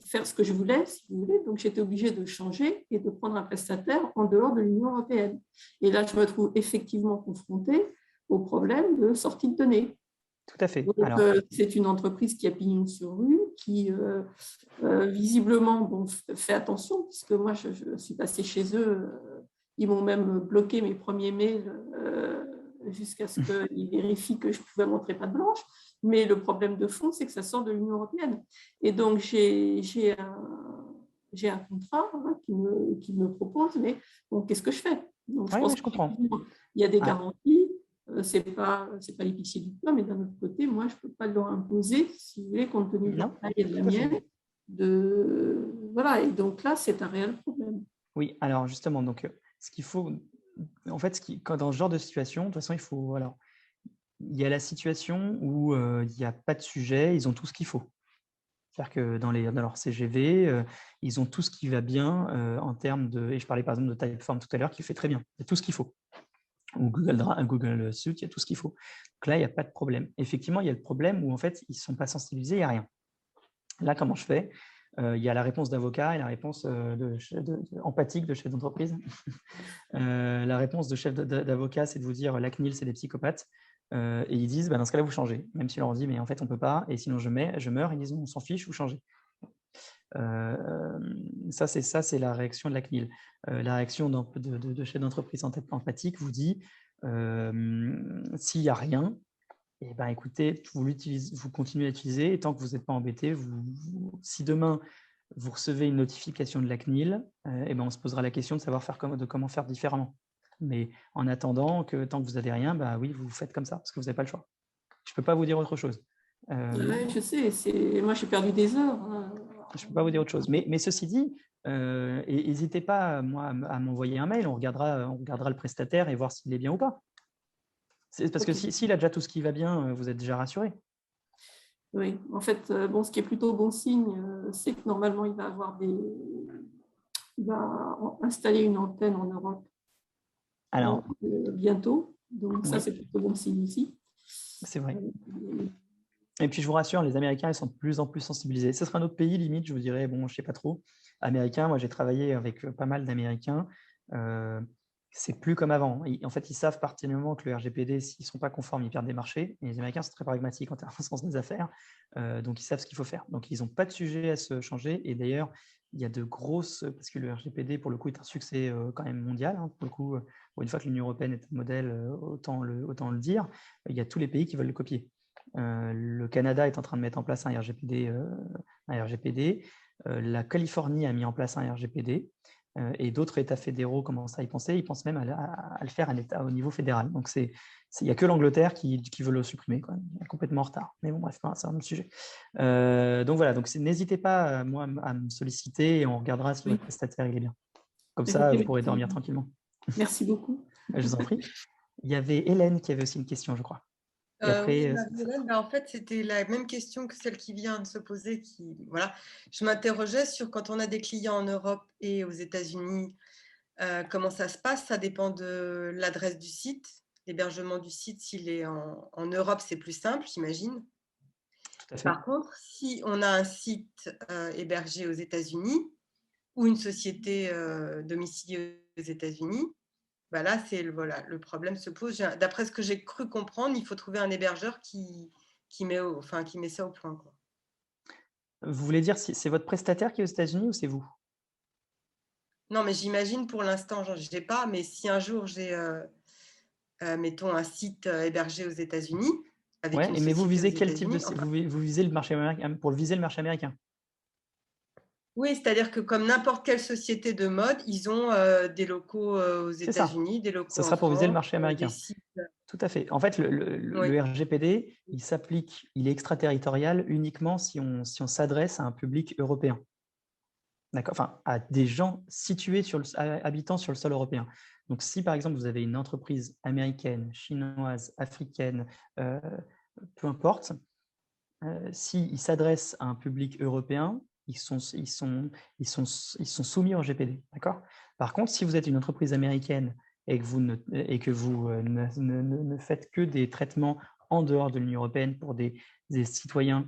faire ce que je voulais, si vous voulez. Donc, j'étais obligée de changer et de prendre un prestataire en dehors de l'Union européenne. Et là, je me trouve effectivement confrontée au problème de sortie de données. Tout à fait. Donc, c'est une entreprise qui a pignon sur rue, qui visiblement fait attention, puisque moi, je suis passée chez eux. Ils m'ont même bloqué mes premiers mails jusqu'à ce qu'ils vérifient que je pouvais montrer patte blanche. Mais le problème de fond, c'est que ça sort de l'Union européenne. Et donc, j'ai un contrat qui me propose, mais bon, qu'est-ce que je fais? Donc, je comprends. Il y a des garanties. Ce n'est pas l'épicier du plat, mais d'un autre côté, moi, je ne peux pas leur imposer, si vous voulez, compte tenu de leur taille et de la mienne. Voilà, et donc là, c'est un réel problème. Oui, alors justement, donc, ce qu'il faut, en fait, dans ce genre de situation, de toute façon, il y a la situation où il n'y a pas de sujet, ils ont tout ce qu'il faut. C'est-à-dire que dans leur CGV, ils ont tout ce qui va bien en termes de, et je parlais par exemple de Typeform tout à l'heure, qui fait très bien, il y a tout ce qu'il faut. Ou Google Suite, il y a tout ce qu'il faut. Donc là, il n'y a pas de problème. Effectivement, il y a le problème où en fait, ils ne sont pas sensibilisés, il n'y a rien. Là, comment je fais? Il y a la réponse d'avocat et la réponse empathique de chef d'entreprise. La réponse de chef d'avocat, c'est de vous dire la CNIL, c'est des psychopathes. Et ils disent, dans ce cas-là, vous changez. Même si on leur dit, mais en fait, on ne peut pas, et sinon je meurs, ils disent, on s'en fiche, vous changez. Ça, c'est la réaction de la CNIL. La réaction de chef d'entreprise empathique vous dit, s'il n'y a rien, eh ben, écoutez, vous continuez à l'utiliser, et tant que vous n'êtes pas embêté, si demain vous recevez une notification de la CNIL, on se posera la question de savoir comment faire différemment. Mais en attendant, tant que vous n'avez rien, oui, vous faites comme ça, parce que vous n'avez pas le choix. Je ne peux pas vous dire autre chose. Je sais, moi j'ai perdu des heures. Je ne peux pas vous dire autre chose. Mais ceci dit, n'hésitez pas à m'envoyer un mail, on regardera le prestataire et voir s'il est bien ou pas. C'est parce que s'il a déjà tout ce qui va bien, vous êtes déjà rassuré. Oui, en fait, ce qui est plutôt bon signe, c'est que normalement, il va installer une antenne en Europe bientôt. Donc ça, c'est plutôt bon signe aussi. C'est vrai. Et puis, je vous rassure, les Américains, ils sont de plus en plus sensibilisés. Ce sera un autre pays, limite, je vous dirais, je ne sais pas trop. Américains, moi, j'ai travaillé avec pas mal d'Américains. c'est plus comme avant. En fait, ils savent particulièrement que le RGPD, s'ils ne sont pas conformes, ils perdent des marchés. Et les Américains sont très pragmatiques en sens des affaires. Donc, ils savent ce qu'il faut faire. Donc, ils n'ont pas de sujet à se changer. Et d'ailleurs, il y a de grosses… Parce que le RGPD, pour le coup, est un succès quand même mondial. Pour le coup, une fois que l'Union européenne est un modèle, autant le dire, il y a tous les pays qui veulent le copier. Le Canada est en train de mettre en place un RGPD. La Californie a mis en place un RGPD. Et d'autres États fédéraux commencent à y penser. Ils pensent même à le faire au niveau fédéral. Donc, il n'y a que l'Angleterre qui veut le supprimer, quoi. Il est complètement en retard. Mais bon, bref, c'est un autre sujet. Donc, voilà. Donc, n'hésitez pas, à me solliciter et on regardera si votre prestataire il est bien. Comme ça, vous pourrez dormir tranquillement. Merci beaucoup. Je vous en prie. Il y avait Hélène qui avait aussi une question, je crois. Et après, oui, en fait, c'était la même question que celle qui vient de se poser. Voilà. Je m'interrogeais sur quand on a des clients en Europe et aux États-Unis, comment ça se passe? Ça dépend de l'adresse du site, l'hébergement du site. S'il est en Europe, c'est plus simple, j'imagine. Tout à fait. Par contre, si on a un site hébergé aux États-Unis ou une société domiciliée aux États-Unis, bah là, le problème se pose. D'après ce que j'ai cru comprendre, il faut trouver un hébergeur qui met ça au point, quoi. Vous voulez dire si c'est votre prestataire qui est aux États-Unis ou c'est vous? Non, mais j'imagine pour l'instant, je n'ai pas, mais si un jour j'ai, mettons, un site hébergé aux États-Unis, avec une mais vous société visez aux quel type de États-Unis, vous visez le marché américain pour viser le marché américain? Oui, c'est-à-dire que comme n'importe quelle société de mode, ils ont des locaux aux C'est ça. États-Unis, des locaux Ce en sera pour viser le France, marché américain. des sites. Tout à fait. En fait, le RGPD, il s'applique, il est extraterritorial uniquement si on s'adresse à un public européen. D'accord, enfin, à des gens situés habitant sur le sol européen. Donc, si par exemple vous avez une entreprise américaine, chinoise, africaine, peu importe, s'ils s'adressent à un public européen, ils sont soumis au RGPD. D'accord. Par contre, si vous êtes une entreprise américaine et que vous ne faites que des traitements en dehors de l'Union européenne pour des citoyens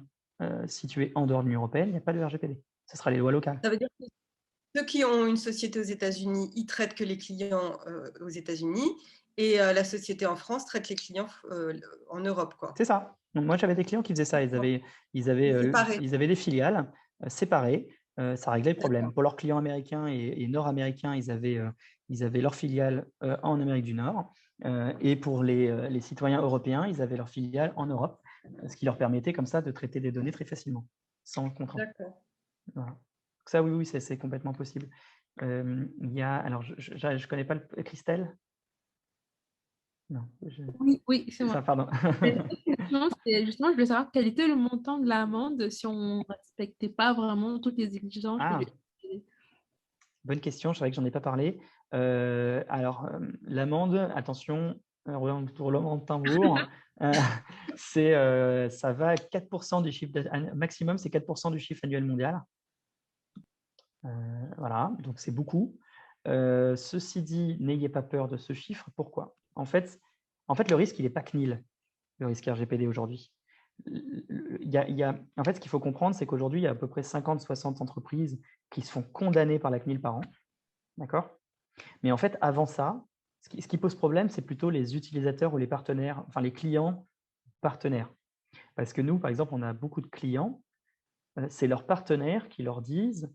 situés en dehors de l'Union européenne, il n'y a pas de RGPD. Ce sera les lois locales. Ça veut dire que ceux qui ont une société aux États-Unis, ils traitent que les clients aux États-Unis et la société en France traite les clients en Europe, quoi. C'est ça. Donc, moi, j'avais des clients qui faisaient ça. Ils avaient des filiales séparées. Ça réglait le problème. Pour leurs clients américains et nord-américains, ils avaient leurs filiales en Amérique du Nord. Et pour les citoyens européens, ils avaient leurs filiales en Europe, ce qui leur permettait comme ça de traiter des données très facilement, sans contrainte. D'accord. Voilà. Ça, oui, c'est complètement possible. Il y a, alors, je ne connais pas Christelle. Non. Oui, c'est moi. Ça, pardon. Justement, je voulais savoir quel était le montant de l'amende si on ne respectait pas vraiment toutes les exigences. Bonne question, je savais que j'en ai pas parlé. Alors, l'amende, attention, pour l'homme de tambour, ça va à 4% du chiffre, maximum, c'est 4% du chiffre annuel mondial. Voilà, donc c'est beaucoup. Ceci dit, n'ayez pas peur de ce chiffre. Pourquoi? En fait, le risque, il n'est pas CNIL, le risque RGPD aujourd'hui. En fait, ce qu'il faut comprendre, c'est qu'aujourd'hui, il y a à peu près 50-60 entreprises qui se font condamner par la CNIL par an. D'accord? Mais en fait, avant ça, ce qui pose problème, c'est plutôt les utilisateurs ou les partenaires, enfin les clients partenaires. Parce que nous, par exemple, on a beaucoup de clients, c'est leurs partenaires qui leur disent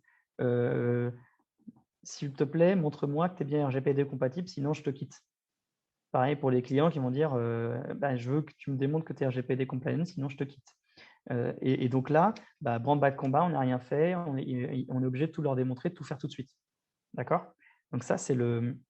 s'il te plaît, montre-moi que tu es bien RGPD compatible, sinon je te quitte. Pareil pour les clients qui vont dire je veux que tu me démontres que tu es RGPD compliant, sinon je te quitte. Et donc là, branle-bas de combat, on n'a rien fait, on est obligé de tout leur démontrer, de tout faire tout de suite. D'accord? Donc ça, c'est le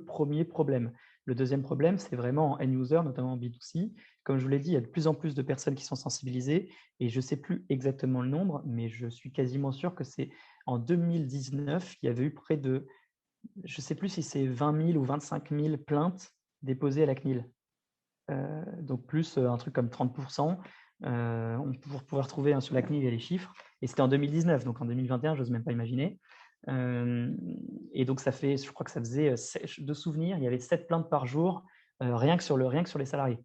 premier problème. Le deuxième problème, c'est vraiment en end-user, notamment en B2C. Comme je vous l'ai dit, il y a de plus en plus de personnes qui sont sensibilisées et je ne sais plus exactement le nombre, mais je suis quasiment sûr que c'est en 2019, il y avait eu près de, je ne sais plus si c'est 20 000 ou 25 000 plaintes déposées à la CNIL. Donc plus un truc comme 30%. On pouvait retrouver sur la CNIL les chiffres. Et c'était en 2019, donc en 2021, je n'ose même pas imaginer. Et donc, je crois que ça faisait, de souvenirs, il y avait 7 plaintes par jour, rien que sur les salariés.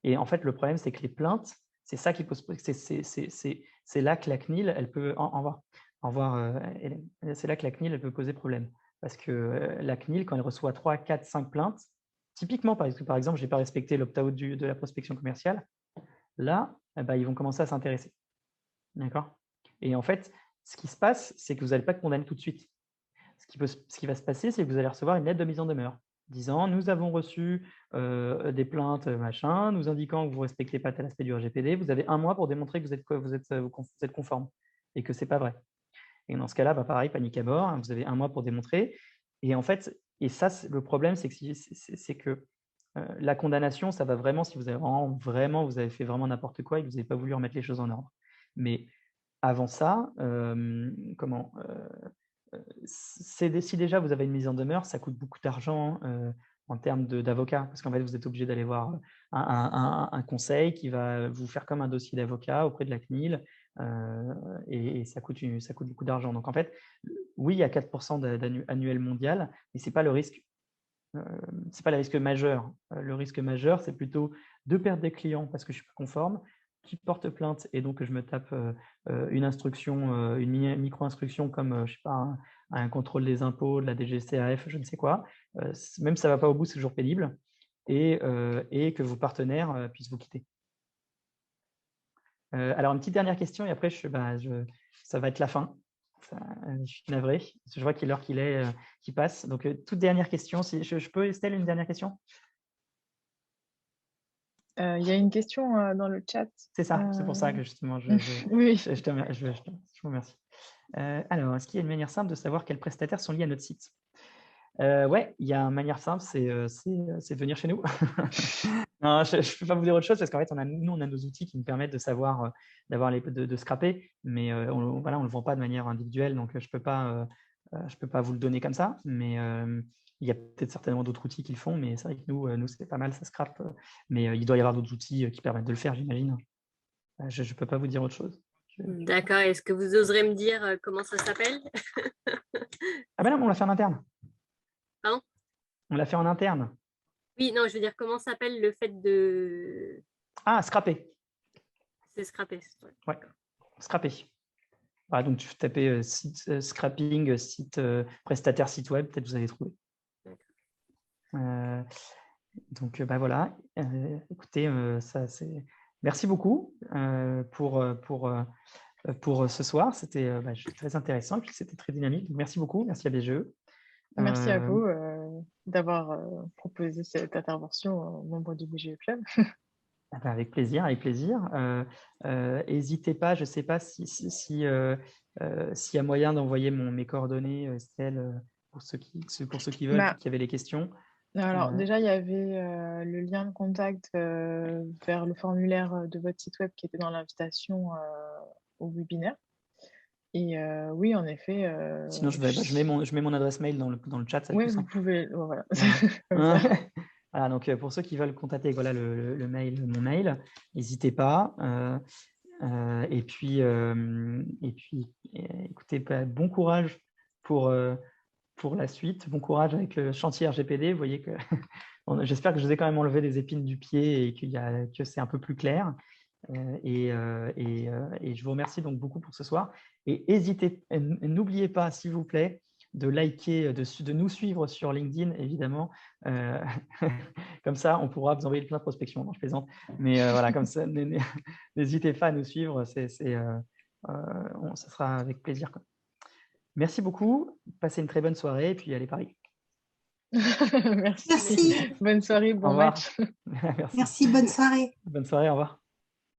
Et en fait, le problème, c'est que les plaintes, c'est ça qui pose, c'est là que la CNIL, elle peut, en Au revoir, Hélène. C'est là que la CNIL elle peut poser problème. Parce que la CNIL, quand elle reçoit 3, 4, 5 plaintes, typiquement, par exemple, je n'ai pas respecté l'opt-out de la prospection commerciale, là, ils vont commencer à s'intéresser. D'accord? Et en fait, ce qui se passe, c'est que vous n'allez pas condamner tout de suite. Ce qui va se passer, c'est que vous allez recevoir une lettre de mise en demeure disant « Nous avons reçu des plaintes, machin, nous indiquant que vous ne respectez pas tel aspect du RGPD. Vous avez 1 mois pour démontrer que vous êtes conforme et que ce n'est pas vrai. » Et dans ce cas-là, pareil, panique à bord, hein, vous avez 1 mois pour démontrer. Et en fait, le problème, c'est que la condamnation, ça va vraiment si vous avez vous avez fait vraiment n'importe quoi et que vous n'avez pas voulu remettre les choses en ordre. Mais avant ça, si déjà vous avez une mise en demeure, ça coûte beaucoup d'argent en termes d'avocat, parce qu'en fait, vous êtes obligé d'aller voir un conseil qui va vous faire comme un dossier d'avocat auprès de la CNIL, et ça coûte beaucoup d'argent. Donc en fait, oui, il y a 4% annuel mondial, mais ce n'est pas le risque. C'est pas le risque majeur. Le risque majeur, c'est plutôt de perdre des clients parce que je suis pas conforme, qui porte plainte et donc je me tape une instruction, une micro-instruction comme je sais pas, un contrôle des impôts, de la DGCAF, je ne sais quoi. Même si ça va pas au bout, c'est toujours pénible, et que vos partenaires puissent vous quitter. Alors une petite dernière question et après ça va être la fin. Je suis navré, je vois qu'il est l'heure qui passe. Donc, toute dernière question. Si je peux, Estelle, une dernière question? Il y a une question dans le chat. C'est ça, c'est pour ça que justement, Oui. je vous remercie. Alors, est-ce qu'il y a une manière simple de savoir quels prestataires sont liés à notre site? Ouais, il y a une manière simple, c'est de venir chez nous. Non, je ne peux pas vous dire autre chose parce qu'en fait, nous, on a nos outils qui nous permettent de savoir, de scraper, mais on ne le vend pas de manière individuelle, donc je peux pas vous le donner comme ça. Mais il y a peut-être certainement d'autres outils qui le font, mais c'est vrai que nous c'est pas mal, ça scrape. Mais il doit y avoir d'autres outils qui permettent de le faire, j'imagine. Je ne peux pas vous dire autre chose. D'accord. Est-ce que vous oserez me dire comment ça s'appelle? Ah ben non, on l'a fait en interne. Pardon? On l'a fait en interne. Oui, non, je veux dire, comment s'appelle le fait de… Ah, scraper. C'est scraper. Ouais, scraper. Voilà, donc tu tapez site scrapping, site prestataire site web, peut-être vous allez trouver. Donc voilà. Écoutez, merci beaucoup pour ce soir. C'était très intéressant et puis c'était très dynamique. Donc, merci beaucoup. Merci à BGE. Merci à vous d'avoir proposé cette intervention aux membres du BGE Club. Avec plaisir, avec plaisir. N'hésitez pas, je ne sais pas s'il y a moyen d'envoyer mes coordonnées, Estelle, pour ceux qui veulent, qui avaient les questions. Alors déjà, il y avait le lien de contact vers le formulaire de votre site web qui était dans l'invitation au webinaire. Et oui, en effet… Sinon, je mets mon adresse mail dans le chat. Oui, vous pouvez… Voilà. Voilà, donc pour ceux qui veulent contacter mon mail, n'hésitez pas. Et puis, écoutez, bon courage pour la suite. Bon courage avec le chantier RGPD. Vous voyez que j'espère que je vous ai quand même enlevé des épines du pied et que c'est un peu plus clair. Et je vous remercie donc beaucoup pour ce soir. Et n'oubliez pas, s'il vous plaît, de liker, de nous suivre sur LinkedIn, évidemment. Comme ça, on pourra vous envoyer plein de prospection. Non, je plaisante. Mais voilà, comme ça, n'hésitez pas à nous suivre. Ça sera avec plaisir. Merci beaucoup. Passez une très bonne soirée et puis allez Paris. Merci. Bonne soirée, bon match. Merci. Merci, bonne soirée. Bonne soirée, au revoir.